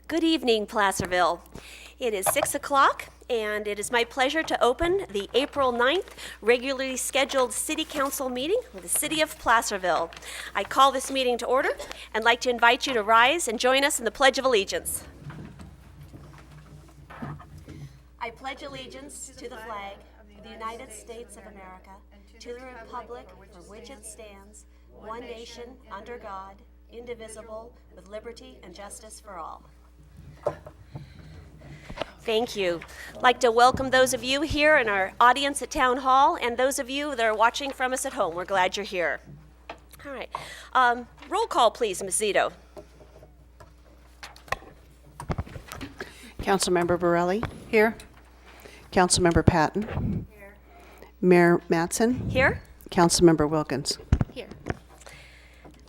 Good evening, Placerville. It is 6 o'clock, and it is my pleasure to open the April 9th regularly scheduled City Council meeting with the City of Placerville. I call this meeting to order and like to invite you to rise and join us in the Pledge of Allegiance. I pledge allegiance to the flag of the United States of America, to the republic for which it stands, one nation, under God, indivisible, with liberty and justice for all. Thank you. I'd like to welcome those of you here in our audience at Town Hall and those of you that are watching from us at home. We're glad you're here. All right. Roll call, please, Ms. Zito. Councilmember Borelli? Here. Councilmember Patton? Here. Mayor Mattson? Here. Councilmember Wilkins? Here.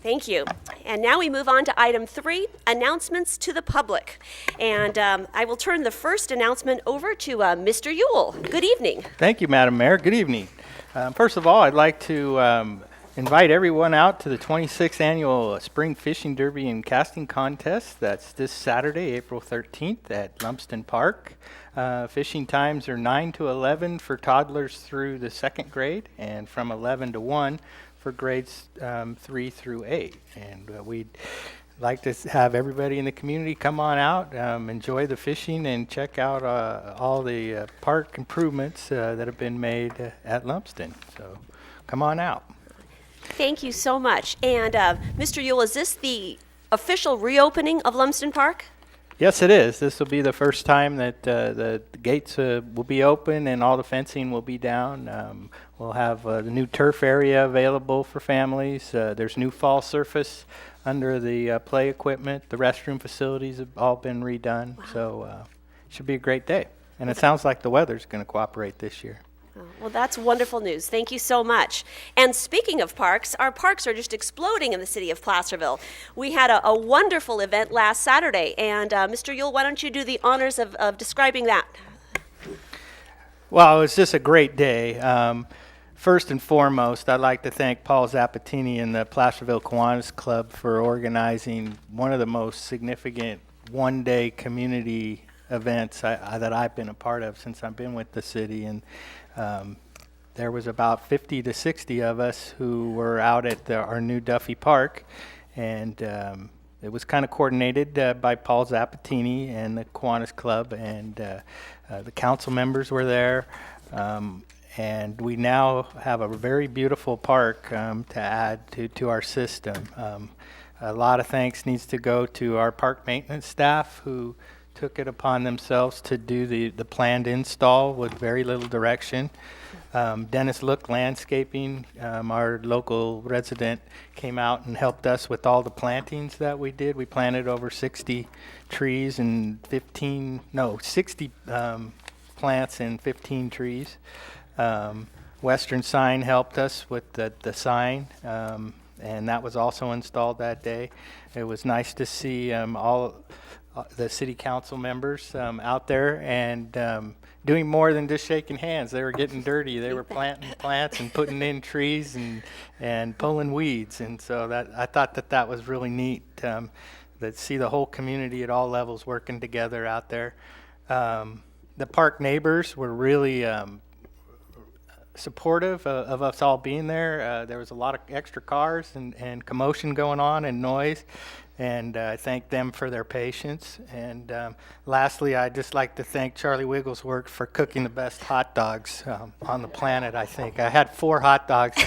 Thank you. And now we move on to item 3, announcements to the public. And I will turn the first announcement over to Mr. Ewell. Good evening. Thank you, Madam Mayor. Good evening. First of all, I'd like to invite everyone out to the 26th Annual Spring Fishing Derby and Casting Contest. That's this Saturday, April 13th at Lumsden Park. Fishing times are 9 to 11 for toddlers through the 2nd grade and from 11 to 1 for grades 3 through 8. And we'd like to have everybody in the community come on out, enjoy the fishing, and check out all the park improvements that have been made at Lumsden. So come on out. Thank you so much. And Mr. Ewell, is this the official reopening of Lumsden Park? Yes, it is. This will be the first time that the gates will be open and all the fencing will be down. We'll have the new turf area available for families. There's new fall surface under the play equipment. The restroom facilities have all been redone. Wow. So it should be a great day. And it sounds like the weather's going to cooperate this year. Well, that's wonderful news. Thank you so much. And speaking of parks, our parks are just exploding in the city of Placerville. We had a wonderful event last Saturday, and Mr. Ewell, why don't you do the honors of describing that? Well, it was just a great day. First and foremost, I'd like to thank Paul Zapatini and the Placerville Kiwanis Club for organizing one of the most significant one-day community events that I've been a part of since I've been with the city. And there was about 50 to 60 of us who were out at our new Duffy Park, and it was kind of coordinated by Paul Zapatini and the Kiwanis Club, and the council members were there, and we now have a very beautiful park to add to our system. A lot of thanks needs to go to our park maintenance staff who took it upon themselves to do the planned install with very little direction. Dennis Look Landscaping, our local resident, came out and helped us with all the plantings that we did. We planted over 60 trees and 60 plants and 15 trees. Western Sign helped us with the sign, and that was also installed that day. It was nice to see all the city council members out there and doing more than just shaking hands. They were getting dirty. They were planting plants and putting in trees and pulling weeds. And so I thought that was really neat, to see the whole community at all levels working together out there. The park neighbors were really supportive of us all being there. There was a lot of extra cars and commotion going on and noise. And I thank them for their patience. And lastly, I'd just like to thank Charlie Wigglesworth for cooking the best hot dogs on the planet, I think. I had 4 hot dogs.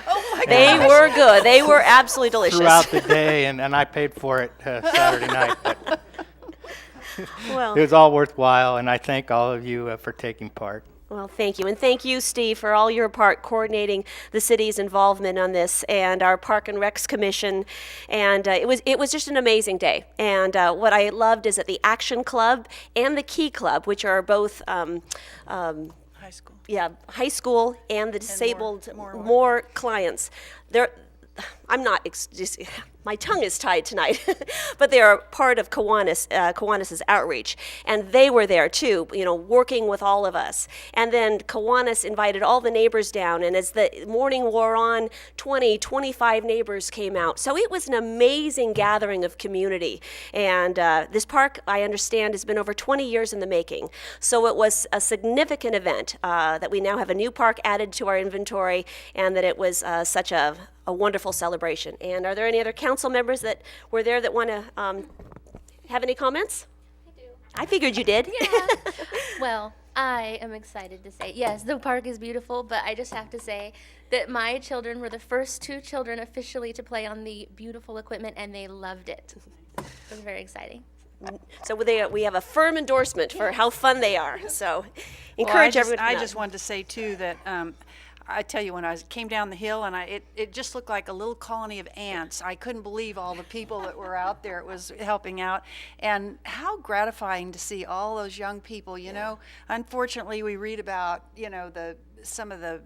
Oh my They were good. They were absolutely delicious. Throughout the day, and I paid for it Saturday night. But well, it was all worthwhile, and I thank all of you for taking part. Well, thank you. And thank you, Steve, for all your part coordinating the city's involvement on this and our Park and Recs Commission. And it was just an amazing day. And what I loved is that the Action Club and the Key Club, which are both High school. high school and the disabled more clients. I'm not, just, my tongue is tied tonight, but they are part of Kiwanis's outreach. And they were there too, working with all of us. And then Kiwanis invited all the neighbors down. And as the morning wore on, 25 neighbors came out. So it was an amazing gathering of community. And this park, I understand, has been over 20 years in the making. So it was a significant event that we now have a new park added to our inventory, and that it was such a wonderful celebration. And are there any other council members that were there that want to have any comments? I do. I figured you did. Yeah. Well, I am excited to say, yes, the park is beautiful, but I just have to say that my children were the first 2 children officially to play on the beautiful equipment, and they loved it. It was very exciting. So we have a firm endorsement for how fun they are. So encourage everyone to come I out. just wanted to say too that I tell you, when I came down the hill, and it just looked like a little colony of ants. I couldn't believe all the people that were out there. It was helping out, and how gratifying to see all those young people. Unfortunately, we read about some of the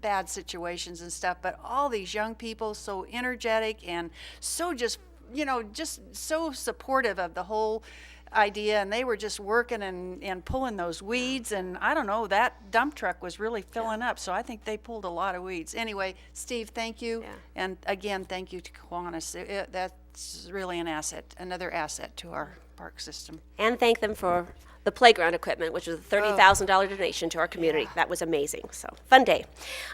bad situations and stuff, but all these young people, so energetic and so just so supportive of the whole idea, and they were just working and pulling those weeds, and I don't know, that dump truck was really filling up, so I think they pulled a lot of weeds. Anyway, Steve, thank you, and again, thank you to Kiwanis. That's really an asset, another asset to our park system. And thank them for the playground equipment, which was a $30,000 donation to our community. That was amazing. So, fun day.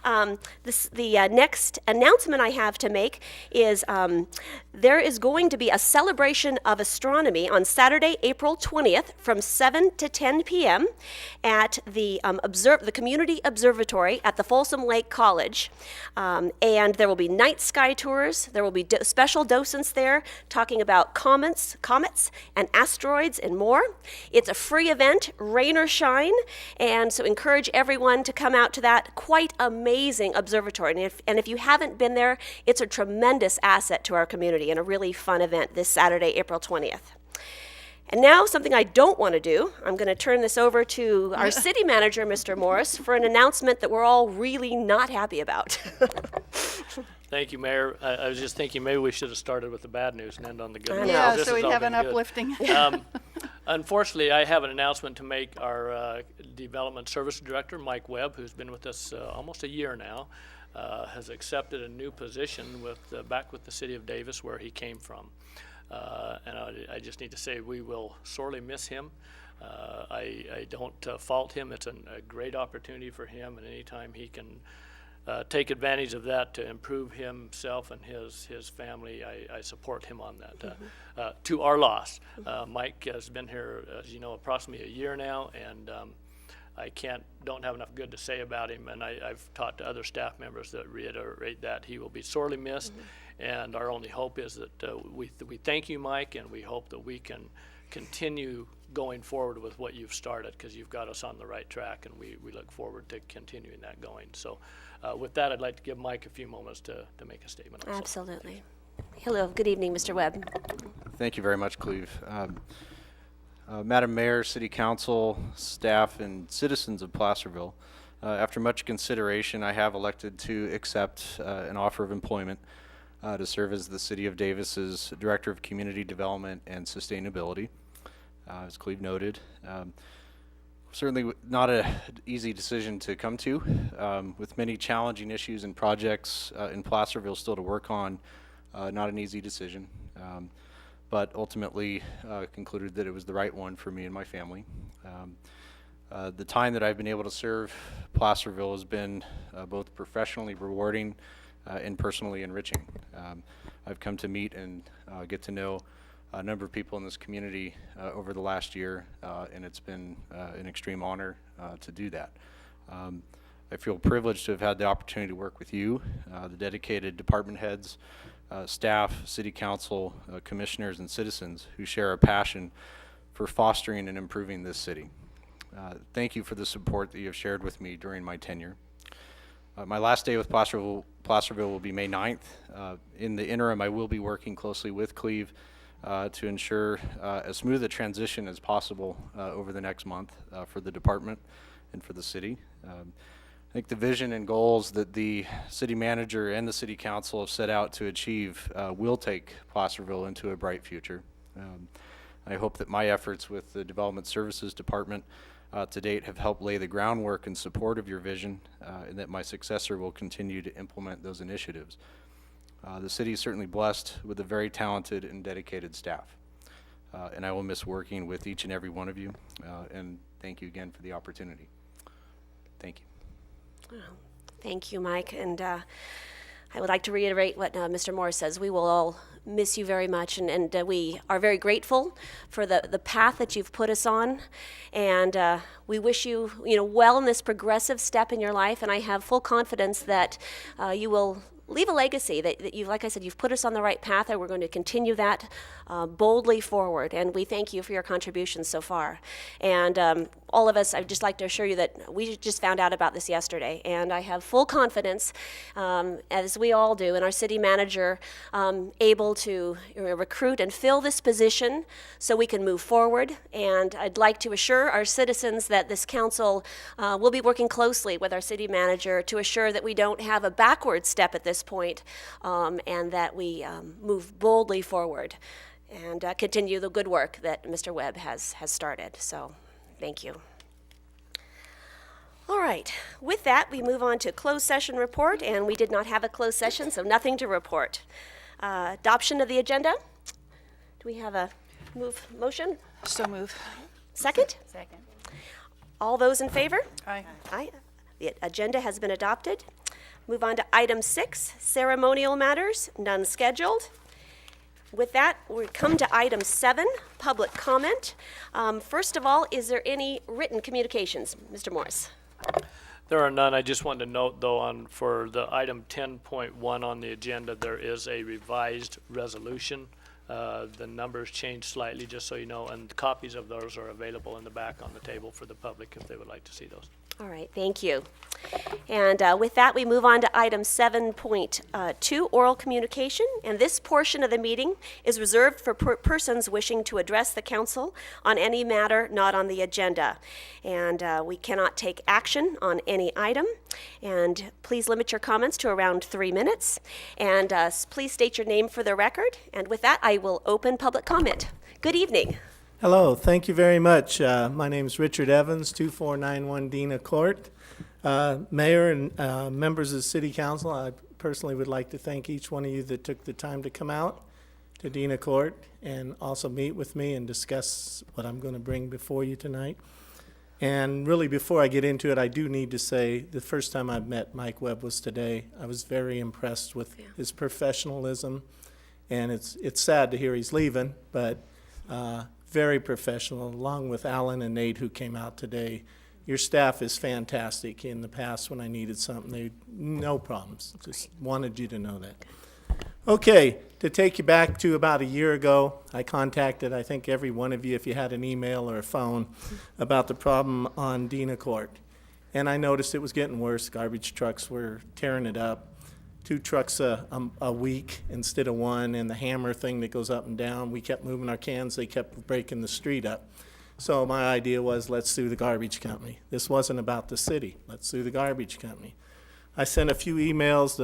The next announcement I have to make is there is going to be a celebration of astronomy on Saturday, April 20th from 7 to 10 p.m. at the Community Observatory at the Folsom Lake College. And there will be night sky tours. There will be special docents there talking about comets, and asteroids and more. It's a free event, rain or shine, and so encourage everyone to come out to that quite amazing observatory. And if you haven't been there, it's a tremendous asset to our community and a really fun event this Saturday, April 20th. And now, something I don't want to do, I'm going to turn this over to our city manager, Mr. Morris, for an announcement that we're all really not happy about. Thank you, Mayor. I was just thinking maybe we should have started with the bad news and end on the good news. Yeah, This so has we'd all have been an good. uplifting. Unfortunately, I have an announcement to make. Our Development Service Director, Mike Webb, who's been with us almost a year now, has accepted a new position back with the City of Davis, where he came from. And I just need to say we will sorely miss him. I don't fault him. It's a great opportunity for him, and anytime he can take advantage of that to improve himself and his family, I support him on that. To our loss, Mike has been here, as you know, approximately a year now, and I don't have enough good to say about him, and I've talked to other staff members that reiterate that he will be sorely missed. And our only hope is that we thank you, Mike, and we hope that we can continue going forward with what you've started, because you've got us on the right track, and we look forward to continuing that going. So with that, I'd like to give Mike a few moments to make a statement also. Absolutely. Hello, good evening, Mr. Webb. Thank you very much, Cleve. Madam Mayor, City Council, staff, and citizens of Placerville, after much consideration, I have elected to accept an offer of employment to serve as the City of Davis's Director of Community Development and Sustainability. As Cleve noted, certainly not an easy decision to come to, with many challenging issues and projects in Placerville still to work on. Not an easy decision, but ultimately concluded that it was the right one for me and my family. The time that I've been able to serve Placerville has been both professionally rewarding and personally enriching. I've come to meet and get to know a number of people in this community over the last year, and it's been an extreme honor to do that. I feel privileged to have had the opportunity to work with you, the dedicated department heads, staff, city council, commissioners, and citizens who share a passion for fostering and improving this city. Thank you for the support that you have shared with me during my tenure. My last day with Placerville will be May 9th. In the interim, I will be working closely with Cleve to ensure as smooth a transition as possible over the next month for the department and for the city. think the vision and goals that the city manager and the city council have set out to achieve will take Placerville into a bright future. I hope that my efforts with the Development Services Department to date have helped lay the groundwork in support of your vision, and that my successor will continue to implement those initiatives. The city is certainly blessed with a very talented and dedicated staff, and I will miss working with each and every one of you, and thank you again for the opportunity. Thank you. Thank you, Mike. And I would like to reiterate what Mr. Morris says. We will all miss you very much, and we are very grateful for the path that you've put us on. And we wish you, well in this progressive step in your life. And I have full confidence that you will leave a legacy, that you, like I said, you've put us on the right path, and we're going to continue that boldly forward. And we thank you for your contributions so far. And all of us, I'd just like to assure you that we just found out about this yesterday, and I have full confidence, as we all do, in our city manager able to recruit and fill this position so we can move forward. And I'd like to assure our citizens that this council will be working closely with our city manager to assure that we don't have a backward step at this point, and that we move boldly forward and continue the good work that Mr. Webb has started. So thank you. All right, with that, we move on to closed session report, and we did not have a closed session, so nothing to report. Adoption of the agenda. Do we have a motion? So move. Second? Second. All those in favor? Aye. Aye. The agenda has been adopted. Move on to item 6, ceremonial matters, none scheduled. With that, we come to item 7, public comment. First of all, is there any written communications? Mr. Morris. There are none. I just wanted to note, though, for the item 10.1 on the agenda, there is a revised resolution. The numbers changed slightly, just so you know, and copies of those are available in the back on the table for the public if they would like to see those. All right, thank you. And with that, we move on to item 7.2, oral communication. And this portion of the meeting is reserved for persons wishing to address the council on any matter not on the agenda. And we cannot take action on any item. And please limit your comments to around 3 minutes. And please state your name for the record. And with that, I will open public comment. Good evening. Hello, thank you very much. My name is Richard Evans, 2491 Dina Court. Mayor and members of the City Council, I personally would like to thank each one of you that took the time to come out to Dina Court and also meet with me and discuss what I'm going to bring before you tonight. And really, before I get into it, I do need to say the first time I met Mike Webb was today. I was very impressed with his professionalism, and it's sad to hear he's leaving, but very professional, along with Alan and Nate, who came out today. Your staff is fantastic. In the past, when I needed something, no problems. Just wanted you to know that. Okay, to take you back to about a year ago, I contacted, I think, every one of you, if you had an email or a phone, about the problem on Dina Court. And I noticed it was getting worse. Garbage trucks were tearing it up. 2 trucks a week instead of 1, and the hammer thing that goes up and down. We kept moving our cans. They kept breaking the street up. So my idea was, let's sue the garbage company. This wasn't about the city. Let's sue the garbage company. I sent a few emails.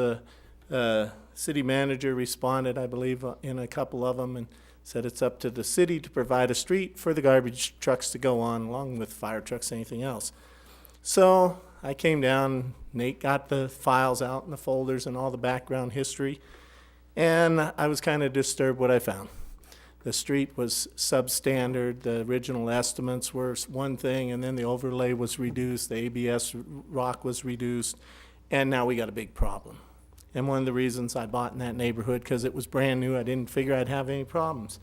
The city manager responded, I believe, in a couple of them, and said it's up to the city to provide a street for the garbage trucks to go on, along with fire trucks, anything else. So I came down, Nate got the files out and the folders and all the background history, and I was kind of disturbed what I found. The street was substandard, the original estimates were one thing, and then the overlay was reduced, the ABS rock was reduced, and now we got a big problem. And one of the reasons I bought in that neighborhood, because it was brand new, I didn't figure I'd have any problems.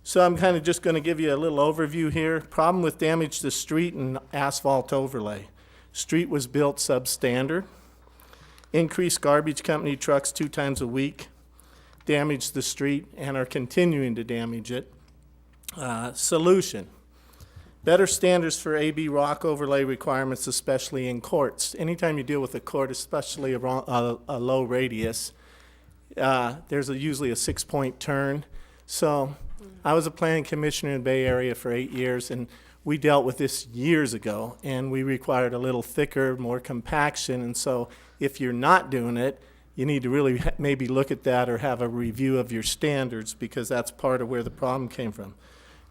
So I'm kind of just going to give you a little overview here. Problem with damage to street and asphalt overlay. Street was built substandard. Increased garbage company trucks 2 times a week. Damaged the street and are continuing to damage it. Solution. Better standards for AB rock overlay requirements, especially in courts. Anytime you deal with a court, especially a low radius, there's usually a 6-point turn. So I was a planning commissioner in the Bay Area for 8 years, and We dealt with this years ago, and we required a little thicker, more compaction. And so if you're not doing it, you need to really maybe look at that or have a review of your standards, because that's part of where the problem came from.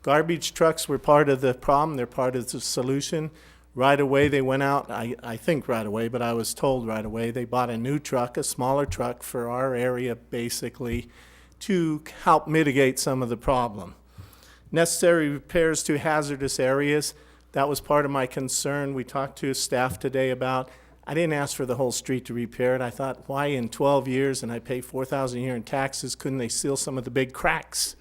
Garbage trucks were part of the problem. They're part of the solution. Right away, they went out, I think right away, but I was told right away, they bought a new truck, a smaller truck for our area basically, to help mitigate some of the problem. Necessary repairs to hazardous areas, that was part of my concern. We talked to staff today about, I didn't ask for the whole street to repair it. I thought, why in 12 years, and I pay $4,000 a year in taxes, couldn't they seal some of the big cracks?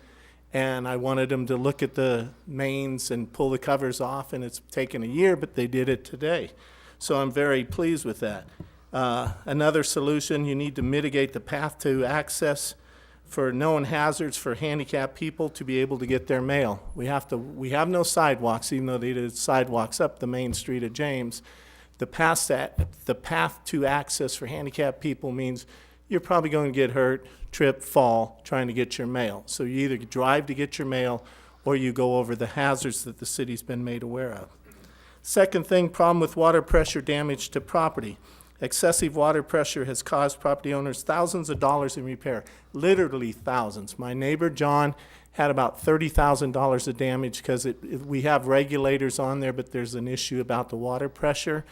And I wanted them to look at the mains and pull the covers off, and it's taken a year, but they did it today. So I'm very pleased with that. Another solution, you need to mitigate the path to access for known hazards for handicapped people to be able to get their mail. We have no sidewalks, even though they did sidewalks up the main street of James. The path to access for handicapped people means you're probably going to get hurt, trip, fall, trying to get your mail. So you either drive to get your mail or you go over the hazards that the city's been made aware of. Second thing, problem with water pressure damage to property. Excessive water pressure has caused property owners thousands of dollars in repair, literally thousands. My neighbor, John, had about $30,000 of damage because we have regulators on there, but there's an issue about the water pressure.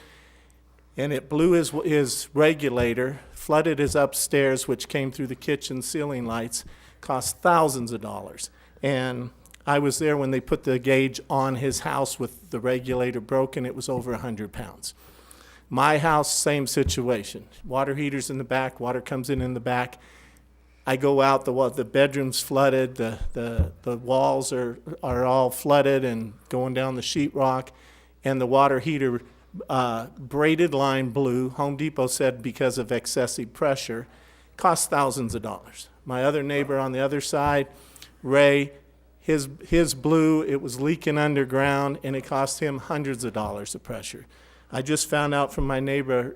And it blew his regulator, flooded his upstairs, which came through the kitchen ceiling lights, cost thousands of dollars. And I was there when they put the gauge on his house with the regulator broken. It was over 100 pounds. My house, same situation. Water heater's in the back, water comes in the back. I go out, the bedroom's flooded, the walls are all flooded and going down the sheetrock, and the water heater braided line blew. Home Depot said because of excessive pressure, cost thousands of dollars. My other neighbor on the other side, Ray, his blew, it was leaking underground, and it cost him hundreds of dollars of pressure. I just found out from my neighbor,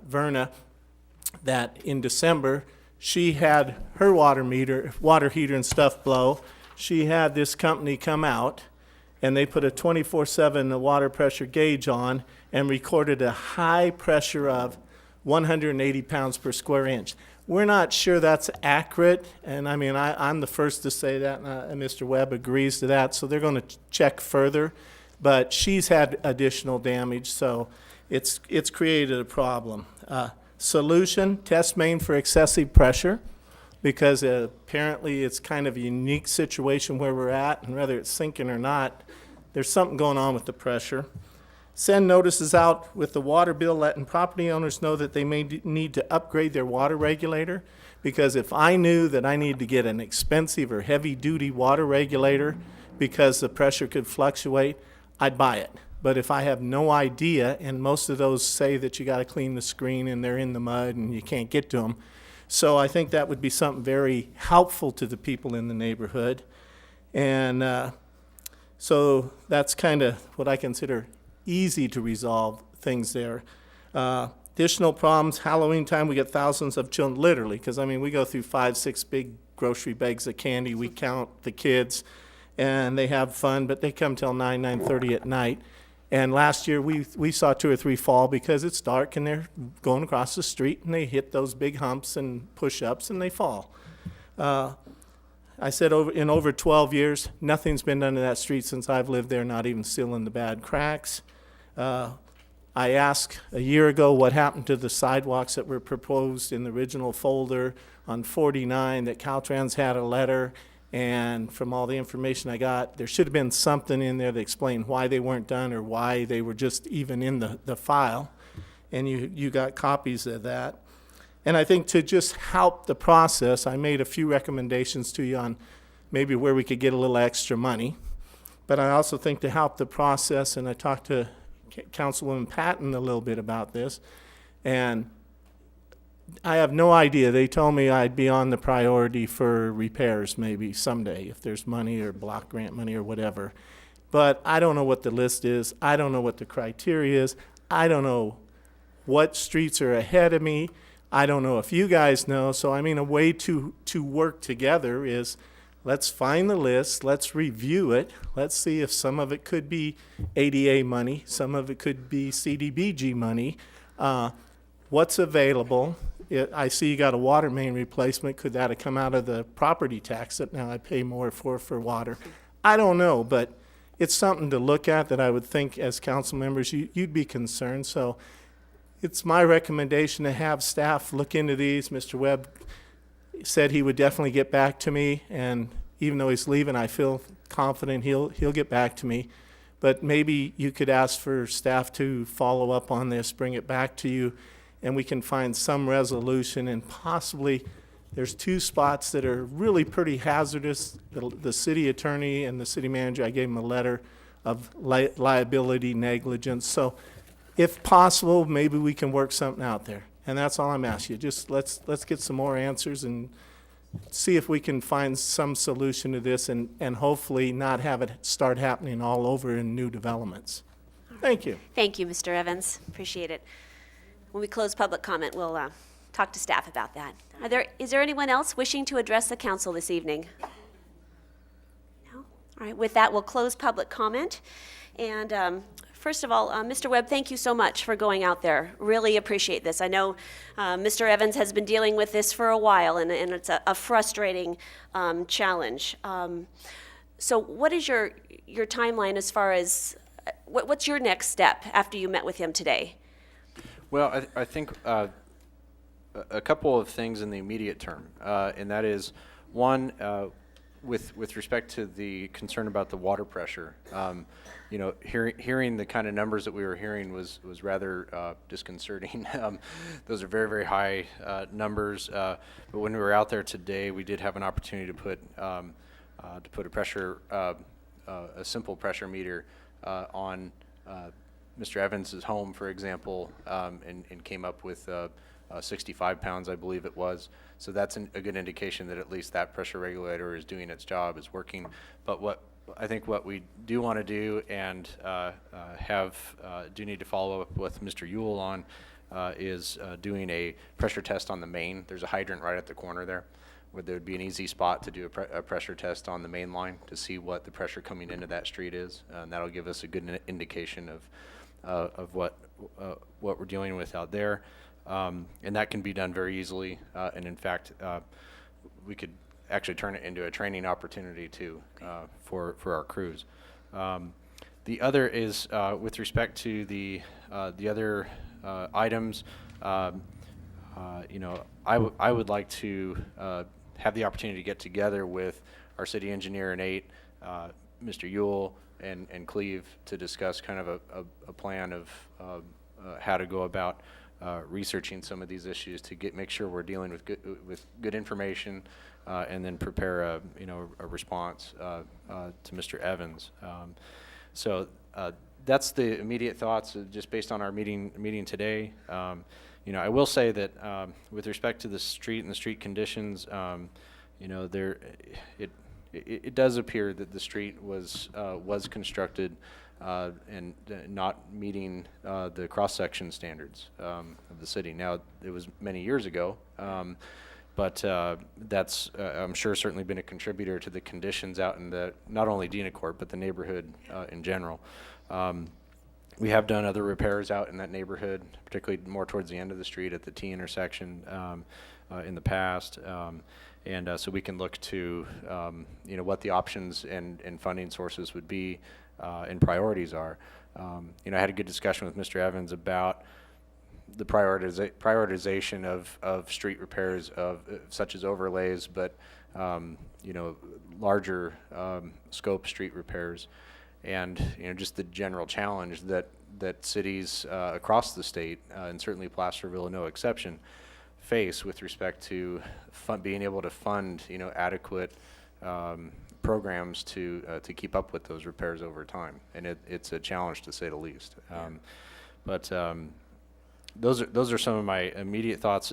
Verna, that in December, she had her water heater and stuff blow. She had this company come out, and they put a 24/7 water pressure gauge on and recorded a high pressure of 180 pounds per square inch. We're not sure that's accurate, and I mean, I'm the first to say that, and Mr. Webb agrees to that, so they're going to check further. But she's had additional damage, so it's created a problem. Solution, test main for excessive pressure, because apparently it's kind of a unique situation where we're at, and whether it's sinking or not, there's something going on with the pressure. Send notices out with the water bill, letting property owners know that they may need to upgrade their water regulator, because if I knew that I need to get an expensive or heavy-duty water regulator because the pressure could fluctuate, I'd buy it. But if I have no idea, and most of those say that you got to clean the screen and they're in the mud and you can't get to them, so I think that would be something very helpful to the people in the neighborhood. And so that's kind of what I consider easy to resolve things there. Additional problems, Halloween time, we get thousands of children, literally, because I mean, we go through 5-6 big grocery bags of candy. We count the kids, and they have fun, but they come till 9:30 at night. And last year, we saw 2 or 3 fall because it's dark, and they're going across the street, and they hit those big humps and push-ups, and they fall. I said in over 12 years, nothing's been done to that street since I've lived there, not even sealing the bad cracks. I asked a year ago what happened to the sidewalks that were proposed in the original folder on 49, that Caltrans had a letter, and from all the information I got, there should have been something in there that explained why they weren't done or why they were just even in the file, and you got copies of that. And I think to just help the process, I made a few recommendations to you on maybe where we could get a little extra money. But I also think to help the process, and I talked to Councilwoman Patton a little bit about this, and I have no idea. They told me I'd be on the priority for repairs maybe someday if there's money or block grant money or whatever. But I don't know what the list is. I don't know what the criteria is. I don't know what streets are ahead of me. I don't know if you guys know. So I mean, a way to work together is let's find the list, let's review it, let's see if some of it could be ADA money, some of it could be CDBG money. What's available? I see you got a water main replacement. Could that have come out of the property tax that now I pay more for water? I don't know, but it's something to look at that I would think as council members you'd be concerned. So it's my recommendation to have staff look into these. Mr. Webb said he would definitely get back to me, and even though he's leaving, I feel confident he'll get back to me. But maybe you could ask for staff to follow up on this, bring it back to you, and we can find some resolution. And possibly there's 2 spots that are really pretty hazardous. The city attorney and the city manager, I gave them a letter of liability negligence. So if possible, maybe we can work something out there. And that's all I'm asking you. Just let's get some more answers and see if we can find some solution to this, and hopefully not have it start happening all over in new developments. Thank you. Thank you, Mr. Evans. Appreciate it. When we close public comment, we'll talk to staff about that. Is there anyone else wishing to address the council this evening? No? All right, with that, we'll close public comment. And first of all, Mr. Webb, thank you so much for going out there. Really appreciate this. I know Mr. Evans has been dealing with this for a while, and it's a frustrating challenge. So what is your timeline as far as, what's your next step after you met with him today? Well, I think a couple of things in the immediate term, and that is, one, with respect to the concern about the water pressure. You know, hearing the kind of numbers that we were hearing was rather disconcerting. Those are very, very high numbers. But when we were out there today, we did have an opportunity to put a pressure, a simple pressure meter on Mr. Evans's home, for example, and came up with 65 pounds, I believe it was. So that's a good indication that at least that pressure regulator is doing its job, is working. But what we do want to do, and do need to follow up with Mr. Ewell on, is doing a pressure test on the main. There's a hydrant right at the corner there, where there would be an easy spot to do a pressure test on the main line to see what the pressure coming into that street is, and that'll give us a good indication of what we're dealing with out there. And that can be done very easily, and in fact, we could actually turn it into a training opportunity too, for our crews. The other is with respect to the other items. You know, I would like to have the opportunity to get together with our city engineer and Mr. Ewell and Cleve to discuss kind of a plan of how to go about researching some of these issues to make sure we're dealing with good information, and then prepare a response to Mr. Evans. So that's the immediate thoughts, just based on our meeting today. You know, I will say that with respect to the street and the street conditions, you know, it does appear that the street was constructed and not meeting the cross-section standards of the city. Now, it was many years ago, but that's, I'm sure, certainly been a contributor to the conditions out in not only Dina Court, but the neighborhood in general. We have done other repairs out in that neighborhood, particularly more towards the end of the street at the T intersection in the past. And so we can look to what the options and funding sources would be and priorities are. I had a good discussion with Mr. Evans about the prioritization of street repairs such as overlays, but larger scope street repairs, and just the general challenge that cities across the state, and certainly Placerville no exception, face with respect to being able to fund adequate programs to keep up with those repairs over time, and it's a challenge to say the least. But those are some of my immediate thoughts.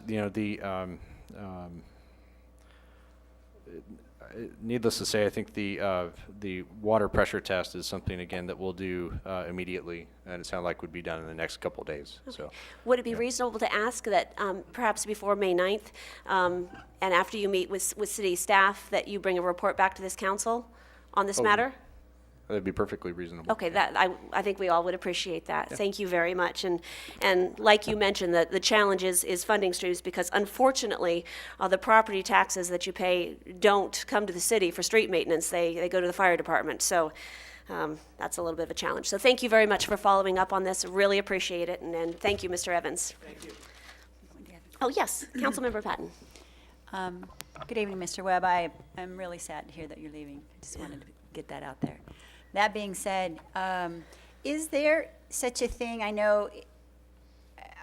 needless to say, I think the water pressure test is something, again, that we'll do immediately, and it sounded like would be done in the next couple of days. So, Would it be reasonable to ask that perhaps before May 9th, and after you meet with city staff, that you bring a report back to this council on this matter? that'd be perfectly reasonable. Okay, I think we all would appreciate that. Thank you very much. And like you mentioned, the challenge is funding streams, because unfortunately, the property taxes that you pay don't come to the city for street maintenance. They go to the fire department. So that's a little bit of a challenge. So thank you very much for following up on this. Really appreciate it. And thank you, Mr. Evans. Thank you. Oh, yes, Councilmember Patton. Good evening, Mr. Webb. I am really sad to hear that you're leaving. I just wanted to get that out there. That being said, is there such a thing, I know,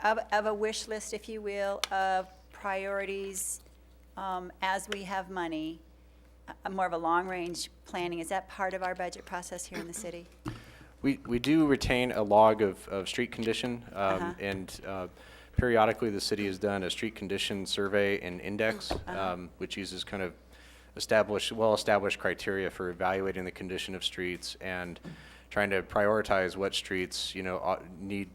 of a wish list, if you will, of priorities as we have money, more of a long-range planning? Is that part of our budget process here in the city? We do retain a log of street condition, and periodically the city has done a street condition survey and index, which uses kind of well-established criteria for evaluating the condition of streets and trying to prioritize what streets, need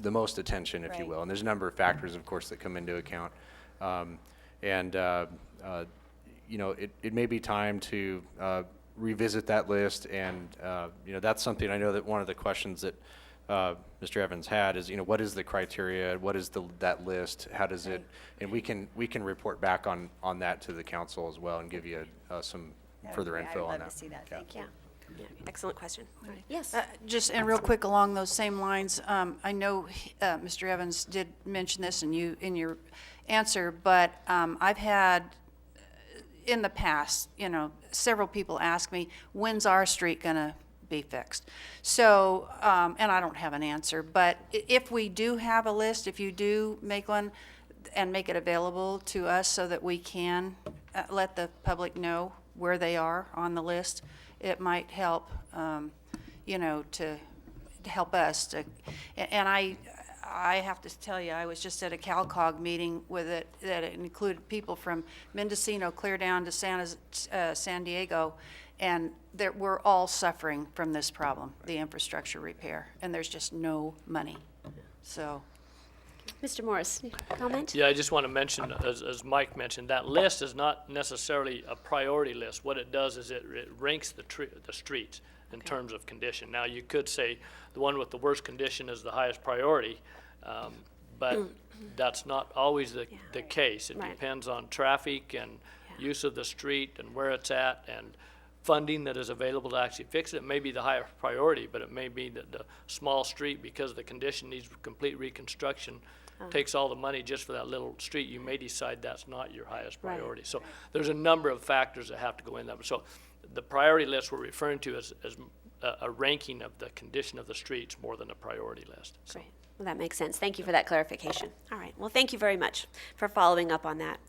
the most attention, if you Right. will. And there's a number of factors, of course, that come into account. It may be time to revisit that list, and that's something I know that one of the questions that Mr. Evans had is, what is the criteria? What is that list? How does it? And we can report back on that to the council as well and give you some further info on I'd that. love to see that. Thank you. Yeah, excellent question. Yes. And real quick along those same lines, I know Mr. Evans did mention this in your answer, but I've had in the past, several people ask me, when's our street gonna be fixed? So, and I don't have an answer, but if we do have a list, if you do make one and make it available to us so that we can let the public know where they are on the list, it might help, to help us to, and I have to tell you, I was just at a CalCog meeting with it, that it included people from Mendocino clear down to San Diego, and we're all suffering from this problem, the infrastructure repair, and there's just no money. So, Mr. Morris, comment? Yeah, I just want to mention, as Mike mentioned, that list is not necessarily a priority list. What it does is it ranks the streets in terms of condition. Now, you could say the one with the worst condition is the highest priority, but that's not always the case. It Right. depends on traffic and use of the street and where it's at and funding that is available to actually fix it. It may be the higher priority, but it may be that the small street, because the condition needs complete reconstruction, takes all the money just for that little street. You may decide that's not your highest Right. priority. So there's a number of factors that have to go in there. So the priority list we're referring to as a ranking of the condition of the streets more than a priority list. So. Great. Well, that makes sense. Thank you for that clarification. All right. Well, thank you very much for following up on that.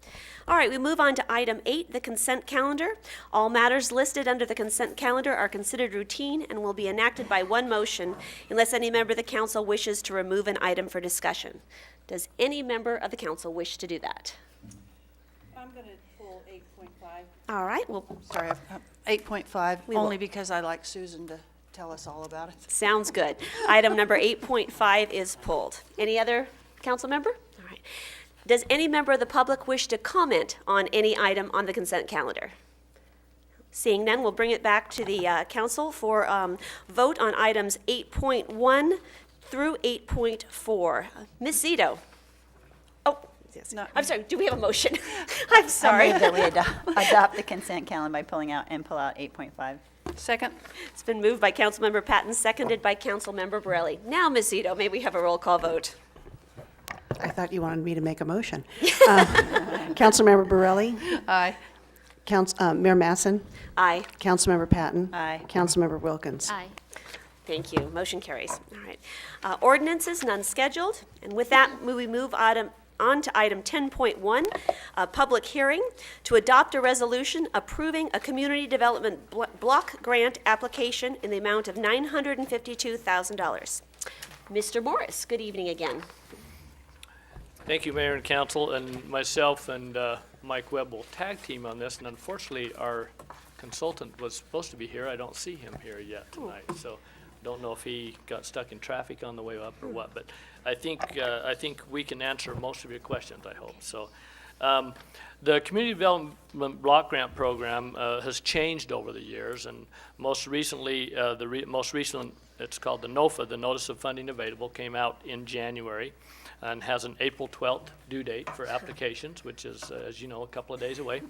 All right, we move on to item 8, the consent calendar. All matters listed under the consent calendar are considered routine and will be enacted by one motion unless any member of the council wishes to remove an item for discussion. Does any member of the council wish to do that? I'm going to pull 8.5. All right. Well, Sorry, 8.5, We will- only because I like Susan to tell us all about it. sounds good. Item number 8.5 is pulled. Any other council member? All right. Does any member of the public wish to comment on any item on the consent calendar? Seeing none, we'll bring it back to the council for vote on items 8.1 through 8.4. Ms. Zito? Oh, yes. No. I'm sorry, do we have a motion? I'm sorry. I move that we adopt the consent calendar by pull out 8.5. Second? It's been moved by Councilmember Patton, seconded by Councilmember Borelli. Now, Ms. Zito, may we have a roll call vote? I thought you wanted me to make a motion. Councilmember Borelli, Aye. Mayor Masson, Aye. Councilmember Patton. Aye. Councilmember Wilkins. Aye. Thank you. Motion carries. All right. Ordinances, none scheduled. And with that, we move on to item 10.1, a public hearing to adopt a resolution approving a community development block grant application in the amount of $952,000. Mr. Morris, good evening again. Thank you, Mayor and Council, and myself and Mike Webb will tag team on this, and unfortunately, our consultant was supposed to be here. I don't see him here yet tonight, so don't know if he got stuck in traffic on the way up or what, but I think we can answer most of your questions, I hope. So, the Community Development Block Grant Program has changed over the years, and most recently, most recent, it's called the NOFA, the Notice of Funding Available, came out in January and has an April 12th due date for applications, which is, as you know, a couple of days away.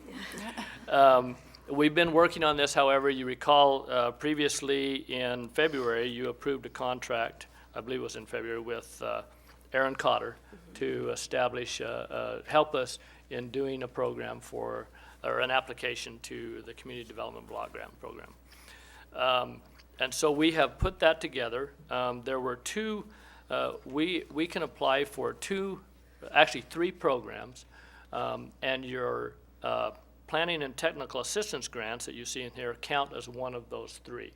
We've been working on this, however, you recall previously in February, you approved a contract, I believe it was in February, with Aaron Cotter to establish, help us in doing a program for, or an application to the Community Development Block Grant Program. And so we have put that together. There were two, we can apply for actually three programs, and your planning and technical assistance grants that you see in here count as one of those three.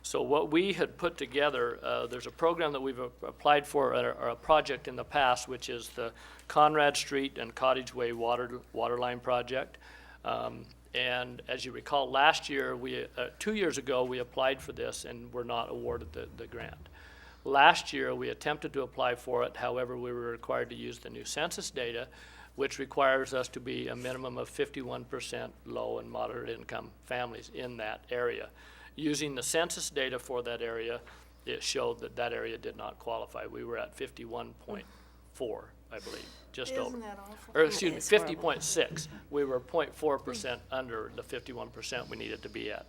So what we had put together, there's a program that we've applied for, or a project in the past, which is the Conrad Street and Cottage Way water line project. And as you recall, last year, 2 years ago, we applied for this and were not awarded the grant. Last year, we attempted to apply for it. However, we were required to use the new census data, which requires us to be a minimum of 51% low and moderate income families in that area. Using the census data for that area, it showed that that area did not qualify. We were at 51.4, I believe, just over. Isn't that awful? Or excuse me, It's horrible. 50.6. We were 0.4% under the 51% we needed to be at.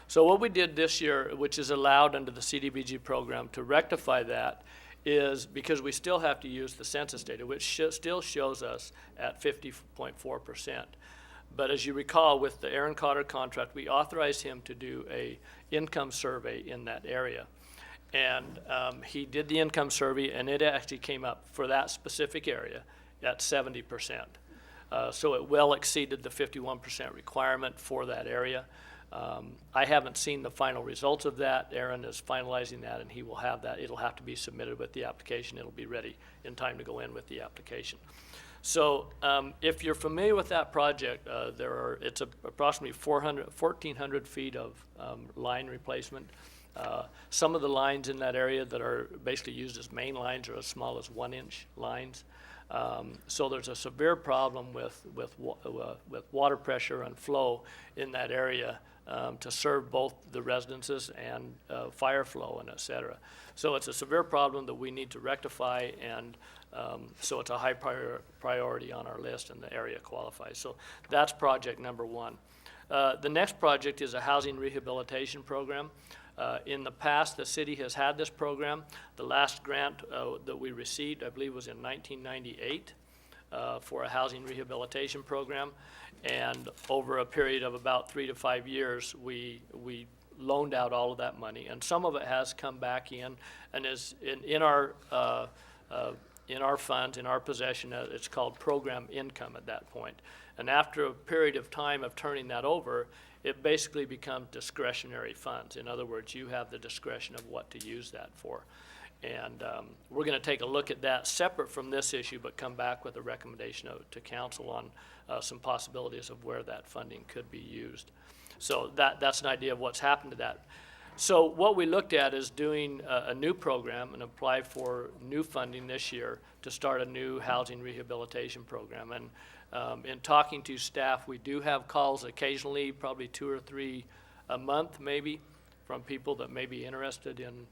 So what we did this year, which is allowed under the CDBG program to rectify that, is because we still have to use the census data, which still shows us at 50.4%. But as you recall, with the Aaron Cotter contract, we authorized him to do a income survey in that area. And he did the income survey, and it actually came up for that specific area at 70%. So it well exceeded the 51% requirement for that area. I haven't seen the final results of that. Aaron is finalizing that, and he will have that. It'll have to be submitted with the application. It'll be ready in time to go in with the application. So if you're familiar with that project, it's approximately 1,400 feet of line replacement. Some of the lines in that area that are basically used as main lines are as small as 1-inch lines. So there's a severe problem with water pressure and flow in that area to serve both the residences and fire flow and et cetera. So it's a severe problem that we need to rectify, and so it's a high priority on our list, and the area qualifies. So that's project number one. The next project is a housing rehabilitation program. In the past, the city has had this program. The last grant that we received, I believe, was in 1998 for a housing rehabilitation program. And over a period of about 3 to 5 years, we loaned out all of that money. And some of it has come back in and is in our funds, in our possession. It's called program income at that point. And after a period of time of turning that over, it basically becomes discretionary funds. In other words, you have the discretion of what to use that for. And we're going to take a look at that separate from this issue, but come back with a recommendation to council on some possibilities of where that funding could be used. So that's an idea of what's happened to that. So what we looked at is doing a new program and apply for new funding this year to start a new housing rehabilitation program. And in talking to staff, we do have calls occasionally, probably 2 or 3 a month maybe, from people that may be interested in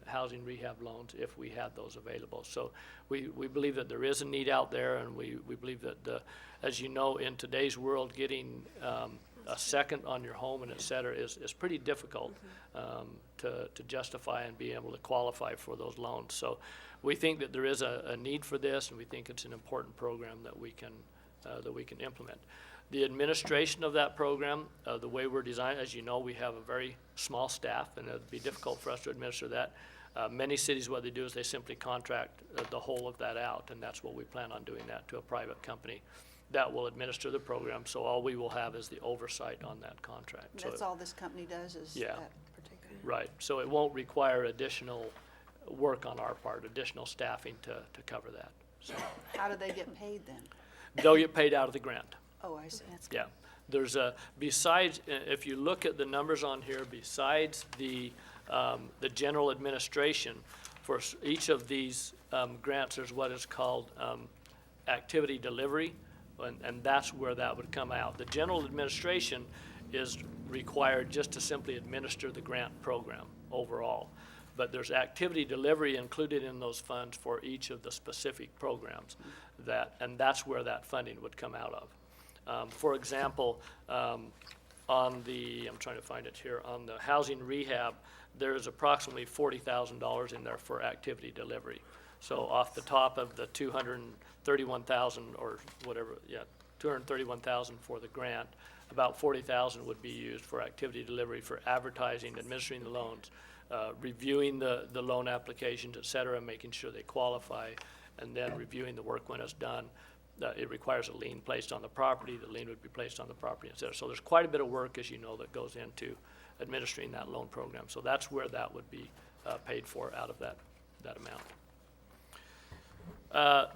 housing rehab loans if we had those available. So we believe that there is a need out there, and we believe that, as you know, in today's world, getting a second on your home and et cetera is pretty difficult to justify and be able to qualify for those loans. So we think that there is a need for this, and we think it's an important program that we can implement. The administration of that program, the way we're designed, as you know, we have a very small staff, and it'd be difficult for us to administer that. Many cities, what they do is they simply contract the whole of that out, and that's what we plan on doing, that to a private company that will administer the program. So all we will have is the oversight on that contract. That's all this company does is Yeah. that particular. Right. So it won't require additional work on our part, additional staffing to cover that. So How do they get paid then? they'll get paid out of the grant. Oh, I see. That's good. Yeah, there's besides, if you look at the numbers on here, besides the general administration, for each of these grants, there's what is called activity delivery, and that's where that would come out. The general administration is required just to simply administer the grant program overall. But there's activity delivery included in those funds for each of the specific programs, and that's where that funding would come out of. For example, on the, I'm trying to find it here, on the housing rehab, there's approximately $40,000 in there for activity delivery. So off the top of the 231,000 or whatever, yeah, 231,000 for the grant, about 40,000 would be used for activity delivery for advertising, administering the loans, reviewing the loan applications, et cetera, making sure they qualify, and then reviewing the work when it's done. It requires a lien placed on the property. The lien would be placed on the property, et cetera. So there's quite a bit of work, as you know, that goes into administering that loan program. So that's where that would be paid for out of that amount.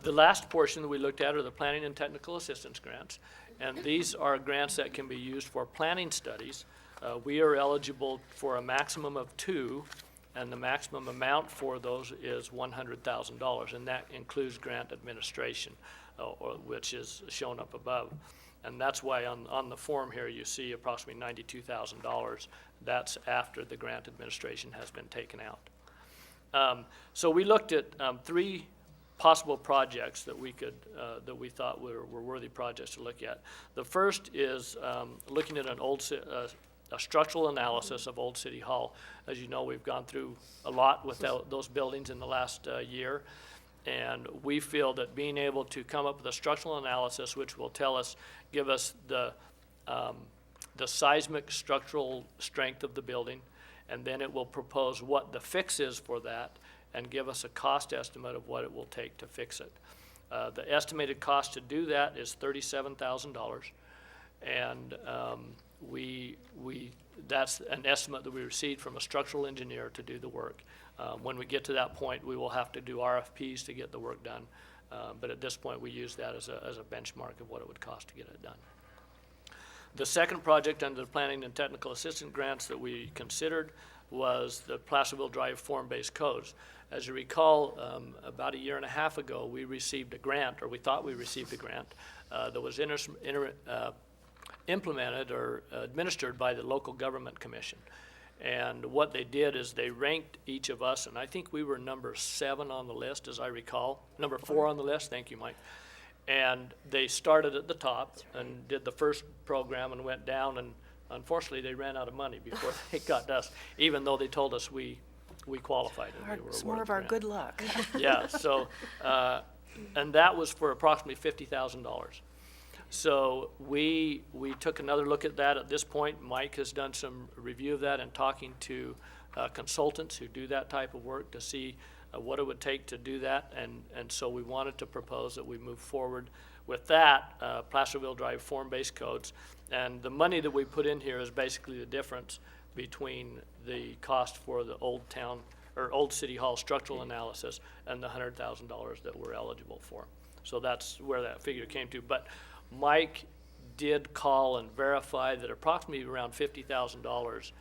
The last portion that we looked at are the planning and technical assistance grants. And these are grants that can be used for planning studies. We are eligible for a maximum of 2, and the maximum amount for those is $100,000, and that includes grant administration, which is shown up above. And that's why on the form here you see approximately $92,000. That's after the grant administration has been taken out. So we looked at 3 possible projects that we could that we thought were worthy projects to look at. The first is looking at a structural analysis of Old City Hall. As you know, we've gone through a lot with those buildings in the last year, and we feel that being able to come up with a structural analysis which will give us the seismic structural strength of the building, and then it will propose what the fix is for that and give us a cost estimate of what it will take to fix it. The estimated cost to do that is $37,000, and that's an estimate that we received from a structural engineer to do the work. When we get to that point, we will have to do RFPs to get the work done, but at this point we use that as a benchmark of what it would cost to get it done. The second project under the planning and technical assistance grants that we considered was the Placerville Drive form-based codes. As you recall, about 1.5 years ago, we received a grant, or we thought we received a grant, that was implemented or administered by the local government commission. And what they did is they ranked each of us, and I think we were number 7 on the list, as I recall, number 4 on the list. Thank you, Mike. And they started at the top and did the first program and went down, and unfortunately they ran out of money before they got to us, even though they told us we qualified. And we were It's more awarded of the our grant. good luck. Yeah, so, and that was for approximately $50,000. So we took another look at that at this point. Mike has done some review of that and talking to consultants who do that type of work to see what it would take to do that. And so we wanted to propose that we move forward with that, Placerville Drive form-based codes. And the money that we put in here is basically the difference between the cost for the Old City Hall structural analysis and the $100,000 that we're eligible for. So that's where that figure came to. But Mike did call and verify that approximately around $50,000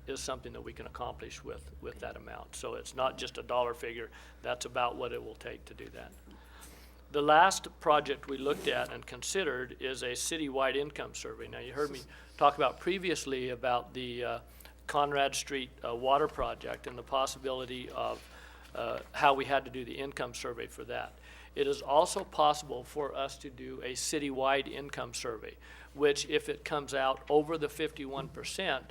is something that we can accomplish with that amount. So it's not just a dollar figure. That's about what it will take to do that. The last project we looked at and considered is a citywide income survey. Now, you heard me talk about previously about the Conrad Street water project and the possibility of how we had to do the income survey for that. It is also possible for us to do a citywide income survey, which if it comes out over the 51%,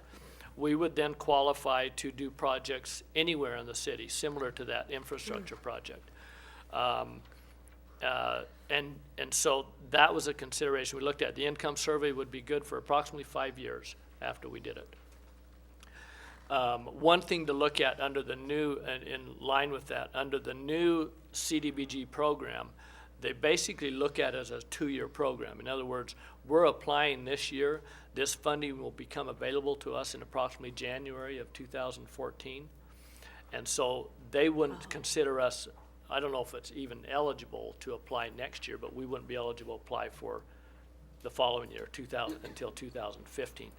we would then qualify to do projects anywhere in the city, similar to that infrastructure project. And so that was a consideration we looked at. The income survey would be good for approximately 5 years after we did it. One thing to look at under the new, and in line with that, under the new CDBG program, they basically look at it as a 2-year program. In other words, we're applying this year. This funding will become available to us in approximately January of 2014. And so they wouldn't consider us, I don't know if it's even eligible to apply next year, but we wouldn't be eligible to apply for the following year, until 2015.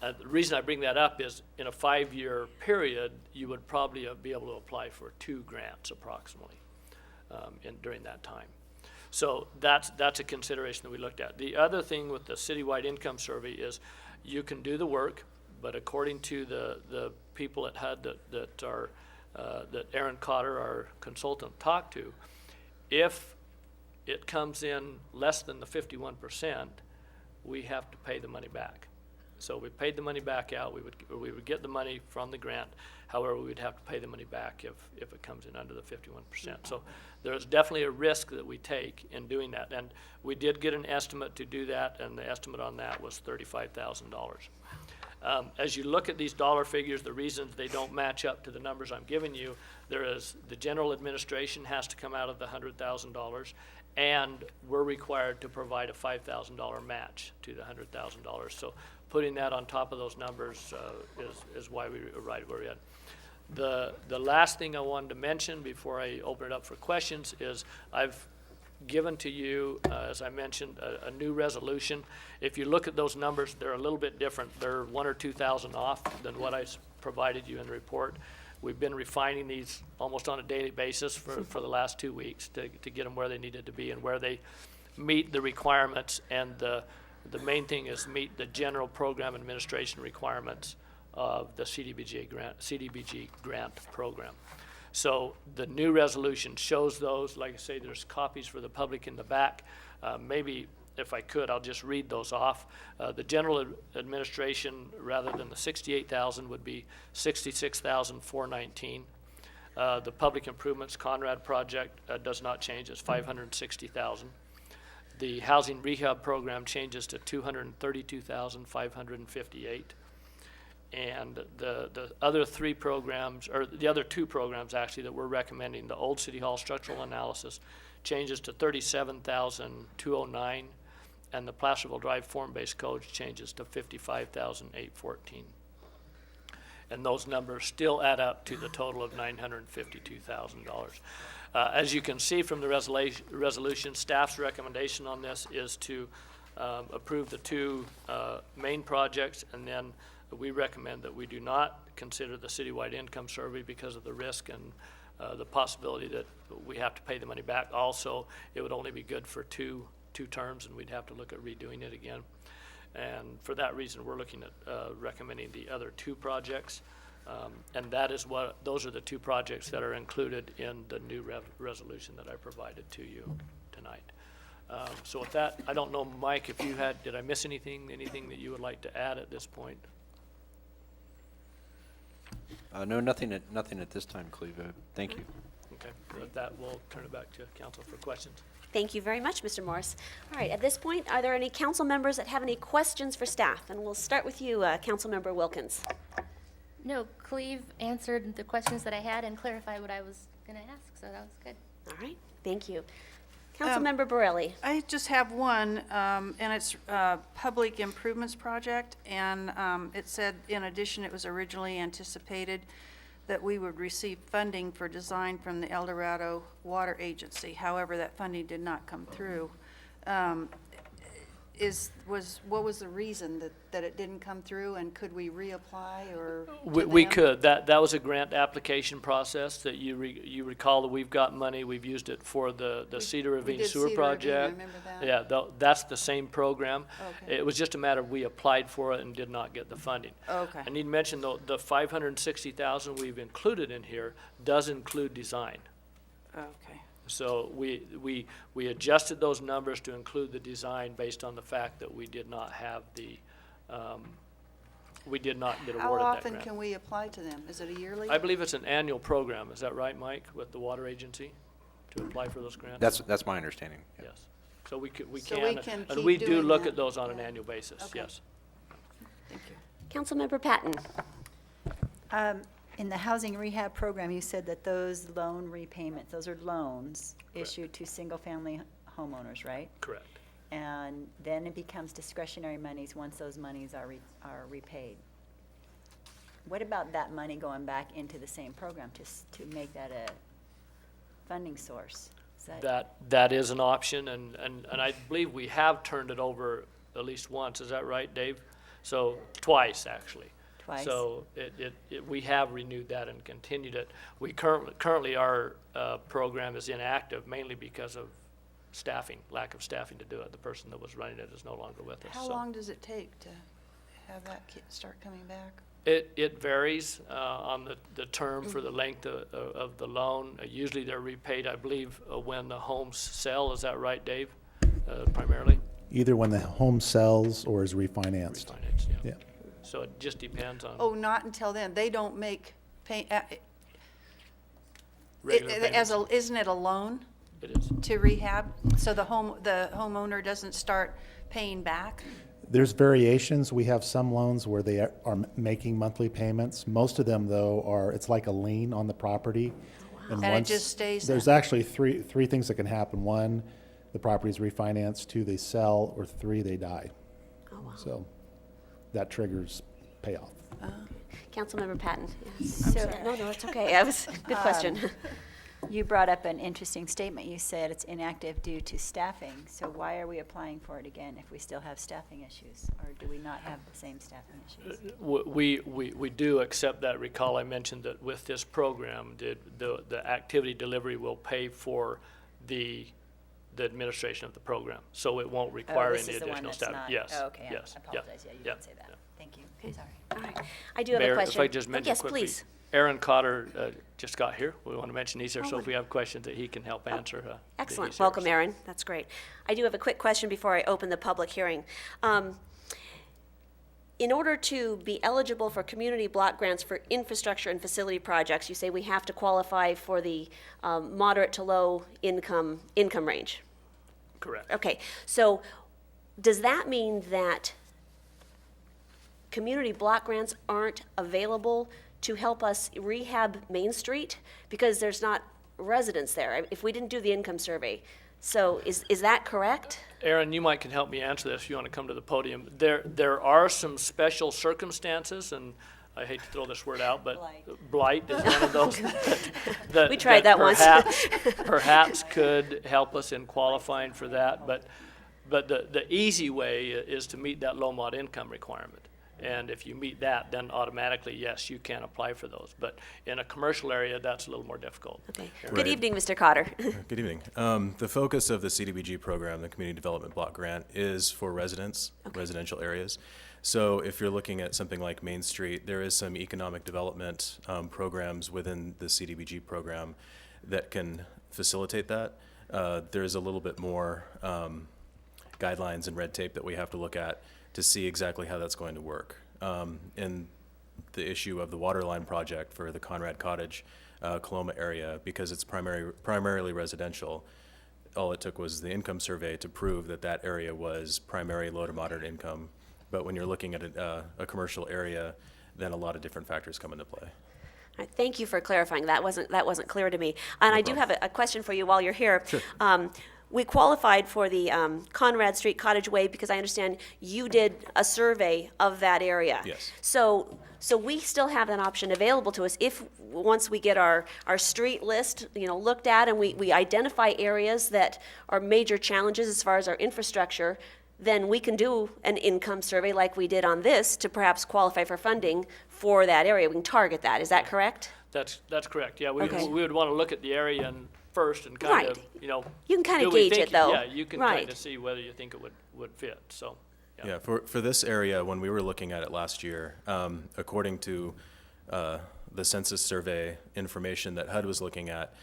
The reason I bring that up is in a 5-year period, you would probably be able to apply for 2 grants approximately during that time. So that's a consideration that we looked at. The other thing with the citywide income survey is you can do the work, but according to the people at HUD that Aaron Cotter, our consultant, talked to, if it comes in less than the 51%, we have to pay the money back. So we paid the money back out. We would get the money from the grant. However, we would have to pay the money back if it comes in under the 51%. So there's definitely a risk that we take in doing that. And we did get an estimate to do that, and the estimate on that was $35,000. As you look at these dollar figures, the reasons they don't match up to the numbers I'm giving you, there is the general administration has to come out of the $100,000, and we're required to provide a $5,000 match to the $100,000. So putting that on top of those numbers is why we arrived where we're at. The last thing I wanted to mention before I open it up for questions is I've given to you, as I mentioned, a new resolution. If you look at those numbers, they're a little bit different. They're 1,000 or 2,000 off than what I provided you in the report. We've been refining these almost on a daily basis for the last 2 weeks to get them where they needed to be and where they meet the requirements. And the main thing is meet the general program administration requirements of the CDBG grant program. So the new resolution shows those. Like I say, there's copies for the public in the back. Maybe if I could, I'll just read those off. The general administration, rather than the 68,000, would be 66,419. The public improvements Conrad project does not change. It's 560,000. The housing rehab program changes to 232,558. And the other 3 programs, or the other 2 programs actually that we're recommending, the Old City Hall structural analysis changes to 37,209, and the Placerville Drive form-based code changes to 55,814. And those numbers still add up to the total of $952,000. As you can see from the resolution, staff's recommendation on this is to approve the 2 main projects, and then we recommend that we do not consider the citywide income survey because of the risk and the possibility that we have to pay the money back. Also, it would only be good for two terms, and we'd have to look at redoing it again. And for that reason, we're looking at recommending the other 2 projects. And those are the 2 projects that are included in the new resolution that I provided to you tonight. So with that, I don't know, Mike, if you did I miss anything that you would like to add at this point? No, nothing at this time, Cleve. Thank you. Okay, with that, we'll turn it back to council for questions. Thank you very much, Mr. Morris. All right, at this point, are there any council members that have any questions for staff? And we'll start with you, Councilmember Wilkins. No, Cleve answered the questions that I had and clarified what I was going to ask, so that was good. All right, thank you. Councilmember Borelli. I just have one, and it's Public Improvements Project, and it said, in addition, it was originally anticipated that we would receive funding for design from the El Dorado Water Agency. However, that funding did not come through. What was the reason that it didn't come through, and could we reapply or? We could. That was a grant application process that you recall that we've got money. We've used it for the Cedar Ravine Sewer Project. I remember that. Yeah, that's the same program. Okay. It was just a matter of we applied for it and did not get the funding. Okay. I need to mention though, the 560,000 we've included in here does include design. Okay. So we adjusted those numbers to include the design based on the fact that we did not have we did not get How awarded that often grant. can we apply to them? Is it a yearly? I believe it's an annual program. Is that right, Mike, with the water agency to apply for those grants? That's my understanding. Yeah. Yes. So we can, can and keep we do doing look that. at those on an Yeah. annual basis, Okay. yes. Thank you. Councilmember Patton. In the housing rehab program, you said that those loan repayments, those are loans issued to single-family homeowners, right? Correct. And then it becomes discretionary monies once those monies are repaid. what about that money going back into the same program to make that a funding source? Is That is an option, and I believe we have turned it over at least once. Is that right, Dave? So twice, actually. Twice? So we have renewed that and continued it. We currently our program is inactive mainly because of staffing, lack of staffing to do it. The person that was running it is no longer with us. How so. long does it take to have that start coming back? It varies on the term for the length of the loan. Usually they're repaid, I believe, when the homes sell. Is that right, Dave? Primarily? Either when the home sells or is refinanced. Refinance, yeah. Yeah. So it just depends on Oh, not until then. They don't make pay, regular payments. isn't it a loan It is. to rehab? So the homeowner doesn't start paying back? There's variations. We have some loans where they are making monthly payments. Most of them, though, it's like a lien on the property. And it just stays There's there? actually three things that can happen. One, the property's refinanced. Two, they sell. Or three, they die. Oh, wow. So that triggers payoff. Councilmember Patton. Yes. So- No, it's okay. That was a good question. You brought up an interesting statement. You said it's inactive due to staffing. So why are we applying for it again if we still have staffing issues? Or do we not have the same staffing issues? We do, except that recall I mentioned that with this program, the activity delivery will pay for the administration of the program. So it won't require this any is the one additional that's staff. not- Yes. Oh, okay, Yes. I apologize. Yeah, you yeah, did say that. yeah. Thank you. Okay. Sorry. All right. I do have a Mayor, question. if I just Oh, mention yes, quickly, please. Aaron Cotter just got here. We want to mention he's here, Oh, so if we have questions that he can help answer. then Excellent. he's here. Welcome, Aaron. That's great. I do have a quick question before I open the public hearing. In order to be eligible for community block grants for infrastructure and facility projects, you say we have to qualify for the moderate to low income range. Correct. Okay, so does that mean that community block grants aren't available to help us rehab Main Street? Because there's not residents there, if we didn't do the income survey. So is that correct? Aaron, you might can help me answer this if you want to come to the podium. There are some special circumstances, and I hate to throw this word out, but blight is one of those that We tried that once. perhaps could help us in qualifying for that. But the easy way is to meet that low mod income requirement. And if you meet that, then automatically, yes, you can apply for those. But in a commercial area, that's a little more difficult. Okay. Aaron. Good evening, Mr. Cotter. Good evening. The focus of the CDBG program, the Community Development Block Grant, is for residents, residential areas. So if you're looking at something like Main Street, there is some economic development programs within the CDBG program that can facilitate that. There's a little bit more guidelines and red tape that we have to look at to see exactly how that's going to work. In the issue of the waterline project for the Conrad Cottage, Coloma area, because it's primarily residential, all it took was the income survey to prove that that area was primary low to moderate income. But when you're looking at a commercial area, then a lot of different factors come into play. All right, thank you for clarifying. That wasn't clear to me. And I do have a question for you while you're here. Sure. We qualified for the Conrad Street Cottage Way because I understand you did a survey of that area. Yes. So we still have that option available to us if, once we get our street list, looked at and we identify areas that are major challenges as far as our infrastructure, then we can do an income survey like we did on this to perhaps qualify for funding for that area. We can target that. Is that correct? That's correct. Yeah, Okay. we would want to look at the area first and kind of, Right. do You can kind of we gauge think- it, though. Yeah, you can kind Right. of see whether you think it would fit, so. Yeah, for this area, when we were looking at it last year, according to the census survey information that HUD was looking at,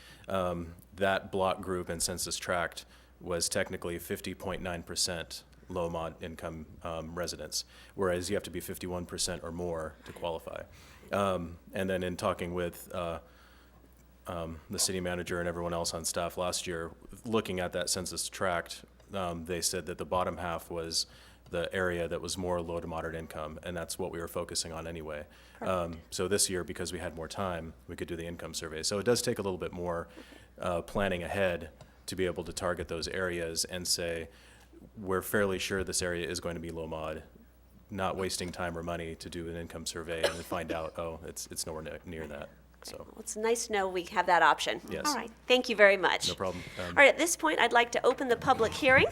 that block group and census tract was technically 50.9% low mod income residents, whereas you have to be 51% or more to qualify. And then in talking with the city manager and everyone else on staff last year, looking at that census tract, they said that the bottom half was the area that was more low to moderate income, and that's what we were focusing on anyway. So this year, because we had more time, we could do the income survey. So it does take a little bit more planning ahead to be able to target those areas and say, we're fairly sure this area is going to be low mod. not wasting time or money to do an income survey and then find out, oh, it's nowhere near that. So, Well, it's nice to know we have that option. Yes. All right, thank you very much. no problem. All right, at this point, I'd like to open the public hearing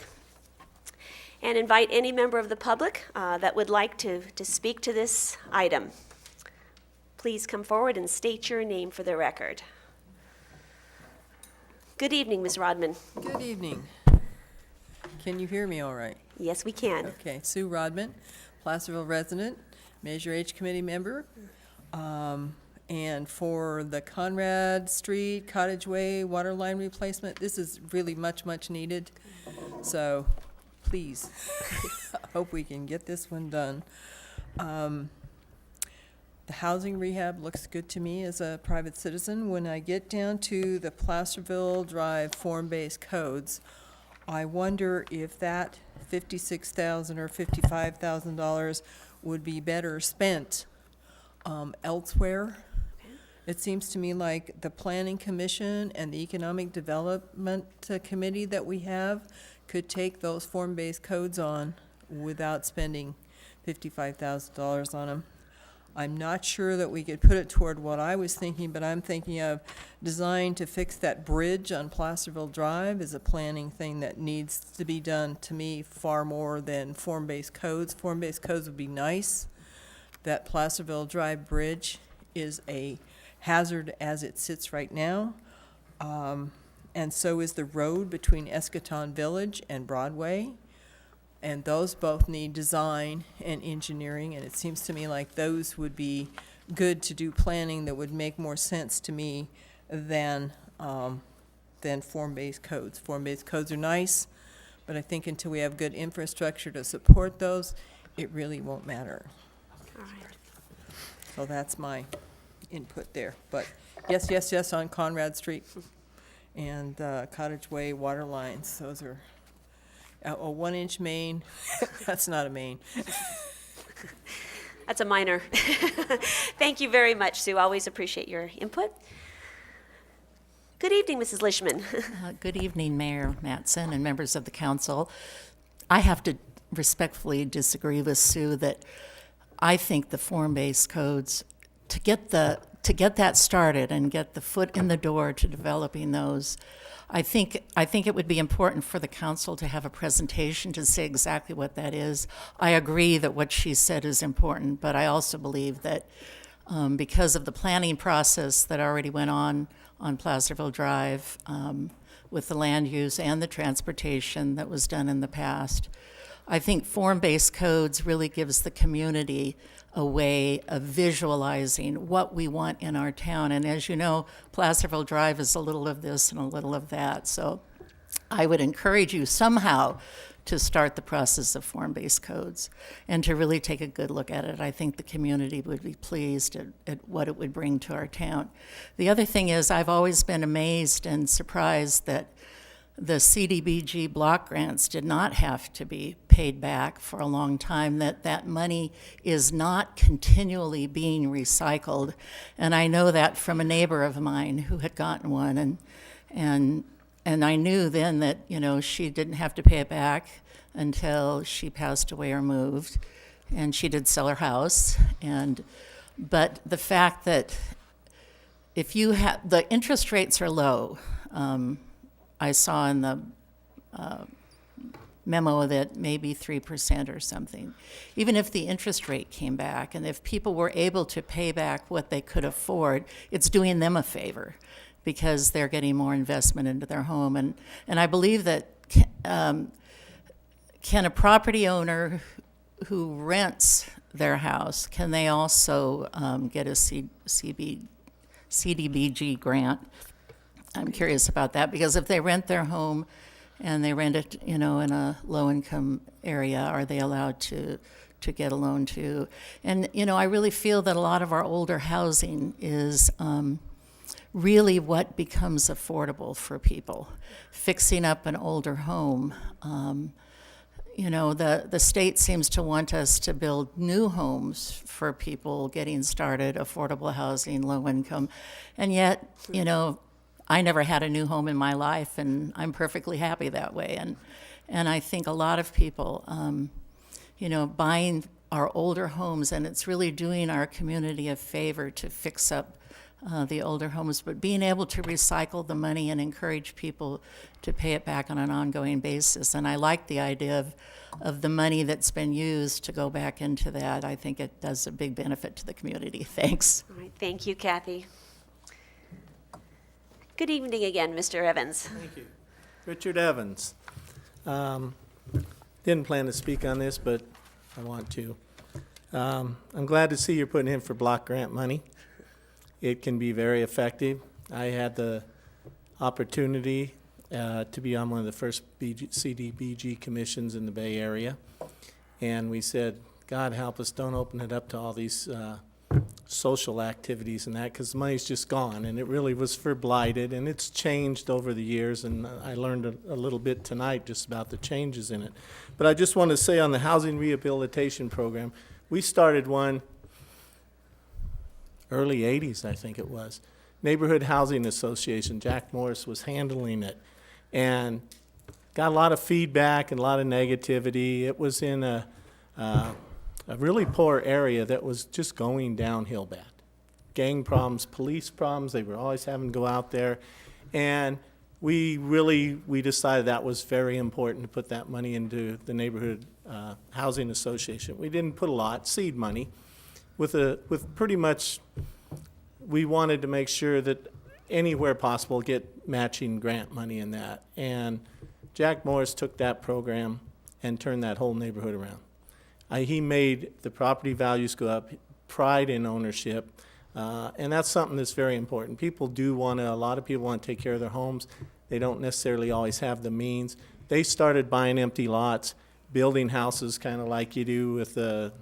and invite any member of the public that would like to speak to this item. Please come forward and state your name for the record. Good evening, Ms. Rodman. Good evening. Can you hear me all right? Yes, we can. Okay, Sue Rodman, Placerville resident, Measure H committee member. And for the Conrad Street, Cottage Way water line replacement, this is really much, much needed. So please, I hope we can get this one done. The housing rehab looks good to me as a private citizen. When I get down to the Placerville Drive form-based codes, I wonder if that $56,000 or $55,000 would be better spent elsewhere. It seems to me like the Planning Commission and the Economic Development Committee that we have could take those form-based codes on without spending $55,000 on them. I'm not sure that we could put it toward what I was thinking, but I'm thinking of design to fix that bridge on Placerville Drive is a planning thing that needs to be done, to me, far more than form-based codes. Form-based codes would be nice. That Placerville Drive bridge is a hazard as it sits right now. And so is the road between Escaton Village and Broadway. And those both need design and engineering, and it seems to me like those would be good to do planning that would make more sense to me than form-based codes. Form-based codes are nice, but I think until we have good infrastructure to support those, it really won't matter. All right. So that's my input there. But yes, yes, yes on Conrad Street and Cottage Way water lines. Those are a 1-inch main. That's not a main. That's a minor. Thank you very much, Sue. Always appreciate your input. Good evening, Mrs. Lishman. Good evening, Mayor Mattson and members of the council. I have to respectfully disagree with Sue that I think the form-based codes, to get that started and get the foot in the door to developing those, I think it would be important for the council to have a presentation to say exactly what that is. I agree that what she said is important, but I also believe that because of the planning process that already went on Placerville Drive with the land use and the transportation that was done in the past, I think form-based codes really gives the community a way of visualizing what we want in our town. And as you know, Placerville Drive is a little of this and a little of that. So I would encourage you somehow to start the process of form-based codes and to really take a good look at it. I think the community would be pleased at what it would bring to our town. The other thing is I've always been amazed and surprised that the CDBG block grants did not have to be paid back for a long time, that money is not continually being recycled. And I know that from a neighbor of mine who had gotten one, and I knew then that, you know, she didn't have to pay it back until she passed away or moved, and she did sell her house. But the fact that if you have, the interest rates are low, I saw in the memo that maybe 3% or something. Even if the interest rate came back and if people were able to pay back what they could afford, it's doing them a favor because they're getting more investment into their home. And I believe that can a property owner who rents their house, can they also get a CDBG grant? I'm curious about that because if they rent their home and they rent it, you know, in a low-income area, are they allowed to get a loan too? And, you know, I really feel that a lot of our older housing is really what becomes affordable for people. Fixing up an older home, you know, the state seems to want us to build new homes for people getting started, affordable housing, low income, and yet, you know, I never had a new home in my life, and I'm perfectly happy that way. And I think a lot of people, you know, buying our older homes, and it's really doing our community a favor to fix up the older homes, but being able to recycle the money and encourage people to pay it back on an ongoing basis. And I like the idea of the money that's been used to go back into that. I think it does a big benefit to the community. Thanks. All right, thank you, Kathy. Good evening again, Mr. Evans. Thank you. Richard Evans. Didn't plan to speak on this, but I want to. I'm glad to see you're putting in for block grant money. It can be very effective. I had the opportunity to be on one of the first CDBG commissions in the Bay Area. And we said, God help us, don't open it up to all these social activities and that, because the money's just gone. And it really was for blighted, and it's changed over the years. And I learned a little bit tonight just about the changes in it. But I just want to say on the housing rehabilitation program, we started one early 80s, I think it was. Neighborhood Housing Association, Jack Morris was handling it, and got a lot of feedback and a lot of negativity. It was in a really poor area that was just going downhill bad. Gang problems, police problems, they were always having to go out there. And we decided that was very important to put that money into the Neighborhood Housing Association. We didn't put a lot, seed money, with pretty much, we wanted to make sure that anywhere possible get matching grant money in that. And Jack Morris took that program and turned that whole neighborhood around. He made the property values go up, pride in ownership, and that's something that's very important. A lot of people want to take care of their homes. They don't necessarily always have the means. They started buying empty lots, building houses kind of like you do with the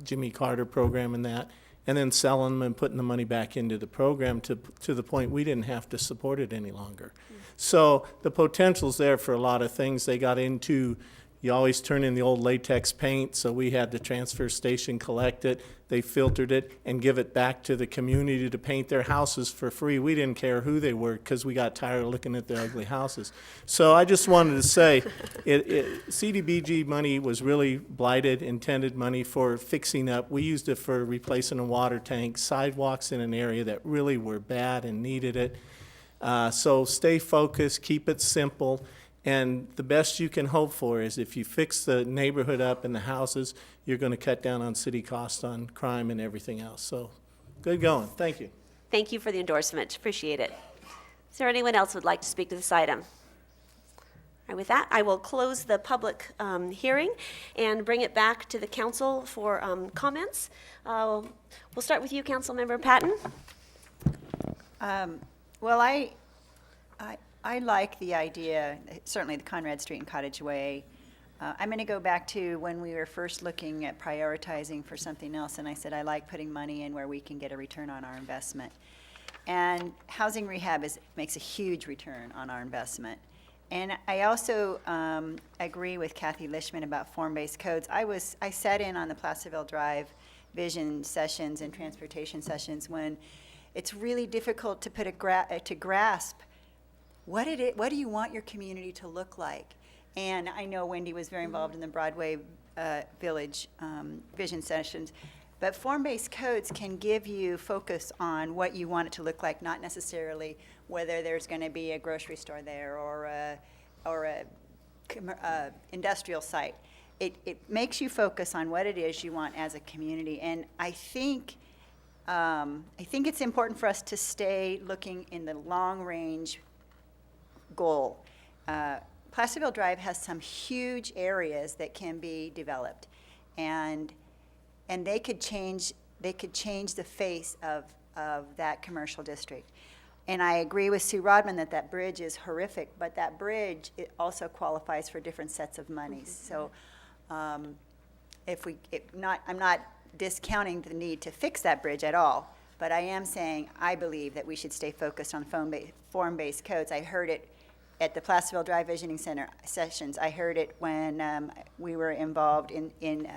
Jimmy Carter program and that, and then selling them and putting the money back into the program to the point we didn't have to support it any longer. So the potential's there for a lot of things. They got into, you always turn in the old latex paint, so we had the transfer station collect it. They filtered it and give it back to the community to paint their houses for free. We didn't care who they were because we got tired of looking at their ugly houses. So I just wanted to say, CDBG money was really blighted, intended money for fixing up. We used it for replacing a water tank, sidewalks in an area that really were bad and needed it. So stay focused, keep it simple. And the best you can hope for is if you fix the neighborhood up and the houses, you're going to cut down on city costs on crime and everything else. So good going. Thank you. Thank you for the endorsement. Appreciate it. Is there anyone else who would like to speak to this item? All right, with that, I will close the public hearing and bring it back to the council for comments. We'll start with you, Councilmember Patton. Well, I like the idea, certainly the Conrad Street and Cottage Way. I'm going to go back to when we were first looking at prioritizing for something else, and I said I like putting money in where we can get a return on our investment. And housing rehab makes a huge return on our investment. And I also agree with Kathy Lishman about form-based codes. I sat in on the Placerville Drive vision sessions and transportation sessions when it's really difficult to put to grasp what do you want your community to look like? And I know Wendy was very involved in the Broadway Village vision sessions, but form-based codes can give you focus on what you want it to look like, not necessarily whether there's going to be a grocery store there or a industrial site. It makes you focus on what it is you want as a community, and I think it's important for us to stay looking in the long-range goal. Placerville Drive has some huge areas that can be developed, and they could change the face of that commercial district. And I agree with Sue Rodman that bridge is horrific, but that bridge, it also qualifies for different sets of monies. So I'm not discounting the need to fix that bridge at all, but I am saying I believe that we should stay focused on form-based codes. I heard it at the Placerville Drive Visioning Center sessions. I heard it when we were involved in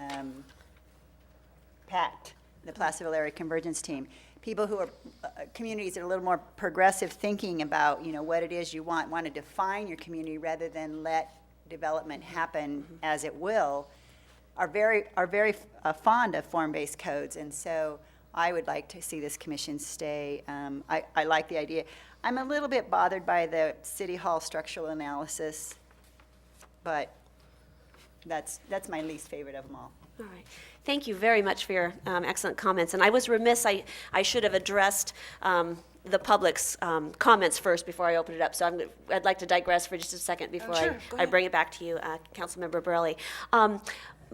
PACT, the Placerville Area Convergence Team. People who are, communities that are a little more progressive thinking about, what it is you want to define your community rather than let development happen as it will. are very fond of form-based codes, and so I would like to see this commission stay. I like the idea. I'm a little bit bothered by the City Hall structural analysis, but that's my least favorite of them all. All right. Thank you very much for your excellent comments. And I was remiss, I should have addressed the public's comments first before I open it up. So I'd like to digress for just a second before I bring it back to you, Councilmember Borelli.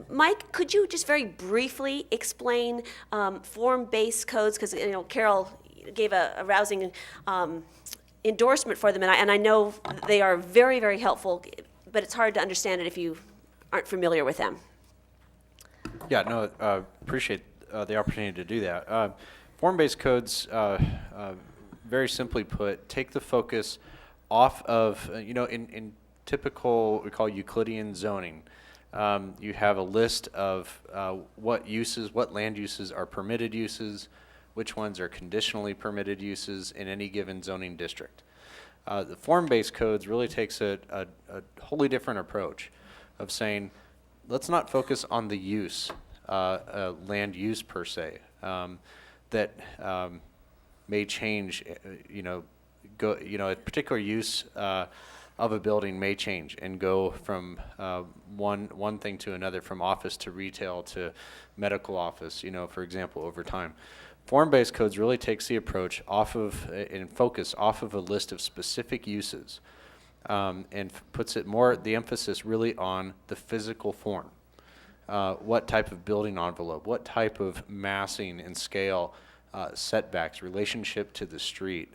Mike, could you just very briefly explain form-based codes? Because Carol gave a rousing endorsement for them, and I know they are very, very helpful, but it's hard to understand it if you aren't familiar with them. Yeah, no, appreciate the opportunity to do that. Form-based codes, very simply put, take the focus off of, in typical, what we call Euclidean zoning. You have a list of what land uses are permitted uses, which ones are conditionally permitted uses in any given zoning district. The form-based codes really takes a wholly different approach of saying, let's not focus on the use, land use per se, that may change, a particular use of a building may change and go from one thing to another, from office to retail to medical office, for example, over time. Form-based codes really takes the approach off of and focus off of a list of specific uses, and puts the emphasis really on the physical form. What type of building envelope, what type of massing and scale, setbacks, relationship to the street,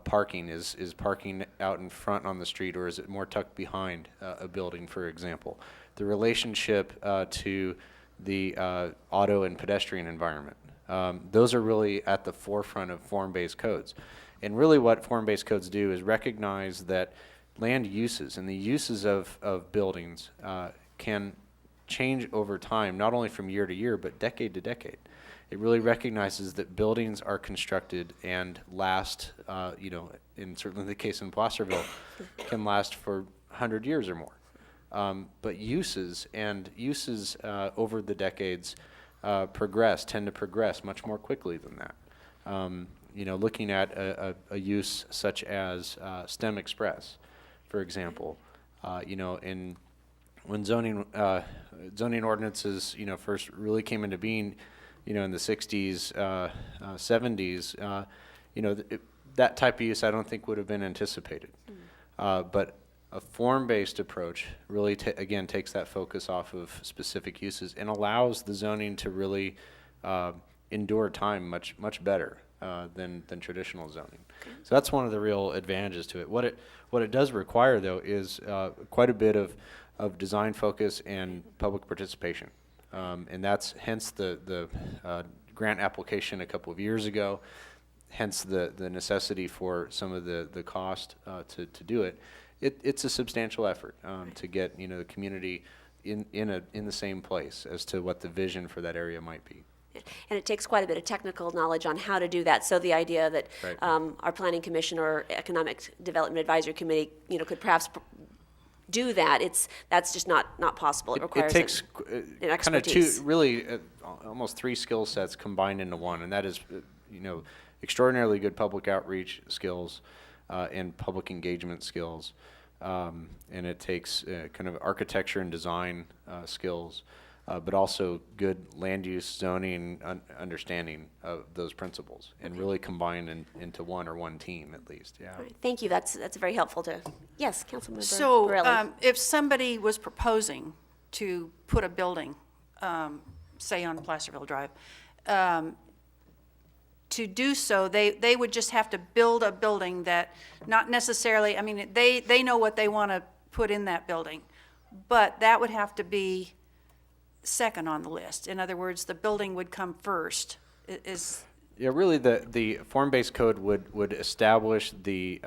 parking. Is parking out in front on the street, or is it more tucked behind a building, for example? The relationship to the auto and pedestrian environment. Those are really at the forefront of form-based codes. And really what form-based codes do is recognize that land uses and the uses of buildings can change over time, not only from year to year, but decade to decade. It really recognizes that buildings are constructed and last, in certainly the case in Placerville, can last for 100 years or more. But uses over the decades tend to progress much more quickly than that. Looking at a use such as STEM Express, for example, when zoning ordinances, first really came into being, in the 60s, 70s, that type of use I don't think would have been anticipated. But a form-based approach really, again, takes that focus off of specific uses and allows the zoning to really endure time much better than traditional zoning. So that's one of the real advantages to it. What it does require, though, is quite a bit of design focus and public participation. And that's hence the grant application a couple of years ago, hence the necessity for some of the cost to do it. It's a substantial effort to get the community in the same place as to what the vision for that area might be. And it takes quite a bit of technical knowledge on how to do that. So the idea that our Planning Commission or Economic Development Advisory Committee, could perhaps do that, that's just not possible. It requires it takes an kind of expertise. two, really almost three skill sets combined into one, and that is extraordinarily good public outreach skills and public engagement skills, and it takes kind of architecture and design skills, but also good land use zoning understanding of those principles, and really combined into one team at least. Yeah. All right, thank you. That's very helpful to. Yes, Councilmember So Borelli. if somebody was proposing to put a building, say on Placerville Drive, to do so, they would just have to build a building that not necessarily, they know what they want to put in that building, but that would have to be second on the list. In other words, the building would come first. Yeah, really the form-based code would establish the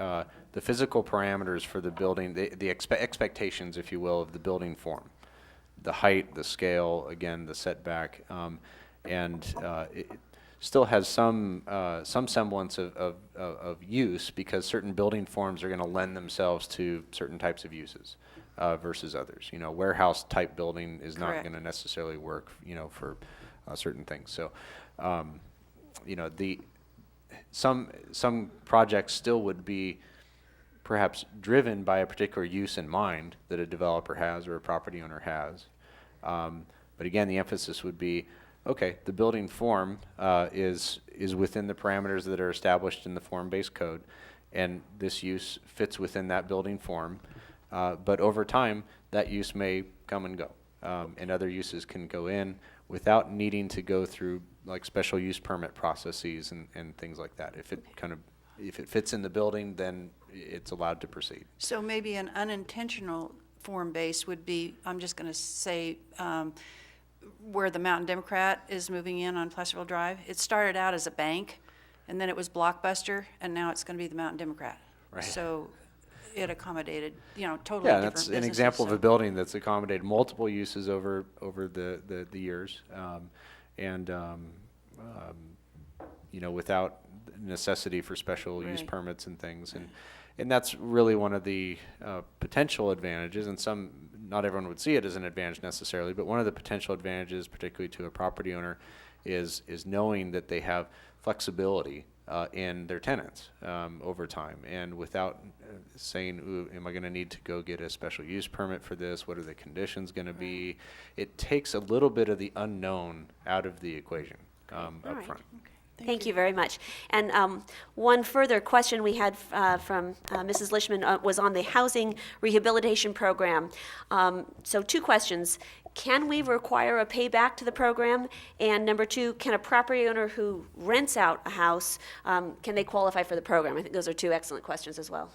physical parameters for the building, the expectations, if you will, of the building form. The height, the scale, again, the setback, and it still has some semblance of use, because certain building forms are going to lend themselves to certain types of uses. versus others. You know, warehouse type building is not Correct. going to necessarily work, you know, for certain things. So, you know, some projects still would be perhaps driven by a particular use in mind that a developer has or a property owner has. But again, the emphasis would be, okay, the building form is within the parameters that are established in the form-based code, and this use fits within that building form. But over time, that use may come and go, and other uses can go in without needing to go through like special use permit processes and things like that. If it fits in the building, then it's allowed to proceed. So maybe an unintentional form base would be, I'm just going to say, where the Mountain Democrat is moving in on Placerville Drive. It started out as a bank, and then it was Blockbuster, and now it's going to be the Mountain Democrat. Right. So it accommodated, you know, totally Yeah, different that's businesses. an example of so- a building that's accommodated multiple uses over the years, you know, without necessity for special use Right. permits and things, and that's really one of the potential advantages. And not everyone would see it as an advantage necessarily, but one of the potential advantages, particularly to a property owner, is knowing that they have flexibility in their tenants over time, and without saying, ooh, am I going to need to go get a special use permit for this? What are the conditions going to be? It takes a little bit of the unknown out of the equation up right. front. Thank you very much. And one further question we had from Mrs. Lishman was on the housing rehabilitation program. So 2 questions. Can we require a payback to the program? And number 2, can a property owner who rents out a house, can they qualify for the program? I think those are 2 excellent questions as well.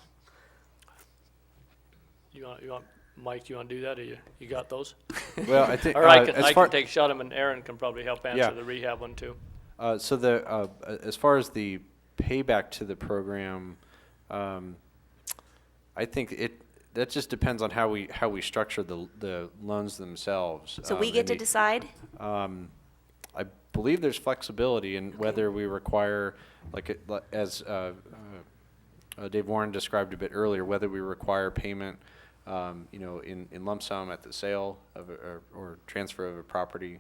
You want, Mike, you want to do that, or you got those? Well, I think Or I as can far take a shot at them, and Aaron can probably help answer Yeah. the rehab one too. So as far as the payback to the program, I think that just depends on how we structure the loans themselves. So we get to decide? I believe there's flexibility in whether we require, as Dave Warren described a bit earlier, whether we require payment, you know, in lump sum at the sale of or transfer of a property,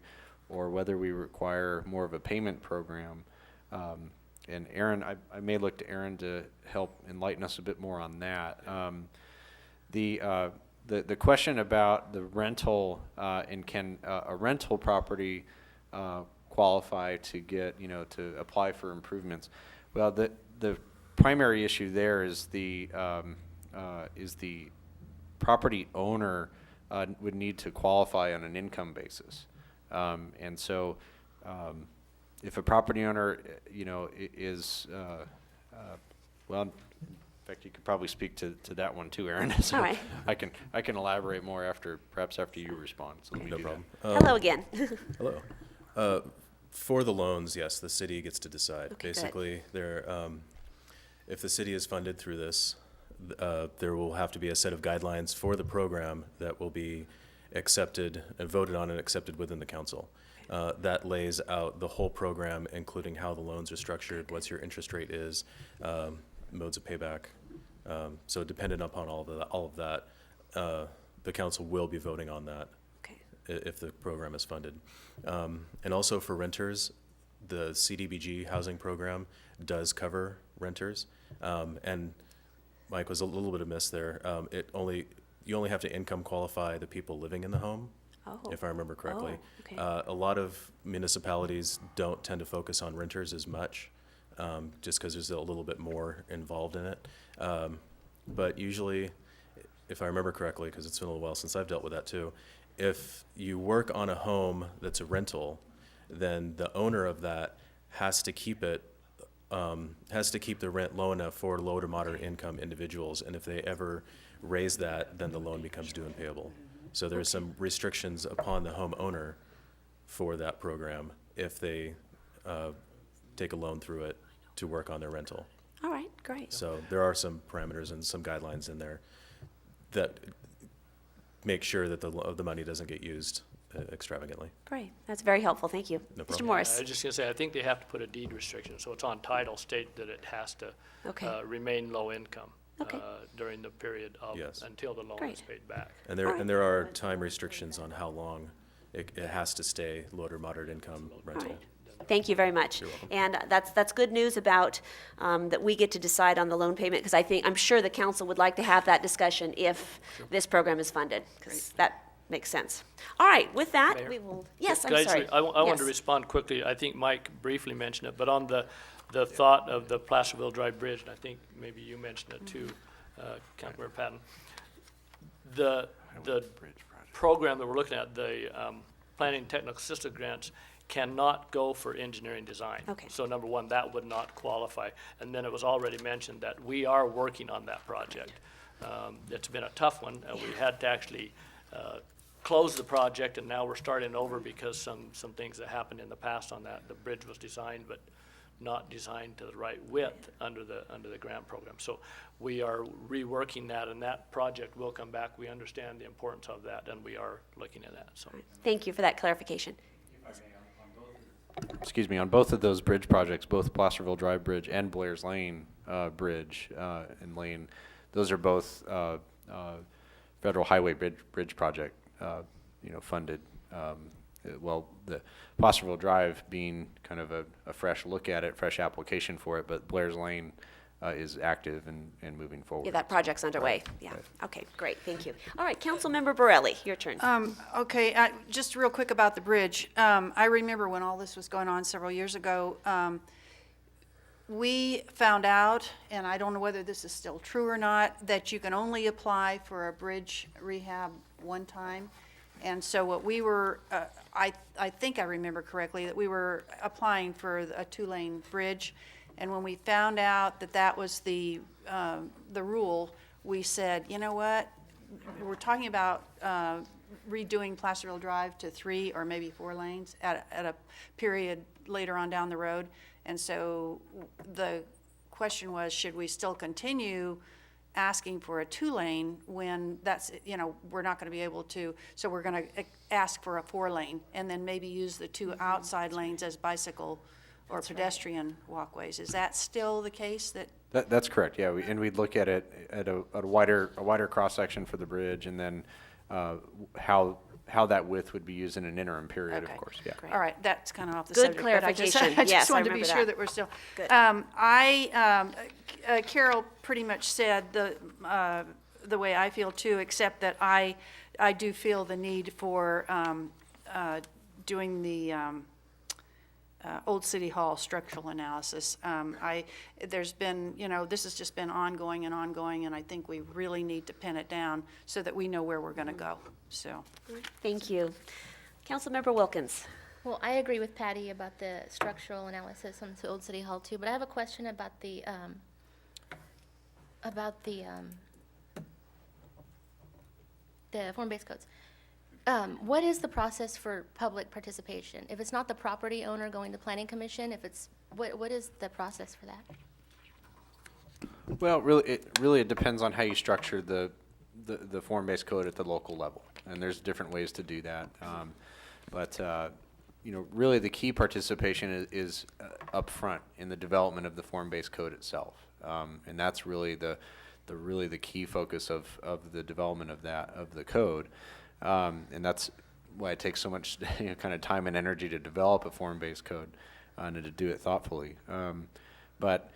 or whether we require more of a payment program. And Aaron, I may look to Aaron to help enlighten us a bit more on that. The question about the rental, and can a rental property qualify to get, you know, to apply for improvements? Well, the primary issue there is the property owner would need to qualify on an income basis. And so, if a property owner, you know, is, well, in fact, you could probably speak to that one too, Aaron. So All right. I can elaborate more perhaps after you respond. So let me No do problem. Hello again. Hello. For the loans, yes, the city gets to decide. Okay, good. Basically, if the city is funded through this, there will have to be a set of guidelines for the program that will be accepted and voted on and accepted within the council. That lays out the whole program, including how the loans are structured, what your interest rate is, modes of payback. So dependent upon all of that, the council will be voting on that Okay. if the program is funded. And also for renters, the CDBG housing program does cover renters. And Mike was a little bit amiss there. You only have to income qualify the people living in the home, if I remember correctly. Oh, okay. A lot of municipalities don't tend to focus on renters as much, just because there's a little bit more involved in it. But usually, if I remember correctly, because it's been a little while since I've dealt with that too, if you work on a home that's a rental, then the owner of that has to keep the rent low enough for low to moderate income individuals, and if they ever raise that, then the loan becomes due and payable. So there's some restrictions upon the homeowner for that program if they take a loan through it to work on their rental. All right, great. So there are some parameters and some guidelines in there that make sure that the money doesn't get used extravagantly. Great. That's very helpful. Thank you. No Mr. problem. Morris. I was just going to say, I think they have to put a deed restriction, so it's on title state that it has to Okay. remain low income. Okay. during the period of, Yes. until the loan is Great. paid back. And there are time restrictions on how long it has to stay low or moderate income rental. Thank you very much. And that's good news about that we get to decide on the loan payment, because I'm sure the council would like to have that discussion if this program is funded, because that makes sense. All right, with that, Mayor? we will, yes, Could I'm I just sorry. I wanted to Yes. respond quickly. I think Mike briefly mentioned it, but on the thought of the Placerville Drive Bridge, and I think maybe you mentioned it too, Councilmember Patton. The program that we're looking at, the Planning and Technical Assistance Grants, cannot go for engineering design. Okay. So number one, that would not qualify. And then it was already mentioned that we are working on that project. It's been a tough one. We had to actually close the project, and now we're starting over because some things that happened in the past on that. The bridge was designed, but not designed to the right width under the grant program. So we are reworking that, and that project will come back. We understand the importance of that, and we are looking at that. So. Thank you for that clarification. Excuse me, on both of those bridge projects, both Placerville Drive Bridge and Blair's Lane Bridge and Lane, those are both federal highway bridge project, funded. Well, the Placerville Drive being kind of a fresh look at it, fresh application for it, but Blair's Lane is active and moving forward. Yeah, that project's underway. Right, Yeah. right. Okay, great. Thank you. All right, Councilmember Borelli, your turn. Okay, just real quick about the bridge. I remember when all this was going on several years ago, we found out, and I don't know whether this is still true or not, that you can only apply for a bridge rehab one time. And so what we were, I think I remember correctly, that we were applying for a 2-lane bridge. And when we found out that that was the rule, we said, you know what? We're talking about redoing Placerville Drive to 3 or maybe 4 lanes at a period later on down the road. And so the question was, should we still continue asking for a 2-lane when that's, we're not going to be able to, so we're going to ask for a 4-lane and then maybe use the 2 outside lanes as bicycle or pedestrian walkways. Is that still the case? That's correct, yeah. And we'd look at it at a wider cross-section for the bridge, and then how that width would be used in an interim period, Okay. of course, yeah. All right, that's kind of off the Good subject. But I just clarification. Yes, I wanted to be remember sure that. that we're still. Good. Carol pretty much said the way I feel too, except that I do feel the need for doing the Old City Hall structural analysis. There's been, this has just been ongoing, and I think we really need to pin it down so that we know where we're going to go, so. Thank you. Councilmember Wilkins. Well, I agree with Patty about the structural analysis on the Old City Hall too, but I have a question about the form-based codes. What is the process for public participation? If it's not the property owner going to planning commission, what is the process for that? Well, really it depends on how you structure the form-based code at the local level, and there's different ways to do that. Really the key participation is up front in the development of the form-based code itself, and that's really the key focus of the development of the code, and that's why it takes so much kind of time and energy to develop a form-based code and to do it thoughtfully. But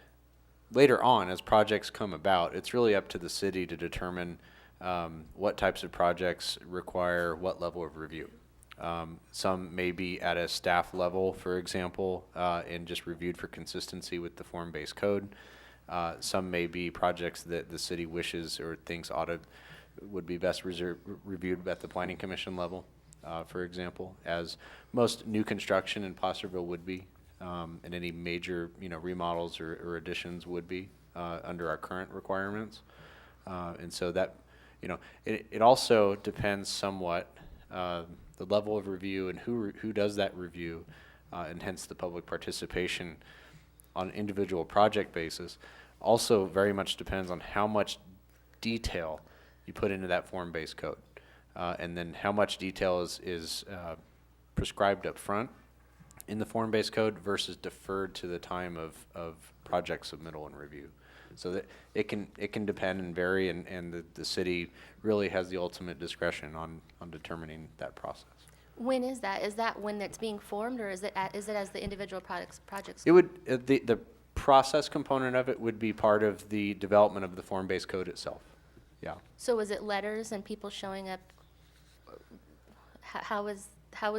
later on, as projects come about, it's really up to the city to determine what types of projects require what level of review. Some may be at a staff level, for example, and just reviewed for consistency with the form-based code. Some may be projects that the city wishes or thinks would be best reviewed at the planning commission level, for example, as most new construction in Placerville would be, and any major remodels or additions would be under our current requirements. And so that it also depends somewhat the level of review and who does that review, and hence the public participation on an individual project basis also very much depends on how much detail you put into that form-based code, and then how much detail is prescribed up front in the form-based code versus deferred to the time of project submittal and review. So that it can depend and vary, and the city really has the ultimate discretion on determining that process. When is that? Is that when it's being formed, or is it as the individual projects? It would, the process component of it would be part of the development of the form-based code itself. Yeah. So is it letters and people showing up? How is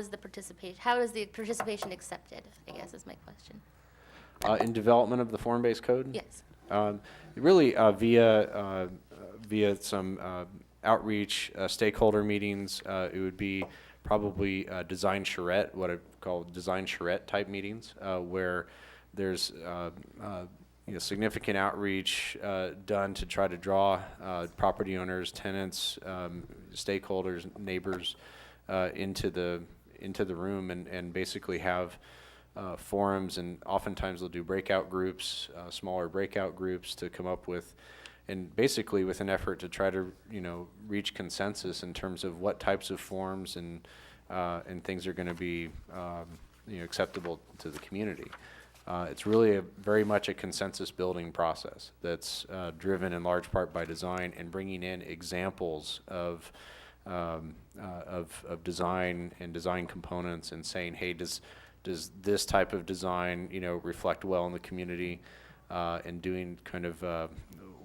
the participation? How is the participation accepted, I guess is my question. In development of the form-based code? Yes. Really via some outreach, stakeholder meetings. It would be probably design charrette, what I call design charrette type meetings, where there's significant outreach done to try to draw property owners, tenants, stakeholders, neighbors into the room, and basically have forums, and oftentimes they'll do breakout groups, smaller breakout groups, to come up with, and basically with an effort to try to reach consensus in terms of what types of forms and things are going to be acceptable to the community. It's really very much a consensus building process that's driven in large part by design and bringing in examples of design and design components, and saying, hey, does this type of design reflect well in the community, and doing kind of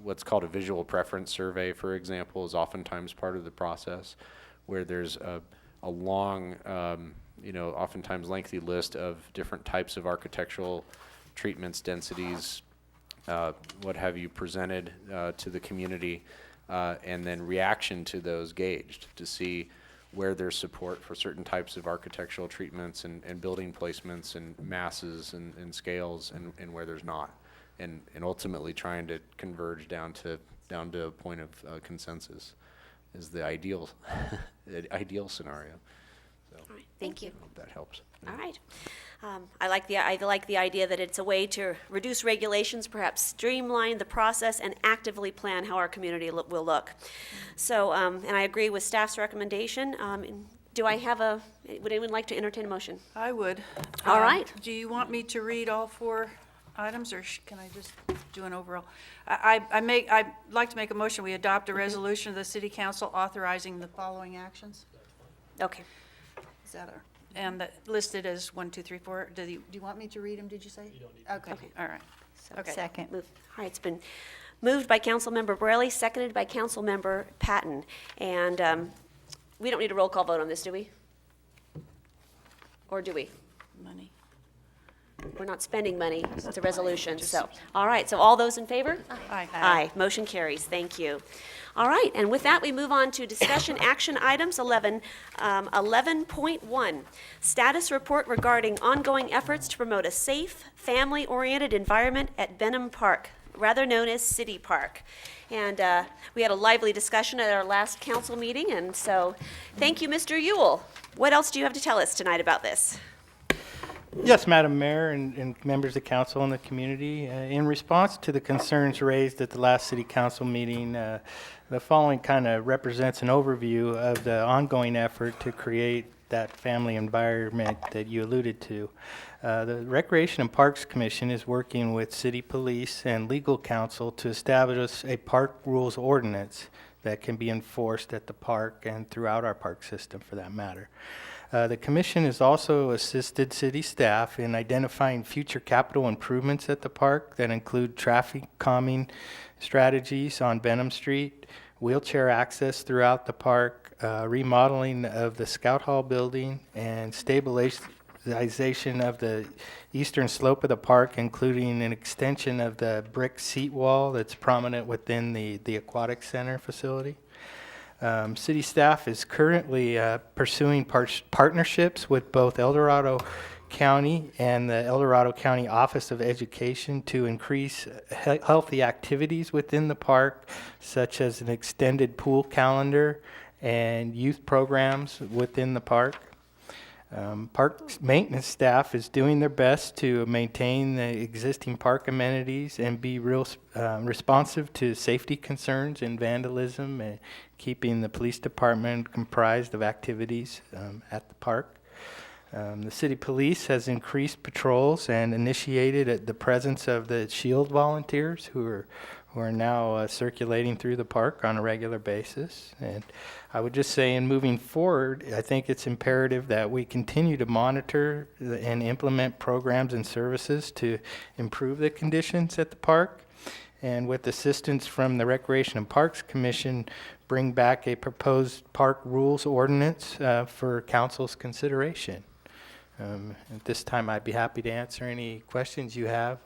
what's called a visual preference survey, for example, is oftentimes part of the process, where there's a long oftentimes lengthy list of different types of architectural treatments, densities, what have you, presented to the community, and then reaction to those gauged to see where there's support for certain types of architectural treatments and building placements and masses and scales, and where there's not, and ultimately trying to converge down to a point of consensus is the ideal ideal scenario. So, All right, thank you. hope that helps. All right. I like the idea that it's a way to reduce regulations, perhaps streamline the process, and actively plan how our community will look. So, and I agree with staff's recommendation. Would anyone like to entertain a motion? I would. All right. Do you want me to read all 4 items, or can I just do an overall? I'd like to make a motion, we adopt a resolution of the City Council authorizing the following actions. Okay. Is that and listed as 1, 2, 3, 4. Do you want me to read them, did you say? You don't need Okay, all right. So Okay. second. All right, it's been moved by Councilmember Borelli, seconded by Councilmember Patton. And we don't need a roll call vote on this, do we? Or do we? Money. We're not spending money, it's a resolution, so. All right, so all those in favor? Aye. Aye, motion carries, thank you. All right, and with that, we move on to discussion action items 11.1. Status report regarding ongoing efforts to promote a safe, family-oriented environment at Benham Park, rather known as City Park. And we had a lively discussion at our last council meeting, and so, thank you, Mr. Ewell. What else do you have to tell us tonight about this? Yes, Madam Mayor and members of council and the community. In response to the concerns raised at the last city council meeting, the following kind of represents an overview of the ongoing effort to create that family environment that you alluded to. The Recreation and Parks Commission is working with city police and legal counsel to establish a park rules ordinance that can be enforced at the park and throughout our park system, for that matter. The commission has also assisted city staff in identifying future capital improvements at the park that include traffic calming strategies on Benham Street, wheelchair access throughout the park, remodeling of the Scout Hall building, and stabilization of the eastern slope of the park, including an extension of the brick seat wall that's prominent within the aquatic center facility. City staff is currently pursuing partnerships with both El Dorado County and the El Dorado County Office of Education to increase healthy activities within the park, such as an extended pool calendar and youth programs within the park. Park maintenance staff is doing their best to maintain the existing park amenities and be responsive to safety concerns and vandalism, and keeping the police department comprised of activities at the park. The city police has increased patrols and initiated the presence of the SHIELD volunteers who are who are now circulating through the park on a regular basis. And I would just say, in moving forward, I think it's imperative that we continue to monitor and implement programs and services to improve the conditions at the park. And with assistance from the Recreation and Parks Commission, bring back a proposed park rules ordinance for council's consideration. At this time, I'd be happy to answer any questions you have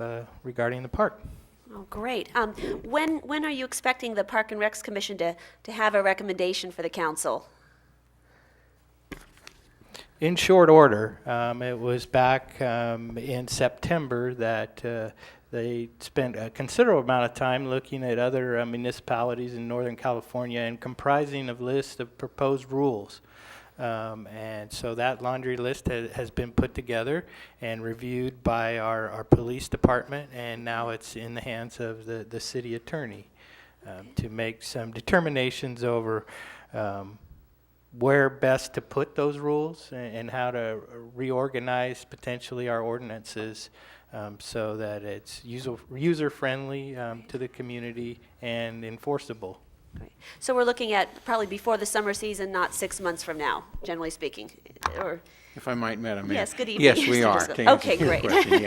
regarding the park. Oh, great. When are you expecting the Park and Recs Commission to have a recommendation for the council? In short order. It was back in September that they spent a considerable amount of time looking at other municipalities in Northern California and comprising a list of proposed rules. And so that laundry list has been put together and reviewed by our police department, and now it's in the hands of the city attorney to make some determinations over where best to put those rules and how to reorganize potentially our ordinances so that it's user-friendly to the community and enforceable. Great. So we're looking at probably before the summer season, not 6 months from now, generally speaking, or? If I might, Madam Mayor. Yes, good evening. Yes, we Mr. are. Driscoll. to answer Okay, your great. question,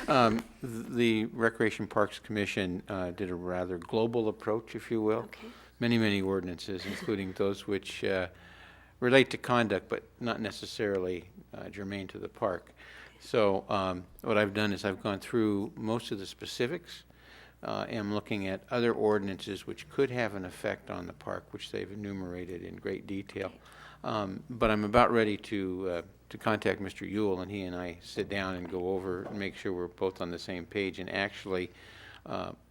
yeah. The Recreation Parks Commission did a rather global approach, if you will. Okay. Many ordinances, including those which relate to conduct, but not necessarily germane to the park. So what I've done is I've gone through most of the specifics. Am looking at other ordinances which could have an effect on the park, which they've enumerated in great detail. But I'm about ready to contact Mr. Ewell, and he and I sit down and go over and make sure we're both on the same page and actually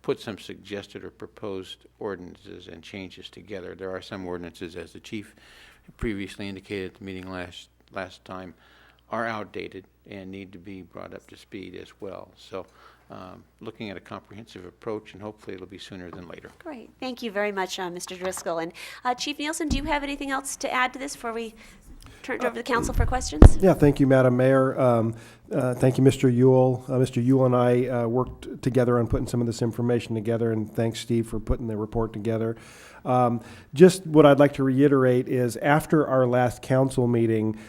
put some suggested or proposed ordinances and changes together. There are some ordinances, as the chief previously indicated at the meeting last time, are outdated and need to be brought up to speed as well. So looking at a comprehensive approach, and hopefully it'll be sooner than later. Great. Thank you very much, Mr. Driscoll. And Chief Nielsen, do you have anything else to add to this before we turn it over to the council for questions? Yeah, thank you, Madam Mayor. Thank you, Mr. Ewell. Mr. Ewell and I worked together on putting some of this information together, and thanks, Steve, for putting the report together. Just what I'd like to reiterate is after our last council meeting,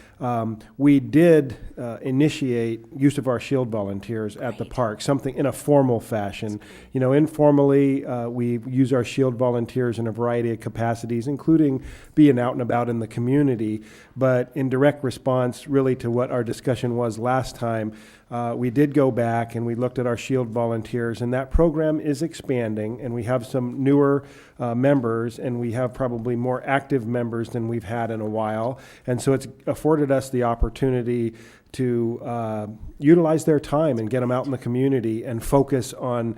we did initiate use of our shield volunteers at the park, something in a formal fashion. You know, informally, we use our shield volunteers in a variety of capacities, including being out and about in the community. But in direct response, really, to what our discussion was last time, we did go back and we looked at our shield volunteers, and that program is expanding, and we have some newer members, and we have probably more active members than we've had in a while. And so it's afforded us the opportunity to utilize their time and get them out in the community and focus on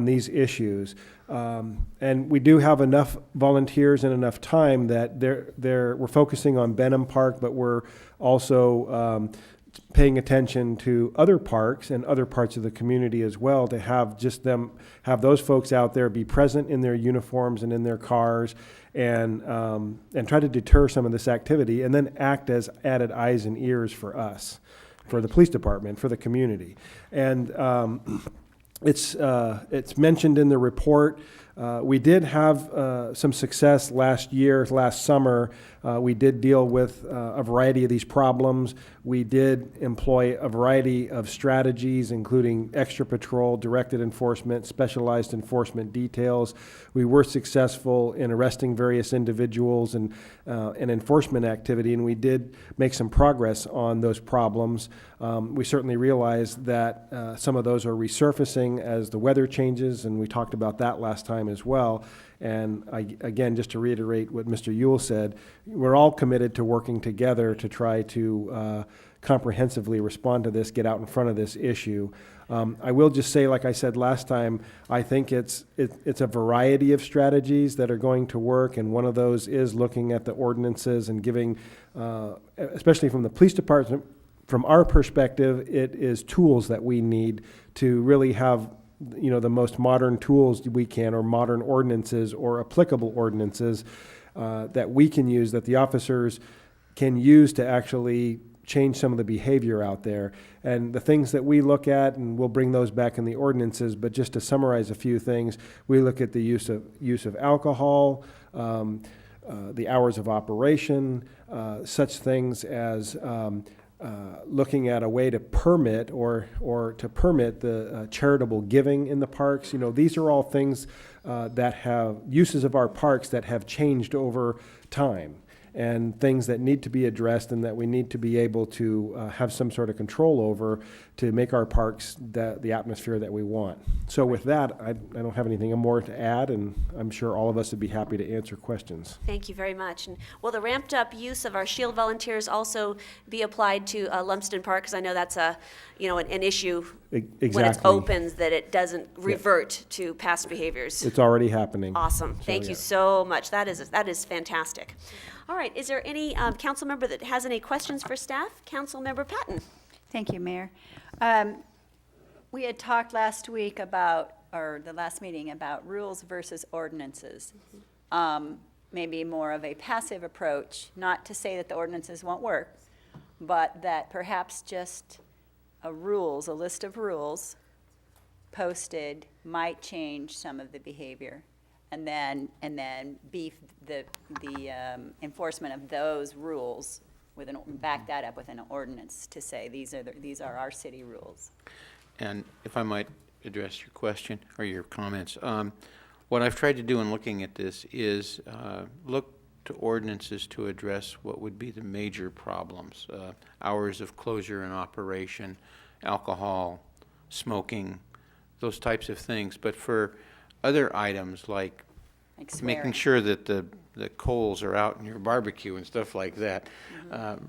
these issues. And we do have enough volunteers and enough time that we're focusing on Benham Park, but we're also paying attention to other parks and other parts of the community as well, to have those folks out there be present in their uniforms and in their cars, and try to deter some of this activity, and then act as added eyes and ears for us, for the police department, for the community. And it's mentioned in the report. We did have some success last summer. We did deal with a variety of these problems. We did employ a variety of strategies, including extra patrol, directed enforcement, specialized enforcement details. We were successful in arresting various individuals and enforcement activity, and we did make some progress on those problems. We certainly realize that some of those are resurfacing as the weather changes, and we talked about that last time as well. And again, just to reiterate what Mr. Ewell said, we're all committed to working together to try to comprehensively respond to this, get out in front of this issue. I will just say, like I said last time, I think it's a variety of strategies that are going to work, and one of those is looking at the ordinances and giving, especially from the police department, from our perspective, it is tools that we need to really have, you know, the most modern tools we can, or modern ordinances or applicable ordinances that we can use, that the officers can use to actually change some of the behavior out there. And the things that we look at, and we'll bring those back in the ordinances, but just to summarize a few things, we look at the use of alcohol, the hours of operation, such things as looking at a way to permit or to permit the charitable giving in the parks. You know, these are all things that have uses of our parks that have changed over time, and things that need to be addressed and that we need to be able to have some sort of control over to make our parks the atmosphere that we want. So with that, I don't have anything more to add, and I'm sure all of us would be happy to answer questions. Thank you very much. And will the ramped up use of our shield volunteers also be applied to Lumsden Park? Because I know that's an issue when it Exactly. opens, that it doesn't revert to past behaviors. It's already happening. Awesome. So, Thank you yeah. so much. That is fantastic. All right. Is there any council member that has any questions for staff? Council Member Patton. Thank you, Mayor. We had talked last week about, or the last meeting, about rules versus ordinances. Maybe more of a passive approach, not to say that the ordinances won't work, but that perhaps just a list of rules posted might change some of the behavior. And then beef the enforcement of those rules back that up with an ordinance to say these are our city rules. And if I might address your question or your comments, what I've tried to do in looking at this is look to ordinances to address what would be the major problems: hours of closure and operation, alcohol, smoking, those types of things. But for other items like swearing. making sure that the coals are out in your barbecue and stuff like that,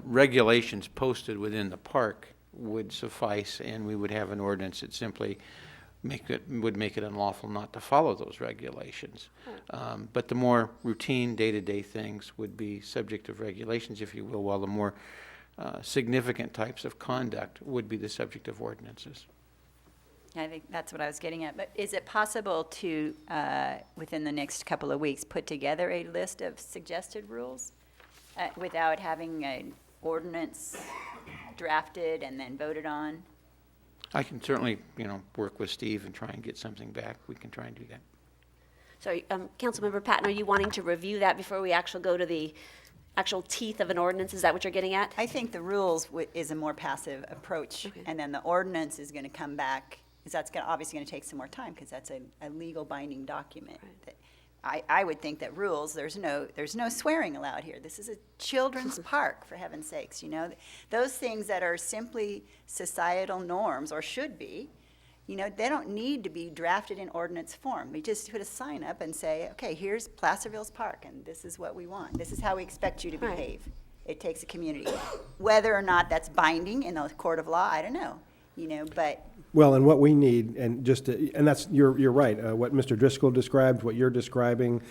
regulations posted within the park would suffice, and we would have an ordinance that simply would make it unlawful not to follow those regulations. But the more routine day-to-day things would be subject of regulations, if you will, while the more significant types of conduct would be the subject of ordinances. I think that's what I was getting at. But is it possible to, within the next couple of weeks, put together a list of suggested rules without having an ordinance drafted and then voted on? I can certainly, work with Steve and try and get something back. We can try and do that. So, Councilmember Patton, are you wanting to review that before we actually go to the actual teeth of an ordinance? Is that what you're getting at? I think the rules is a more passive approach, and then the ordinance is going to come back, because that's obviously going to take some more time, because that's a legal binding document. That I would think that rules, there's no swearing allowed here. This is a children's park, for heaven's sakes. Those things that are simply societal norms, or should be, they don't need to be drafted in ordinance form. We just put a sign up and say, okay, here's Placerville's park, and this is what we want. This is how we expect you to behave. It takes a community. Whether or not that's binding in a court of law, I don't know. But Well, and what we need, and that's, you're right, what Mr. Driscoll described, what you're describing,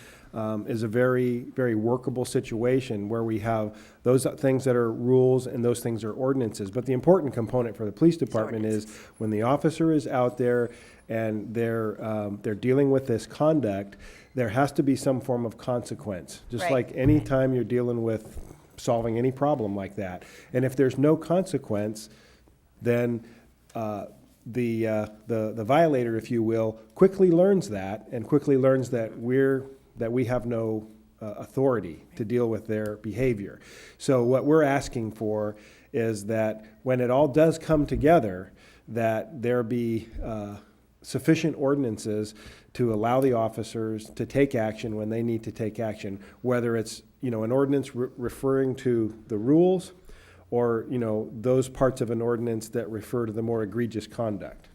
is a very, very workable situation where we have those things that are rules and those things are ordinances. But the important component for the police department is when the officer is out there and they're dealing with this conduct, there has to be some form of consequence. Just like any time you're dealing with solving any problem like that. And if there's no consequence, then the violator, if you will, quickly learns that, and quickly learns that we have no authority to deal with their behavior. So what we're asking for is that when it all does come together, that there be sufficient ordinances to allow the officers to take action when they need to take action, whether it's an ordinance referring to the rules, or those parts of an ordinance that refer to the more egregious conduct.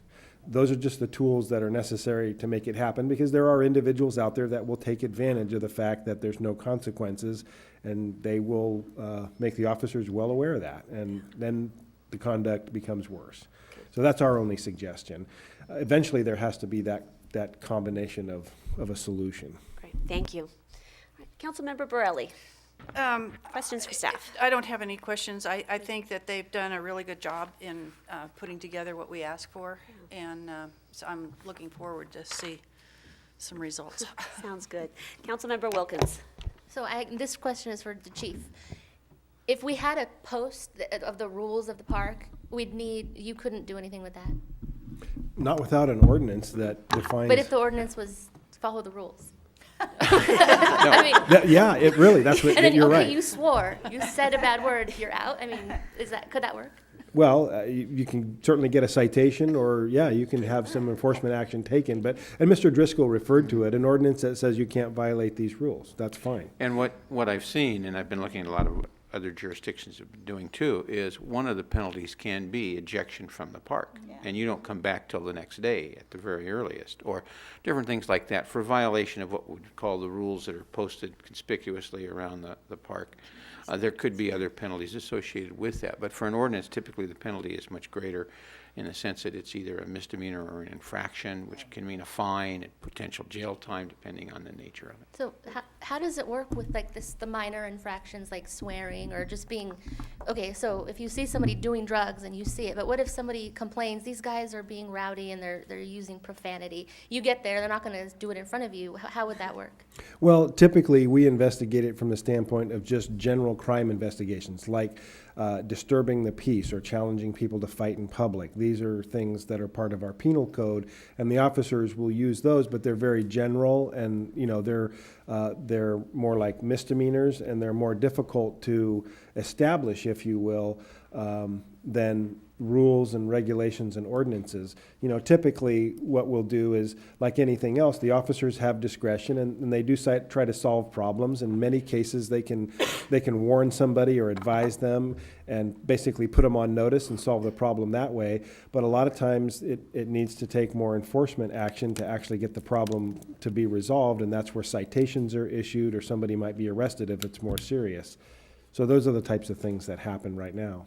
Those are just the tools that are necessary to make it happen, because there are individuals out there that will take advantage of the fact that there's no consequences, and they will make the officers well aware of that, and then the conduct becomes worse. So that's our only suggestion. Eventually, there has to be that combination of a solution. Great, thank you. Councilmember Borelli. Questions for staff? I don't have any questions. I think that they've done a really good job in putting together what we asked for, and so I'm looking forward to see some results. Sounds good. Councilmember Wilkins. So this question is for the chief. If we had a post of the rules of the park, you couldn't do anything with that. Not without an ordinance that defines. But if the ordinance was follow the rules. I mean, Yeah, it really, that's what, and then, you're okay, right. you swore, you said a bad word, you're out. I mean, could that work? Well, you can certainly get a citation, or, yeah, you can have some enforcement action taken, but, and Mr. Driscoll referred to it, an ordinance that says you can't violate these rules, that's fine. And what I've seen, and I've been looking at a lot of what other jurisdictions have been doing too, is one of the penalties can be ejection from the park. And you don't come back till the next day at the very earliest, or different things like that for violation of what we would call the rules that are posted conspicuously around the park. There could be other penalties associated with that, but for an ordinance, typically the penalty is much greater in the sense that it's either a misdemeanor or an infraction, which can mean a fine and potential jail time depending on the nature of it. So how does it work with like the minor infractions like swearing or just being, okay, so if you see somebody doing drugs and you see it, but what if somebody complains, these guys are being rowdy and they're using profanity? You get there, they're not going to do it in front of you. How would that work? Well, typically, we investigate it from the standpoint of just general crime investigations, like disturbing the peace or challenging people to fight in public. These are things that are part of our penal code, and the officers will use those, but they're very general, and they're more like misdemeanors, and they're more difficult to establish, if you will, than rules and regulations and ordinances. Typically what we'll do is, like anything else, the officers have discretion, and they do try to solve problems. In many cases, they can warn somebody or advise them and basically put them on notice and solve the problem that way. But a lot of times it needs to take more enforcement action to actually get the problem to be resolved, and that's where citations are issued or somebody might be arrested if it's more serious. So those are the types of things that happen right now.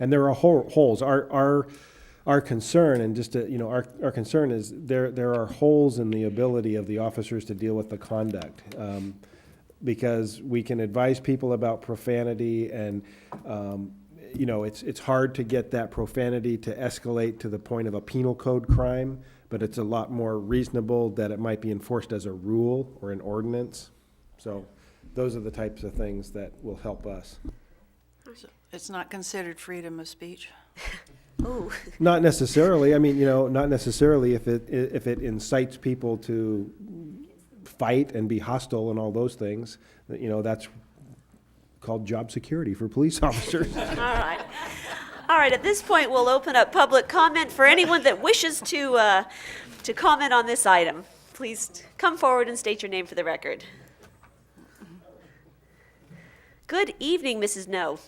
And there are holes. Our concern, and just to, our concern is there are holes in the ability of the officers to deal with the conduct, because we can advise people about profanity, and it's hard to get that profanity to escalate to the point of a penal code crime, but it's a lot more reasonable that it might be enforced as a rule or an ordinance. So those are the types of things that will help us. It's not considered freedom of speech? Ooh. Not necessarily. I mean, not necessarily if it incites people to fight and be hostile and all those things. That's called job security for police officers. All right. All right, at this point, we'll open up public comment for anyone that wishes to comment on this item. Please come forward and state your name for the record. Good evening, Mrs. No.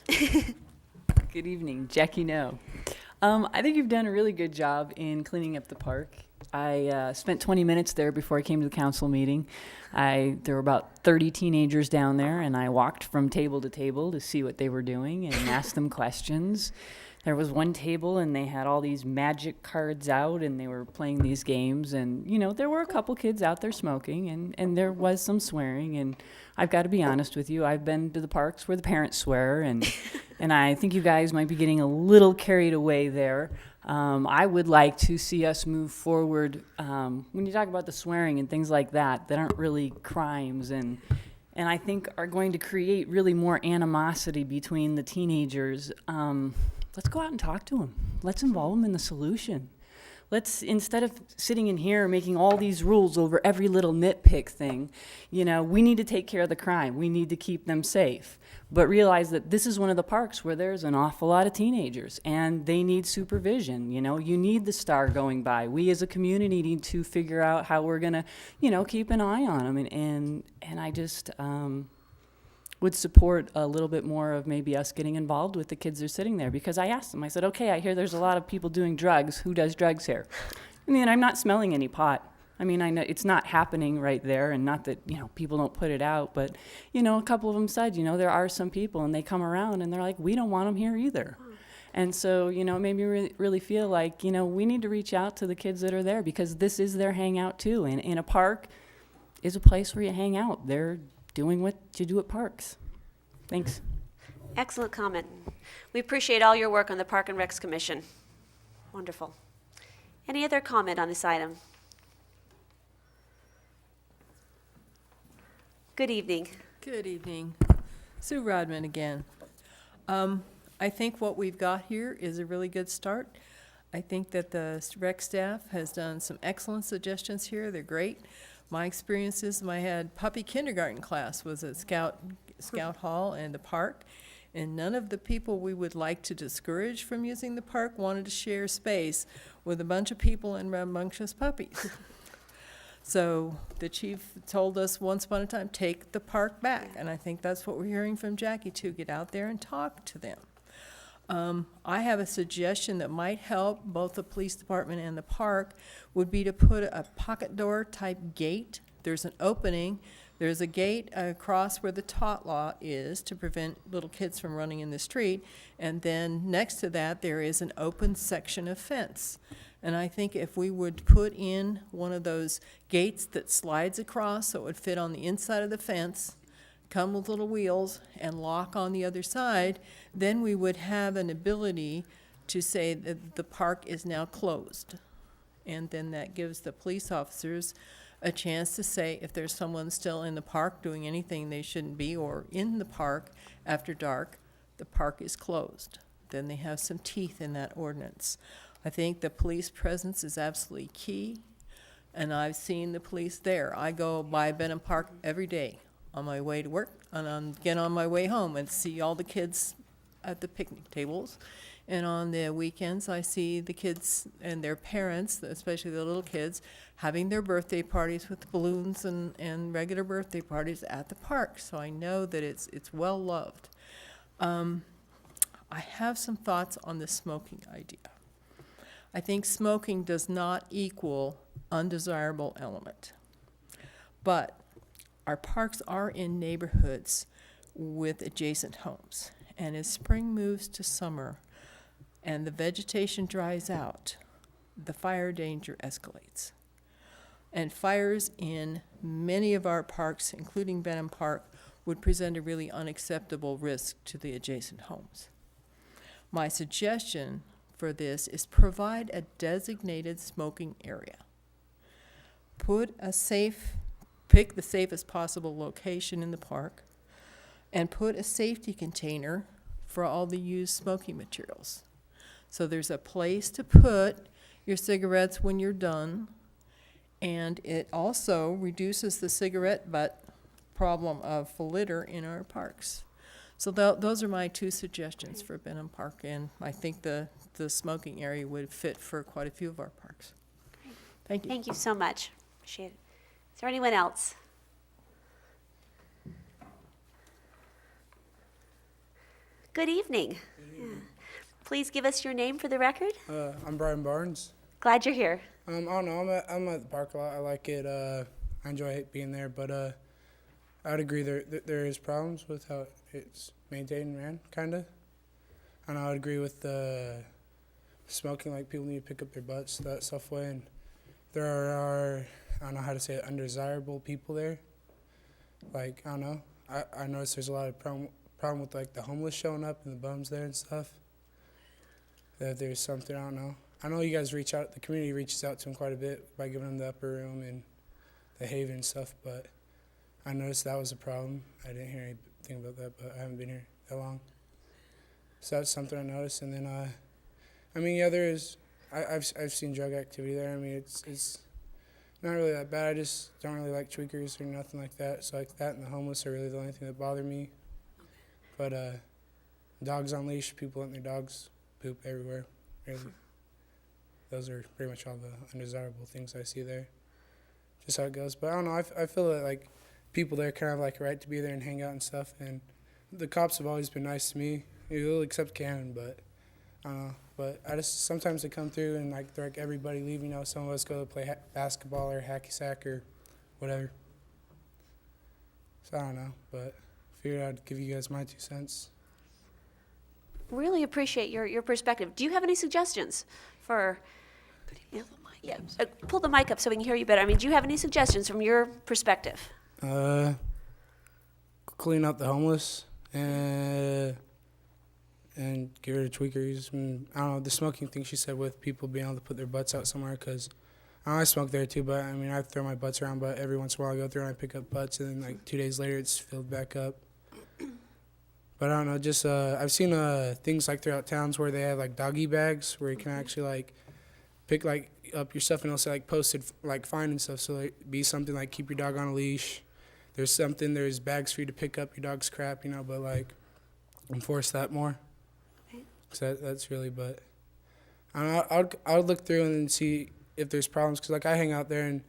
Good evening, Jackie No. I think you've done a really good job in cleaning up the park. I spent 20 minutes there before I came to the council meeting. There were about 30 teenagers down there, and I walked from table to table to see what they were doing and asked them questions. There was one table, and they had all these magic cards out, and they were playing these games. And, there were a couple kids out there smoking, and there was some swearing. And I've got to be honest with you, I've been to the parks where the parents swear, and I think you guys might be getting a little carried away there. I would like to see us move forward. When you talk about the swearing and things like that aren't really crimes, and I think are going to create really more animosity between the teenagers. Let's go out and talk to them. Let's involve them in the solution. Let's, instead of sitting in here making all these rules over every little nitpick thing, we need to take care of the crime. We need to keep them safe. But realize that this is one of the parks where there's an awful lot of teenagers, and they need supervision. You need the star going by. We as a community need to figure out how we're going to, keep an eye on them. And I just would support a little bit more of maybe us getting involved with the kids that are sitting there, because I asked them, I said, okay, I hear there's a lot of people doing drugs. Who does drugs here? I'm not smelling any pot. I know it's not happening right there, and not that, people don't put it out, but, a couple of them said, there are some people, and they come around and they're like, we don't want them here either. And so, it made me really feel like, we need to reach out to the kids that are there, because this is their hangout too. And in a park is a place where you hang out. They're doing what you do at parks. Thanks. Excellent comment. We appreciate all your work on the Park and Recs Commission. Wonderful. Any other comment on this item? Good evening. Good evening. Sue Rodman again. I think what we've got here is a really good start. I think that the rec staff has done some excellent suggestions here. They're great. My experiences, I had puppy kindergarten class was at Scout Hall and the park, and none of the people we would like to discourage from using the park wanted to share space with a bunch of people and rambunctious puppies. So the chief told us once upon a time, take the park back, and I think that's what we're hearing from Jackie too. Get out there and talk to them. I have a suggestion that might help both the police department and the park would be to put a pocket door type gate. There's an opening. There's a gate across where the tot lot is to prevent little kids from running in the street. And then next to that, there is an open section of fence. And I think if we would put in one of those gates that slides across so it would fit on the inside of the fence, come with little wheels and lock on the other side, then we would have an ability to say that the park is now closed. And then that gives the police officers a chance to say if there's someone still in the park doing anything they shouldn't be or in the park after dark, the park is closed. Then they have some teeth in that ordinance. I think the police presence is absolutely key, and I've seen the police there. I go by Benham Park every day on my way to work and again on my way home and see all the kids at the picnic tables. And on the weekends, I see the kids and their parents, especially the little kids, having their birthday parties with balloons and regular birthday parties at the park. So I know that it's well loved. I have some thoughts on the smoking idea. I think smoking does not equal undesirable element. But our parks are in neighborhoods with adjacent homes. And as spring moves to summer and the vegetation dries out, the fire danger escalates. And fires in many of our parks, including Benham Park, would present a really unacceptable risk to the adjacent homes. My suggestion for this is provide a designated smoking area. Pick the safest possible location in the park and put a safety container for all the used smoking materials. So there's a place to put your cigarettes when you're done, and it also reduces the cigarette butt problem of litter in our parks. So those are my two suggestions for Benham Park, and I think the smoking area would fit for quite a few of our parks. Thank you. Thank you so much. Appreciate it. Is there anyone else? Good evening. Yeah. Please give us your name for the record. I'm Brian Barnes. Glad you're here. I don't know. I'm at the park a lot. I like it. I enjoy being there, but I would agree there is problems with how it's maintained and ran, kind of. And I would agree with the smoking, like people need to pick up their butts that stuff way. And there are, I don't know how to say it, undesirable people there. Like, I don't know. I noticed there's a lot of problem with like the homeless showing up and the bums there and stuff. That there's something, I don't know. I know you guys reach out, the community reaches out to them quite a bit by giving them the upper room and the haven and stuff, but I noticed that was a problem. I didn't hear anything about that, but I haven't been here that long. So that's something I noticed. And then, I mean, yeah, there is, I've seen drug activity there. I mean, it's not really that bad. I just don't really like tweakers or nothing like that. So like that and the homeless are really the only thing that bother me. But dogs on leash, people letting their dogs poop everywhere, really. Those are pretty much all the undesirable things I see there. Just how it goes. But I don't know, I feel that like people there kind of like a right to be there and hang out and stuff. And the cops have always been nice to me. They'll accept Cannon, but I don't know. But I just, sometimes they come through and like they're like everybody leave, you know, some of us go to play basketball or hacky sack or whatever. So I don't know, but figured I'd give you guys my 2 cents. Really appreciate your perspective. Do you have any suggestions for? Yeah, pull the mic up so we can hear you better. I mean, do you have any suggestions from your perspective? Clean up the homeless and get rid of tweakers. And, I don't know, the smoking thing she said with people being able to put their butts out somewhere, because I smoke there too, but I mean, I throw my butts around, but every once in a while I go through and I pick up butts, and then like 2 days later it's filled back up. But I don't know, just I've seen things like throughout towns where they have like doggy bags where you can actually like pick like up your stuff and also like posted like fine and stuff. So like, be something like keep your dog on a leash. There's bags for you to pick up your dog's crap, but like enforce that more. So that's really, but I don't know, I would look through and then see if there's problems, because like I hang out there and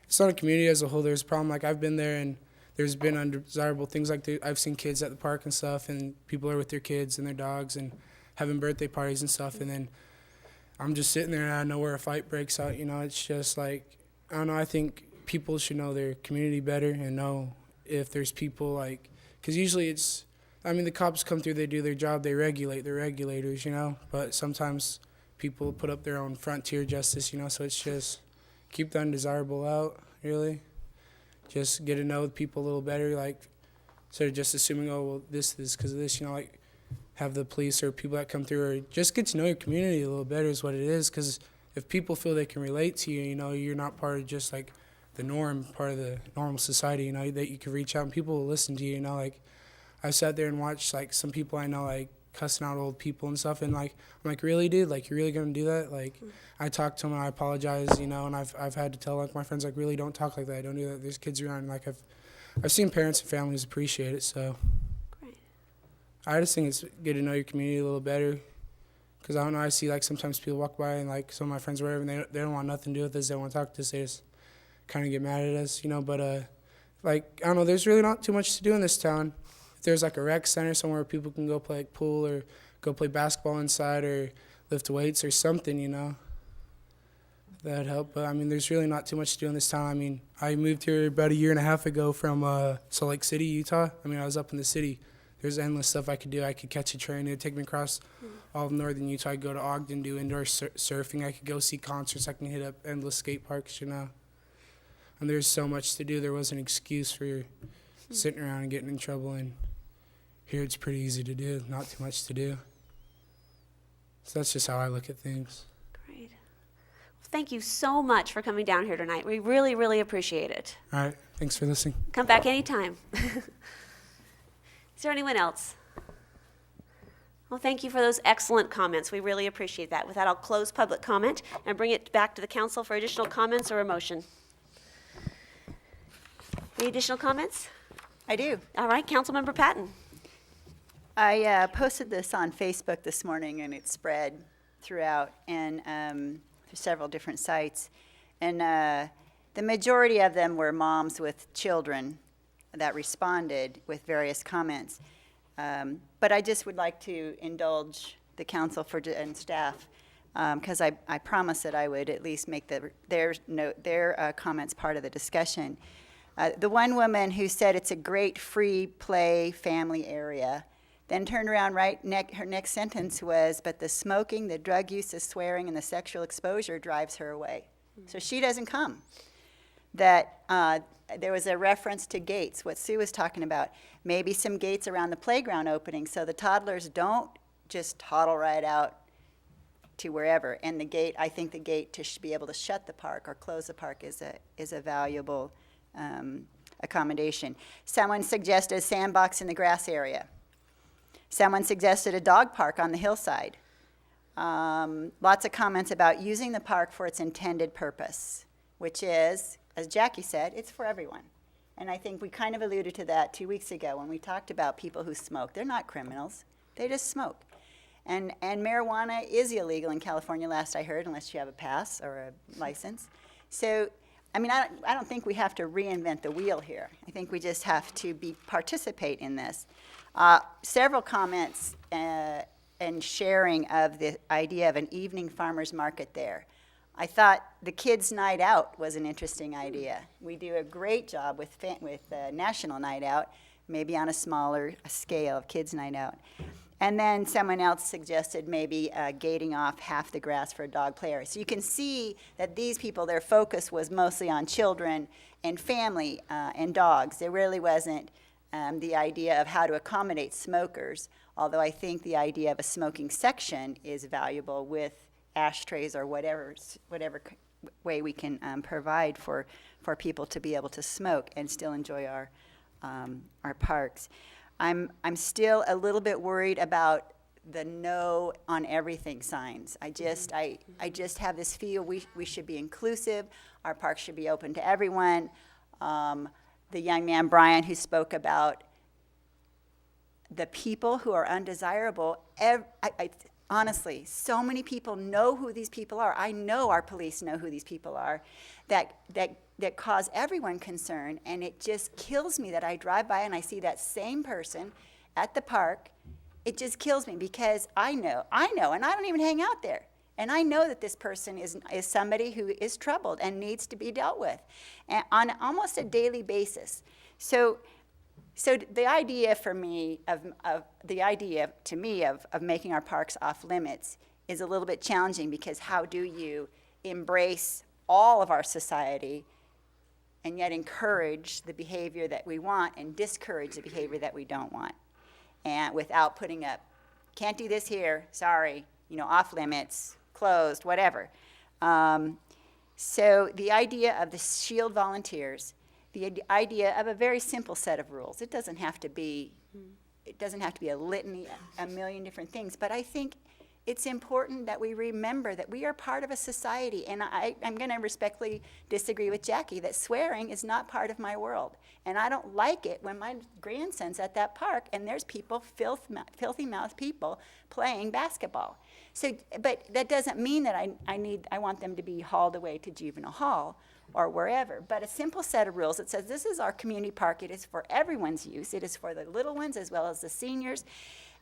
it's not a community as a whole. There's a problem. Like I've been there and there's been undesirable things like I've seen kids at the park and stuff, and people are with their kids and their dogs and having birthday parties and stuff, and then I'm just sitting there and I know where a fight breaks out. It's just like, I don't know, I think people should know their community better and know if there's people like, because usually the cops come through, they do their job, they regulate, they're regulators, but sometimes people put up their own frontier justice, so it's just keep the undesirable out, really. Just get to know people a little better, like, instead of just assuming, oh, well, this is because of this, like, have the police or people that come through, or just get to know your community a little better is what it is, because if people feel they can relate to you, you're not part of just, like, the norm, part of the normal society, that you can reach out and people will listen to you, like, I sat there and watched, like, some people I know, like, cussing out old people and stuff, and, like, I'm like, really, dude? Like, you're really going to do that? Like, I talked to them and I apologize, and I've had to tell, like, my friends, like, really don't talk like that. Don't do that. There's kids around, and, like, I've seen parents and families appreciate it, so. Great. I just think it's good to know your community a little better, because I don't know, I see, like, sometimes people walk by and, like, some of my friends or whatever, and they don't want nothing to do with us. They don't want to talk to us. They just kind of get mad at us, but, like, I don't know, there's really not too much to do in this town. If there's, like, a rec center somewhere where people can go play, like, pool or go play basketball inside or lift weights or something, that would help. But, there's really not too much to do in this town. I moved here about a year and a half ago from Salt Lake City, Utah. I was up in the city. There's endless stuff I could do. I could catch a train. It would take me across all of northern Utah. I'd go to Ogden, do indoor surfing. I could go see concerts. I can hit up endless skate parks, And there's so much to do. There was an excuse for sitting around and getting in trouble. And here it's pretty easy to do. Not too much to do. So that's just how I look at things. Great. Thank you so much for coming down here tonight. We really, really appreciate it. All right. Thanks for listening. Come back anytime. Is there anyone else? Well, thank you for those excellent comments. We really appreciate that. With that, I'll close public comment and bring it back to the council for additional comments or a motion. Any additional comments? I do. All right, Councilmember Patton. I posted this on Facebook this morning, and it spread throughout and through several different sites. And the majority of them were moms with children that responded with various comments. But I just would like to indulge the council and staff, because I promised that I would at least make their comments part of the discussion. The one woman who said it's a great free play family area, then turned around her next sentence was, but the smoking, the drug use, the swearing, and the sexual exposure drives her away. So she doesn't come. That there was a reference to gates, what Sue was talking about. Maybe some gates around the playground opening so the toddlers don't just toddle right out to wherever. And the gate, I think the gate to be able to shut the park or close the park is a valuable accommodation. Someone suggested a sandbox in the grass area. Someone suggested a dog park on the hillside. Lots of comments about using the park for its intended purpose, which is, as Jackie said, it's for everyone. And I think we kind of alluded to that 2 weeks ago when we talked about people who smoke. They're not criminals. They just smoke. And marijuana is illegal in California, last I heard, unless you have a pass or a license. So, I don't think we have to reinvent the wheel here. I think we just have to participate in this. Several comments and sharing of the idea of an evening farmer's market there. I thought the kids' night out was an interesting idea. We do a great job with National Night Out, maybe on a smaller scale of kids' night out. And then someone else suggested maybe gating off half the grass for a dog play area. So you can see that these people, their focus was mostly on children and family and dogs. There really wasn't the idea of how to accommodate smokers, although I think the idea of a smoking section is valuable with ashtrays or whatever way we can provide for people to be able to smoke and still enjoy our parks. I'm still a little bit worried about the no on everything signs. I just have this feel we should be inclusive. Our park should be open to everyone. The young man, Brian, who spoke about the people who are undesirable, honestly, so many people know who these people are. I know our police know who these people are that cause everyone concern, and it just kills me that I drive by and I see that same person at the park. It just kills me because I know, and I don't even hang out there. And I know that this person is somebody who is troubled and needs to be dealt with on almost a daily basis. So the idea for me of making our parks off limits is a little bit challenging, because how do you embrace all of our society and yet encourage the behavior that we want and discourage the behavior that we don't want, and without putting up, can't do this here, sorry, off limits, closed, whatever. So the idea of the SHIELD volunteers, the idea of a very simple set of rules. It doesn't have to be a litany, a million different things, but I think it's important that we remember that we are part of a society, and I'm going to respectfully disagree with Jackie that swearing is not part of my world, and I don't like it when my grandson's at that park and there's people, filthy-mouthed people, playing basketball. So, but that doesn't mean that I want them to be hauled away to juvenile hall or wherever, but a simple set of rules that says this is our community park, it is for everyone's use, it is for the little ones as well as the seniors,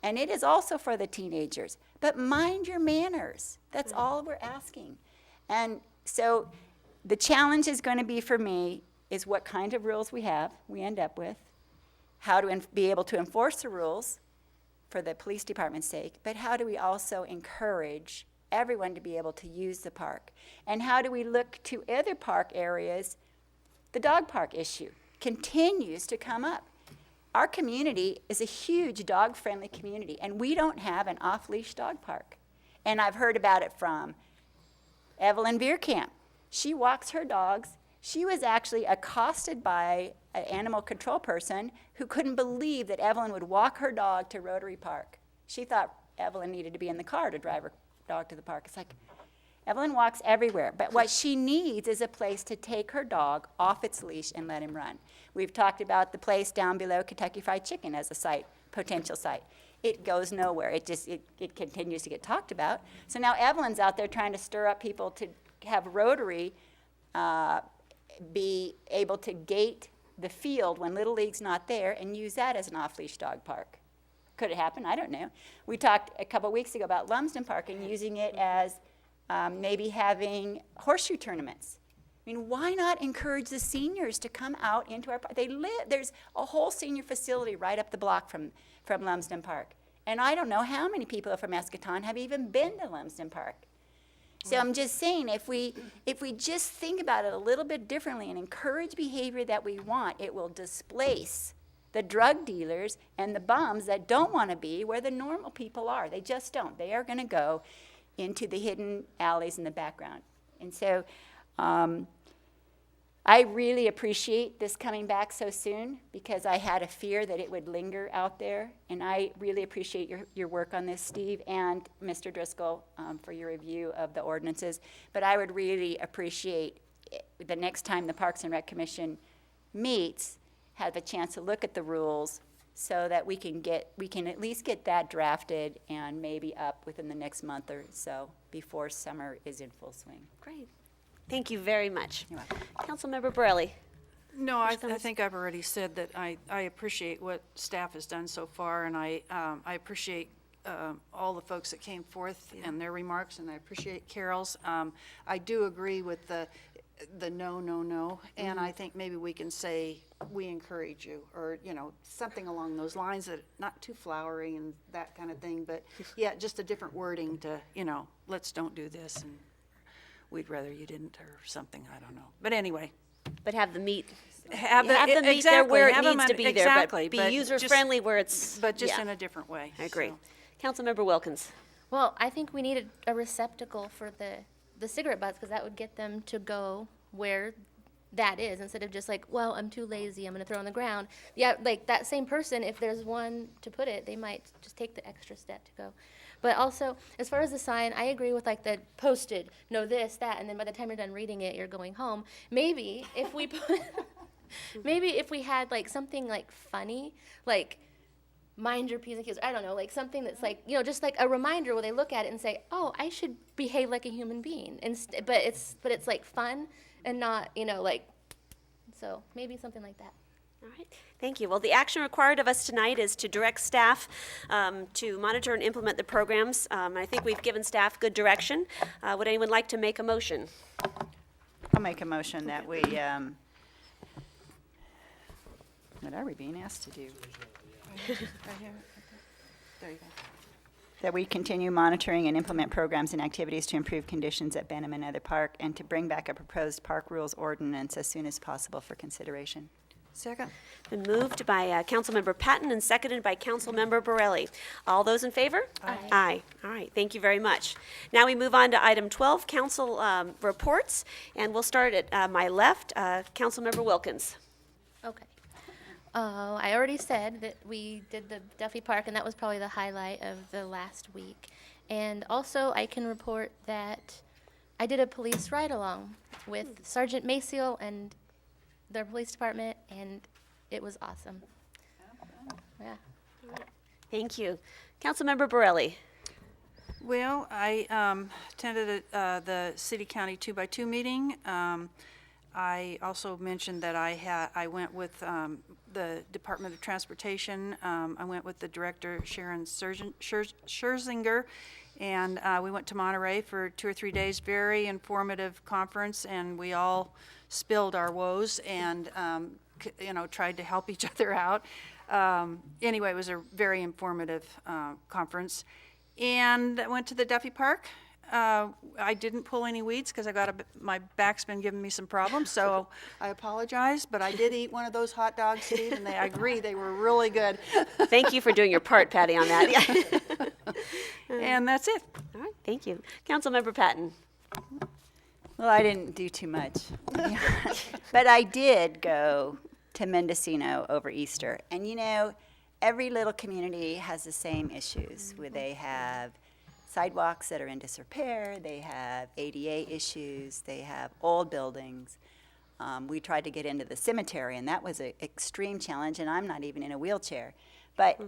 and it is also for the teenagers. But mind your manners. That's all we're asking. And so the challenge is going to be for me is what kind of rules we end up with, how to be able to enforce the rules for the police department's sake, but how do we also encourage everyone to be able to use the park? And how do we look to other park areas? The dog park issue continues to come up. Our community is a huge dog-friendly community, and we don't have an off-leash dog park. And I've heard about it from Evelyn Bierkamp. She walks her dogs. She was actually accosted by an animal control person who couldn't believe that Evelyn would walk her dog to Rotary Park. She thought Evelyn needed to be in the car to drive her dog to the park. It's like, Evelyn walks everywhere, but what she needs is a place to take her dog off its leash and let him run. We've talked about the place down below Kentucky Fried Chicken as a site, potential site. It goes nowhere. It continues to get talked about. So now Evelyn's out there trying to stir up people to have Rotary be able to gate the field when Little League's not there and use that as an off-leash dog park. Could it happen? I don't know. We talked a couple weeks ago about Lumsden Park and using it as maybe having horseshoe tournaments. I mean, why not encourage the seniors to come out into our park? There's a whole senior facility right up the block from Lumsden Park. And I don't know how many people from Eschaton have even been to Lumsden Park. So I'm just saying, if we just think about it a little bit differently and encourage behavior that we want, it will displace the drug dealers and the bums that don't want to be where the normal people are. They just don't. They are going to go into the hidden alleys in the background. And so I really appreciate this coming back so soon, because I had a fear that it would linger out there. And I really appreciate your work on this, Steve, and Mr. Driscoll, for your review of the ordinances. But I would really appreciate the next time the Parks and Rec Commission meets, have a chance to look at the rules so that we can at least get that drafted and maybe up within the next month or so before summer is in full swing. Great. Thank you very much. You're welcome. Councilmember Borelli. No, I think I've already said that I appreciate what staff has done so far, and I appreciate all the folks that came forth and their remarks, and I appreciate Carol's. I do agree with the no, and I think maybe we can say we encourage you, or something along those lines, that not too flowery and that kind of thing, but yeah, just a different wording to let's don't do this, and we'd rather you didn't, or something. I don't know, but anyway. But have the meat. Have the meat exactly, there where it have needs them to be exactly, there, but be user-friendly where it's... But just in a different way. I agree. So. Councilmember Wilkins. Well, I think we need a receptacle for the cigarette butts, because that would get them to go where that is, instead of just like, well, I'm too lazy, I'm gonna throw on the ground. Yeah, like that same person, if there's one to put it, they might just take the extra step to go. But also, as far as the sign, I agree with like the posted, no this, that, and then by the time you're done reading it, you're going home. Maybe if we put, maybe if we had like something like funny, like mind your P's and Q's, I don't know, like something that's like, you know, just like a reminder where they look at it and say, oh, I should behave like a human being. But it's like fun and not, you know, like, so maybe something like that. All right, thank you. Well, the action required of us tonight is to direct staff to monitor and implement the programs. I think we've given staff good direction. Would anyone like to make a motion? I'll make a motion that we, what are we being asked to do? Right here. There you go. That we continue monitoring and implement programs and activities to improve conditions at Benham and Other Park, and to bring back a proposed park rules ordinance as soon as possible for consideration. Second. Been moved by Councilmember Patton and seconded by Councilmember Borelli. All those in favor? Aye. Aye. All right, thank you very much. Now we move on to item 12, council reports, and we'll start at my left, Councilmember Wilkins. Okay. I already said that we did the Duffy Park, and that was probably the highlight of the last week. And also, I can report that I did a police ride-along with Sergeant Maciel and their police department, and it was awesome. Yeah. Thank you. Councilmember Borelli. Well, I attended the city-county 2x2 meeting. I also mentioned that I went with the Department of Transportation. I went with the director, Sharon Scherzinger, and we went to Monterey for 2 or 3 days. Very informative conference, and we all spilled our woes and tried to help each other out. Anyway, it was a very informative conference. And I went to the Duffy Park. I didn't pull any weeds because my back's been giving me some problems, so I apologize. But I did eat one of those hot dogs, Steve, and I agree, they were really good. Thank you for doing your part, Patty, on that. And that's it. All right, thank you. Councilmember Patton. Well, I didn't do too much. But I did go to Mendocino over Easter. And you know, every little community has the same issues where they have sidewalks that are in disrepair, they have ADA issues, they have old buildings. We tried to get into the cemetery, and that was an extreme challenge, and I'm not even in a wheelchair. But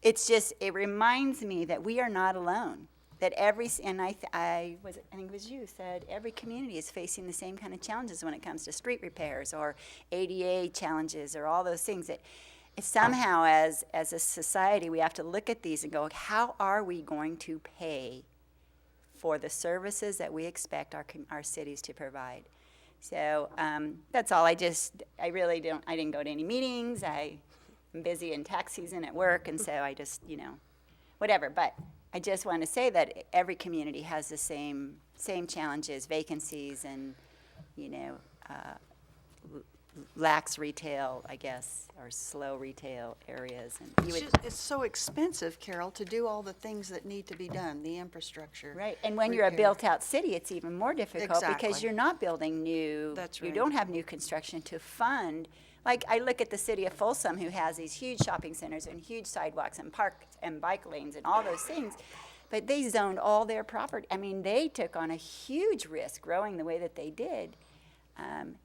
it's just, it reminds me that we are not alone. That I think it was you said, every community is facing the same kind of challenges when it comes to street repairs or ADA challenges or all those things. That somehow, as a society, we have to look at these and go, how are we going to pay for the services that we expect our cities to provide? So that's all. I didn't go to any meetings. I'm busy in tax season at work, and so I just, whatever. But I just want to say that every community has the same challenges, vacancies, and, lax retail, I guess, or slow retail areas. And It's so expensive, Carol, to do all the things that need to be done, the infrastructure. Right, and when you're a built-out city, it's even more difficult because Exactly. you're not building new. That's You right. don't have new construction to fund. Like, I look at the city of Folsom, who has these huge shopping centers and huge sidewalks and parks and bike lanes and all those things, but they zoned all their property. I mean, they took on a huge risk growing the way that they did.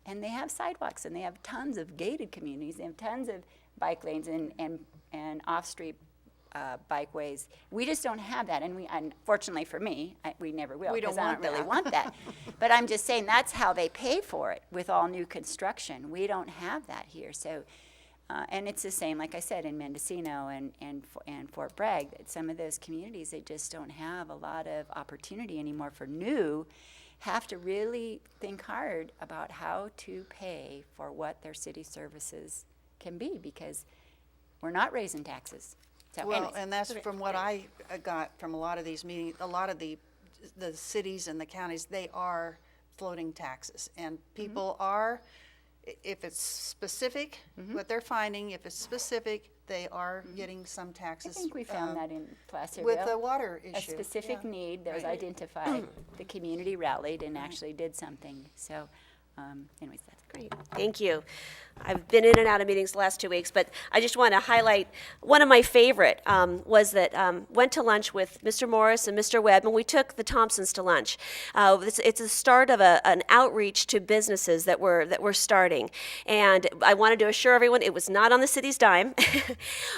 And they have sidewalks, and they have tons of gated communities. They have tons of bike lanes and off-street bikeways. We just don't have that, and unfortunately for me, we never will. We don't because I want don't really that. want that. But I'm just saying that's how they pay for it with all new construction. We don't have that here. So, and it's the same, like I said, in Mendocino and Fort Bragg. Some of those communities, they just don't have a lot of opportunity anymore for new. Have to really think hard about how to pay for what their city services can be, because we're not raising taxes. So Well, anyways. and that's from what I got from a lot of these meetings. A lot of the cities and the counties, they are floating taxes, and people are, if it's specific, what they're finding, if it's specific, they are getting some taxes. I think we found that in Placerville. With the water A issue. specific Yeah. need that was identified. The community rallied and actually did something. So Anyways, that's Great, thank you. I've been in and out of meetings the last 2 weeks, but I just want to highlight one of my favorite was that went to lunch with Mr. Morris and Mr. Webb, and we took the Thompsons to lunch. It's the start of an outreach to businesses that we're starting, and I wanted to assure everyone it was not on the city's dime,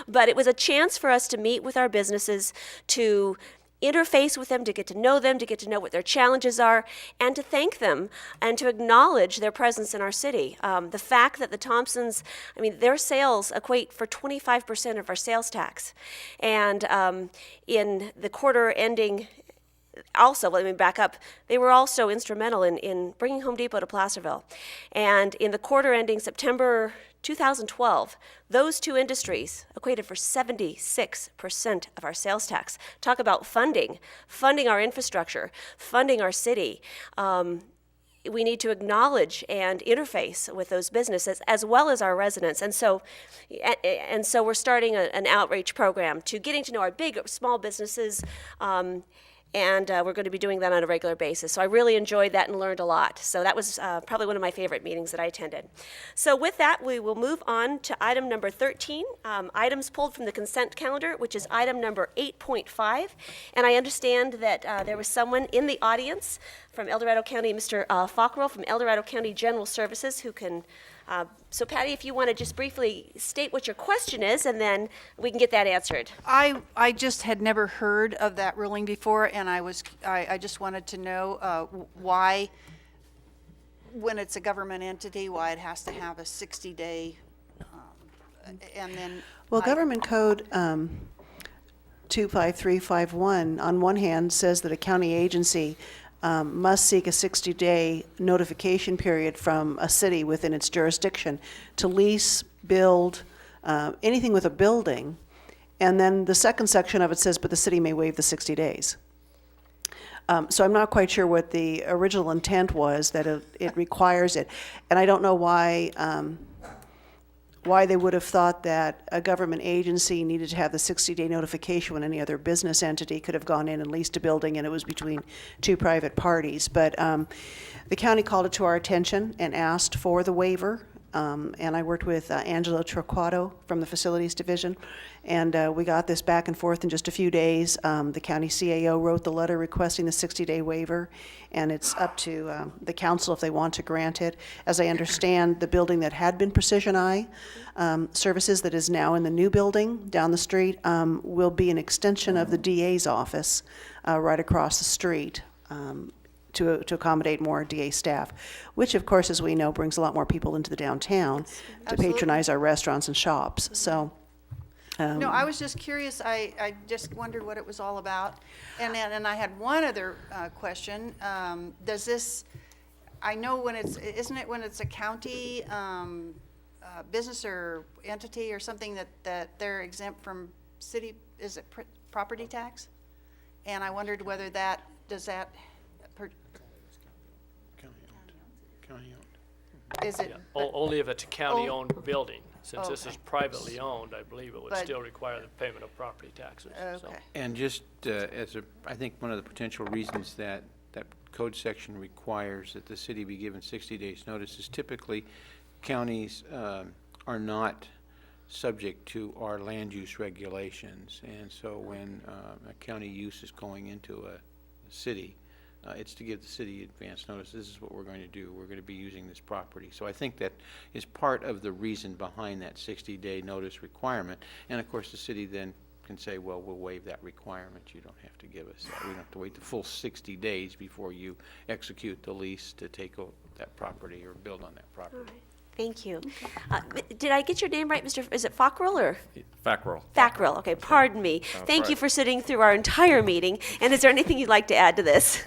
but it was a chance for us to meet with our businesses, to interface with them, to get to know what their challenges are, and to thank them and to acknowledge their presence in our city. The fact that the Thompsons, I mean, their sales equate for 25% of our sales tax. And in the quarter ending, also, let me back up, they were also instrumental in bringing Home Depot to Placerville. And in the quarter ending September 2012, those two industries equated for 76% of our sales tax. Talk about funding our infrastructure, funding our city. We need to acknowledge and interface with those businesses as well as our residents. And so we're starting an outreach program to getting to know our big, small businesses, and we're going to be doing that on a regular basis. So I really enjoyed that and learned a lot. So that was probably one of my favorite meetings that I attended. So with that, we will move on to item number 13, items pulled from the consent calendar, which is item number 8.5. And I understand that there was someone in the audience from El Dorado County, Mr. Fockrell from El Dorado County General Services, who can so Patty, if you want to just briefly state what your question is, and then we can get that answered. I just had never heard of that ruling before, and I just wanted to know why, when it's a government entity, why it has to have a 60-day, and then. Well, Government Code 25351, on one hand, says that a county agency must seek a 60-day notification period from a city within its jurisdiction to lease, build, anything with a building. And then the second section of it says, but the city may waive the 60 days. So I'm not quite sure what the original intent was, that it requires it. And I don't know why they would have thought that a government agency needed to have the 60-day notification when any other business entity could have gone in and leased a building and it was between two private parties. But the county called it to our attention and asked for the waiver. And I worked with Angelo Torquato from the Facilities Division, and we got this back and forth in just a few days. The county CAO wrote the letter requesting the 60-day waiver, and it's up to the council if they want to grant it. As I understand, the building that had been Precision Eye Services that is now in the new building down the street will be an extension of the DA's office right across the street. To accommodate more DA staff, which of course, as we know, brings a lot more people into the downtown to patronize our restaurants and shops. So, no, I was just curious. I just wondered what it was all about. And I had one other question. Does this, I know isn't it when it's a county business or entity or something that they're exempt from city, is it property tax? And I wondered whether does that is it? Only if it's a county-owned building. Since this is privately owned, I believe it would still require the payment of property taxes. So. And just I think one of the potential reasons that code section requires that the city be given 60 days notice is typically counties are not subject to our land use regulations. And so when a county use is going into a city, it's to give the city advance notice. This is what we're going to do. We're going to be using this property. So I think that is part of the reason behind that 60-day notice requirement. And of course, the city then can say, well, we'll waive that requirement. You don't have to give us that. We don't have to wait the full 60 days before you execute the lease to take that property or build on that property. All right. Thank you. Did I get your name right, Mr. Is it Fockrell or? Fackrell. Fackrell. Okay, pardon me. Thank you for sitting through our entire meeting. And is there anything you'd like to add to this?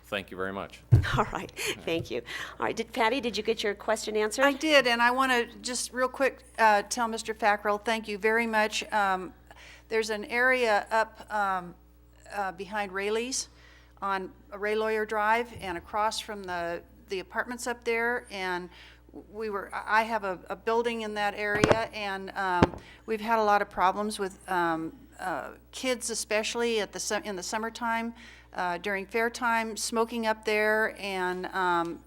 Thank you very much. All right. Thank you. All right. Patty, did you get your question answered? I did, and I want to just real quick tell Mr. Fackrell, thank you very much. There's an area up behind Rayleigh's on Ray Lawyer Drive and across from the apartments up there, and I have a building in that area, and we've had a lot of problems with kids especially at in the summertime, during fair time, smoking up there and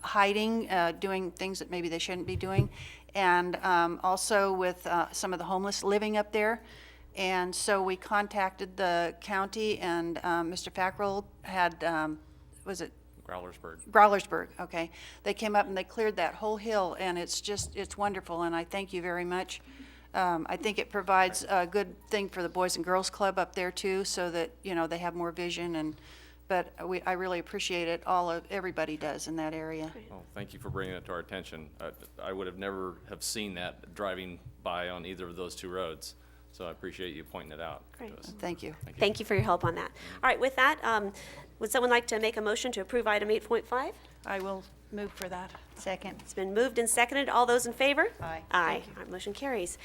hiding, doing things that maybe they shouldn't be doing, and also with some of the homeless living up there. And so we contacted the county, and Mr. Fackrell had, was it Growlersburg. Growlersburg, okay. They came up and they cleared that whole hill, and it's wonderful, and I thank you very much. I think it provides a good thing for the Boys and Girls Club up there too, so that, they have more vision, but I really appreciate it, everybody does in that area. Well, thank you for bringing it to our attention. I would have never have seen that driving by on either of those two roads, so I appreciate you pointing it out to us. Thank you. Thank you for your help on that. All right, with that, would someone like to make a motion to approve item 8.5? I will move for that. Second. It's been moved and seconded. All those in favor? Aye. Aye. All right, motion carries.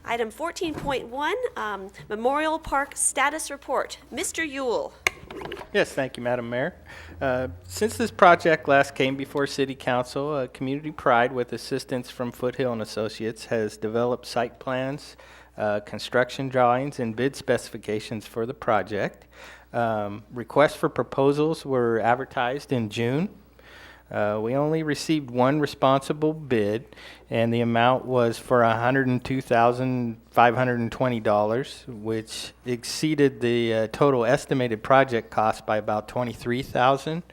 Item 14.1, Memorial Park Status Report. Mr. Yule. Yes, thank you, Madam Mayor. Since this project last came before City Council, Community Pride, with assistance from Foothill and Associates, has developed site plans, construction drawings, and bid specifications for the project. Requests for proposals were advertised in June. We only received one responsible bid, and the amount was for $102,520, which exceeded the total estimated project cost by about $23,000.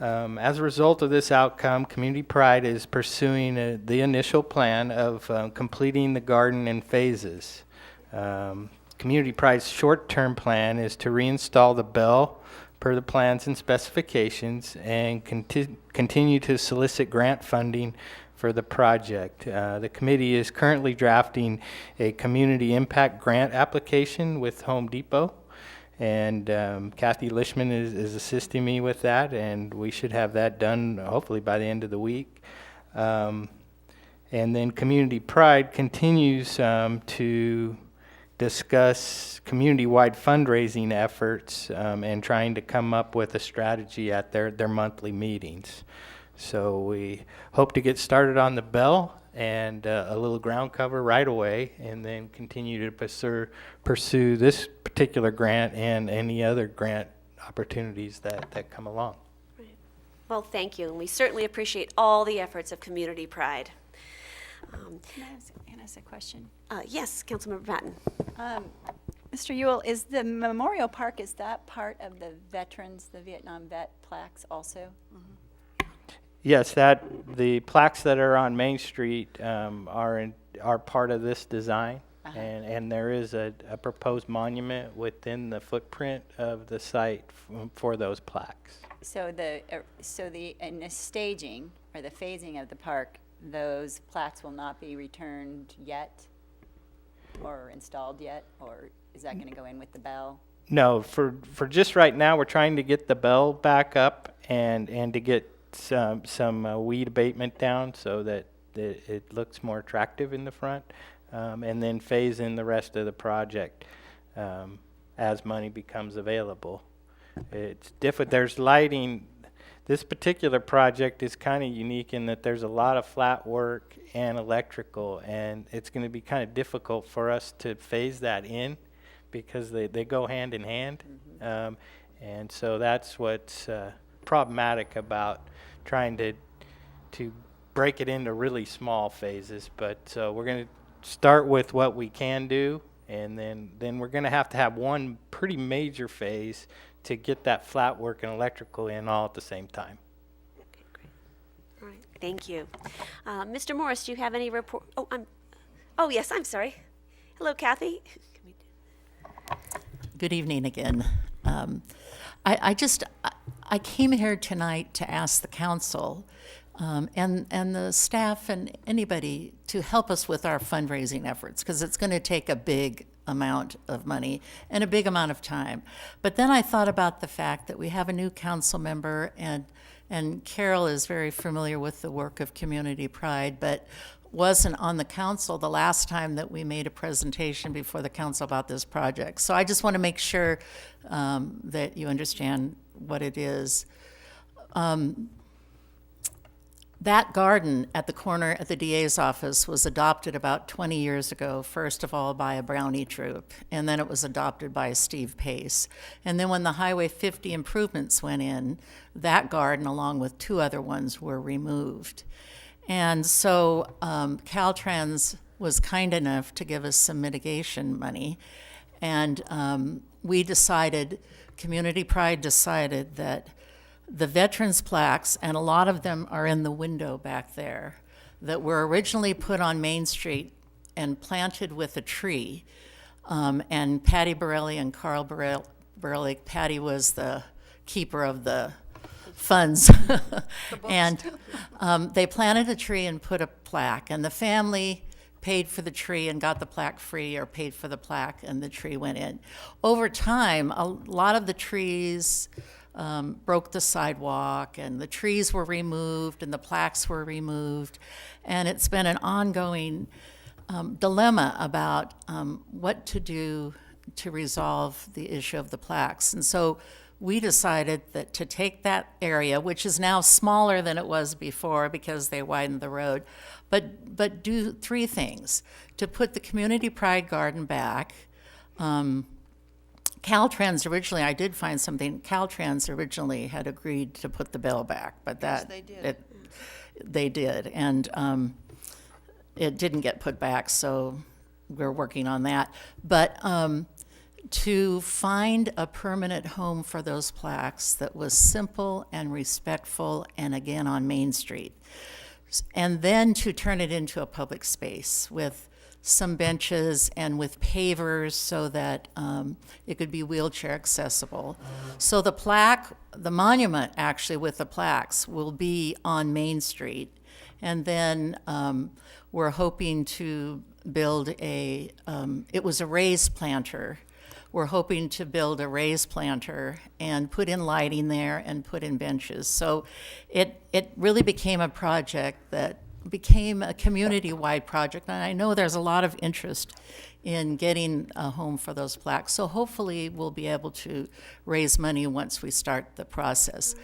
As a result of this outcome, Community Pride is pursuing the initial plan of completing the garden in phases. Community Pride's short-term plan is to reinstall the bell per the plans and specifications, and continue to solicit grant funding for the project. The committee is currently drafting a community impact grant application with Home Depot, and Kathy Lishman is assisting me with that, and we should have that done hopefully by the end of the week. And then Community Pride continues to discuss community-wide fundraising efforts and trying to come up with a strategy at their monthly meetings. So we hope to get started on the bell and a little ground cover right away, and then continue to pursue this particular grant and any other grant opportunities that come along. Well, thank you, and we certainly appreciate all the efforts of Community Pride. Can I ask a question? Yes, Councilmember Patton. Mr. Yule, is the Memorial Park, is that part of the veterans, the Vietnam vet plaques also? Yes, the plaques that are on Main Street are part of this design, and there is a proposed monument within the footprint of the site for those plaques. So in the staging or the phasing of the park, those plaques will not be returned yet or installed yet, or is that going to go in with the bell? No, for just right now, we're trying to get the bell back up and to get some weed abatement down so that it looks more attractive in the front, and then phase in the rest of the project as money becomes available. It's different. There's lighting. This particular project is kind of unique in that there's a lot of flat work and electrical, and it's going to be kind of difficult for us to phase that in because they go hand in hand. And so that's what's problematic about trying to break it into really small phases. But we're going to start with what we can do, and then we're going to have one pretty major phase to get that flat work and electrical in all at the same time. Okay, great. All right, thank you. Mr. Morris, do you have any report? Oh, yes, I'm sorry. Hello, Kathy. Good evening again. I came here tonight to ask the council and the staff and anybody to help us with our fundraising efforts, because it's going to take a big amount of money and a big amount of time. But then I thought about the fact that we have a new council member, and Carol is very familiar with the work of Community Pride, but wasn't on the council the last time that we made a presentation before the council about this project. So I just want to make sure that you understand what it is. That garden at the corner at the DA's office was adopted about 20 years ago, first of all by a Brownie troupe, and then it was adopted by Steve Pace. And then when the Highway 50 improvements went in, that garden, along with 2 other ones, were removed. And so Caltrans was kind enough to give us some mitigation money, and we decided, Community Pride decided that the veterans plaques, and a lot of them are in the window back there, that were originally put on Main Street and planted with a tree. And Patty Borelli and Carl Borelli, Patty was the keeper of the funds. And they planted a tree and put a plaque, and the family paid for the tree and got the plaque free, or paid for the plaque and the tree went in. Over time, a lot of the trees broke the sidewalk, and the trees were removed and the plaques were removed, and it's been an ongoing dilemma about what to do to resolve the issue of the plaques. And so we decided that to take that area, which is now smaller than it was before because they widened the road, but do 3 things: to put the Community Pride Garden back. Caltrans originally, I did find something, Caltrans originally had agreed to put the bell back, but that, they did. They did, and it didn't get put back, so we're working on that. But to find a permanent home for those plaques that was simple and respectful, and again on Main Street, and then to turn it into a public space with some benches and with pavers so that it could be wheelchair accessible. So the plaque, the monument actually with the plaques, will be on Main Street. And then we're hoping to build it was a raised planter. We're hoping to build a raised planter and put in lighting there and put in benches. So it really became a project that became a community-wide project, and I know there's a lot of interest in getting a home for those plaques. So hopefully we'll be able to raise money once we start the process.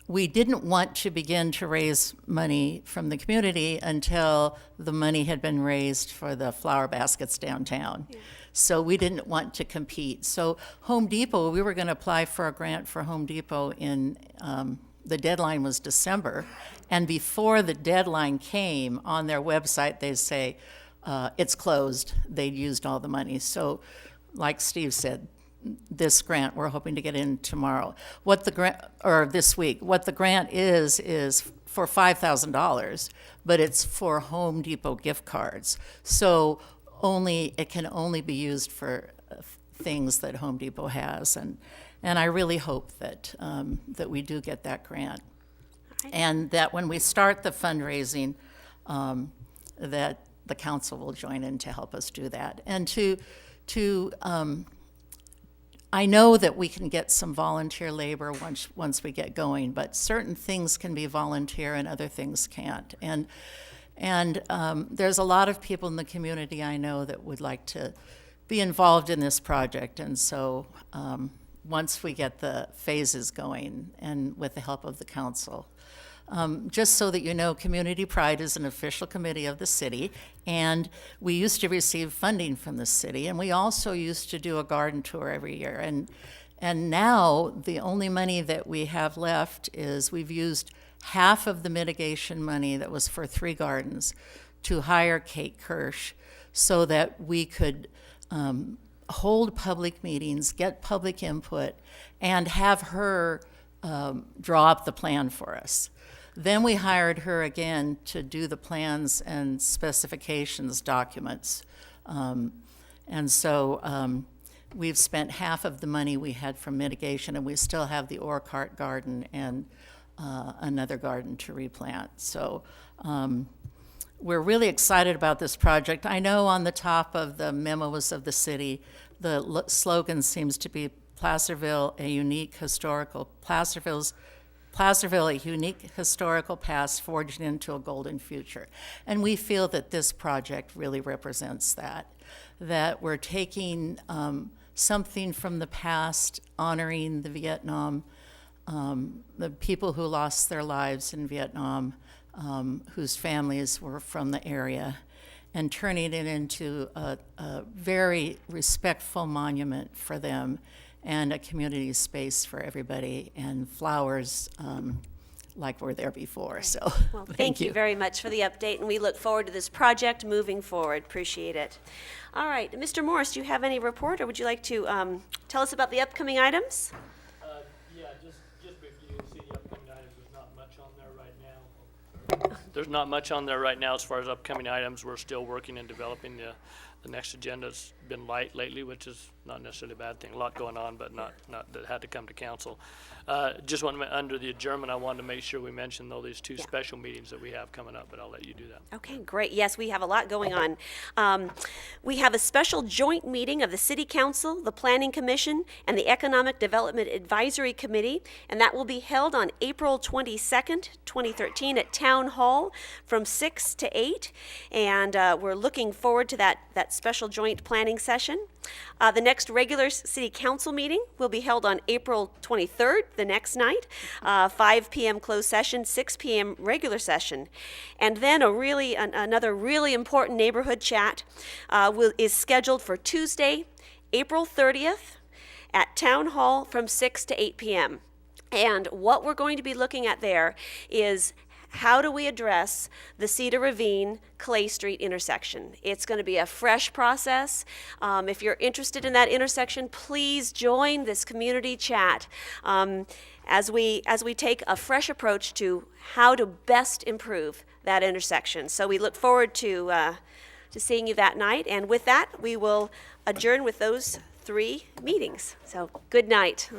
We didn't want to begin to raise money from the community until the money had been raised for the flower baskets downtown. Yeah. So we didn't want to compete. So Home Depot, we were going to apply for a grant for Home Depot in the deadline was December, and before the deadline came, on their website they say it's closed. They'd used all the money. So, like Steve said, this grant we're hoping to get in tomorrow. What the grant, or this week? What the grant is for $5,000, but it's for Home Depot gift cards. So it can only be used for things that Home Depot has, and I really hope that that we do get that grant, and that when we start the fundraising, that the council will join in to help us do that. And I know that we can get some volunteer labor once we get going, but certain things can be volunteer and other things can't. And there's a lot of people in the community I know that would like to be involved in this project, and so once we get the phases going and with the help of the council. Just so that you know, Community Pride is an official committee of the city, and we used to receive funding from the city, and we also used to do a garden tour every year. And now the only money that we have left is we've used half of the mitigation money that was for 3 gardens to hire Kate Kirsch so that we could hold public meetings, get public input, and have her draw up the plan for us. Then we hired her again to do the plans and specifications documents. And so we've spent half of the money we had from mitigation, and we still have the Orchard garden and another garden to replant. So we're really excited about this project. I know on the top of the memos of the city, the slogan seems to be Placerville, a unique historical, Placerville, a unique historical past forged into a golden future. And we feel that this project really represents that we're taking something from the past, honoring the Vietnam, the people who lost their lives in Vietnam, whose families were from the area, and turning it into a very respectful monument for them and a community space for everybody, and flowers like were there before. So Well, thank you very much for the update, and we look forward to this project moving forward. Appreciate it. All right, Mr. Morris, do you have any report, or would you like to tell us about the upcoming items? Yeah, just briefly, you see the upcoming items, there's not much on there right now. There's not much on there right now as far as upcoming items. We're still working and developing the next agenda's been light lately, which is not necessarily a bad thing. A lot going on, but not that had to come to council. Just want to, under the adjournment, I wanted to make sure we mention, though, these two special meetings that we have coming up, but I'll let you do that. Okay, great. Yes, we have a lot going on. We have a special joint meeting of the City Council, the Planning Commission, and the Economic Development Advisory Committee, and that will be held on April 22nd, 2013 at Town Hall from 6 to 8, and we're looking forward to that special joint planning session. The next regular City Council meeting will be held on April 23rd, the next night, 5 p.m. closed session, 6 p.m. regular session. And then another really important neighborhood chat is scheduled for Tuesday, April 30th at Town Hall from 6 to 8 p.m. And what we're going to be looking at there is how do we address the Cedar Ravine Clay Street intersection? It's going to be a fresh process. If you're interested in that intersection, please join this community chat as we take a fresh approach to how to best improve that intersection. So we look forward to seeing you that night. And with that, we will adjourn with those 3 meetings. So good night.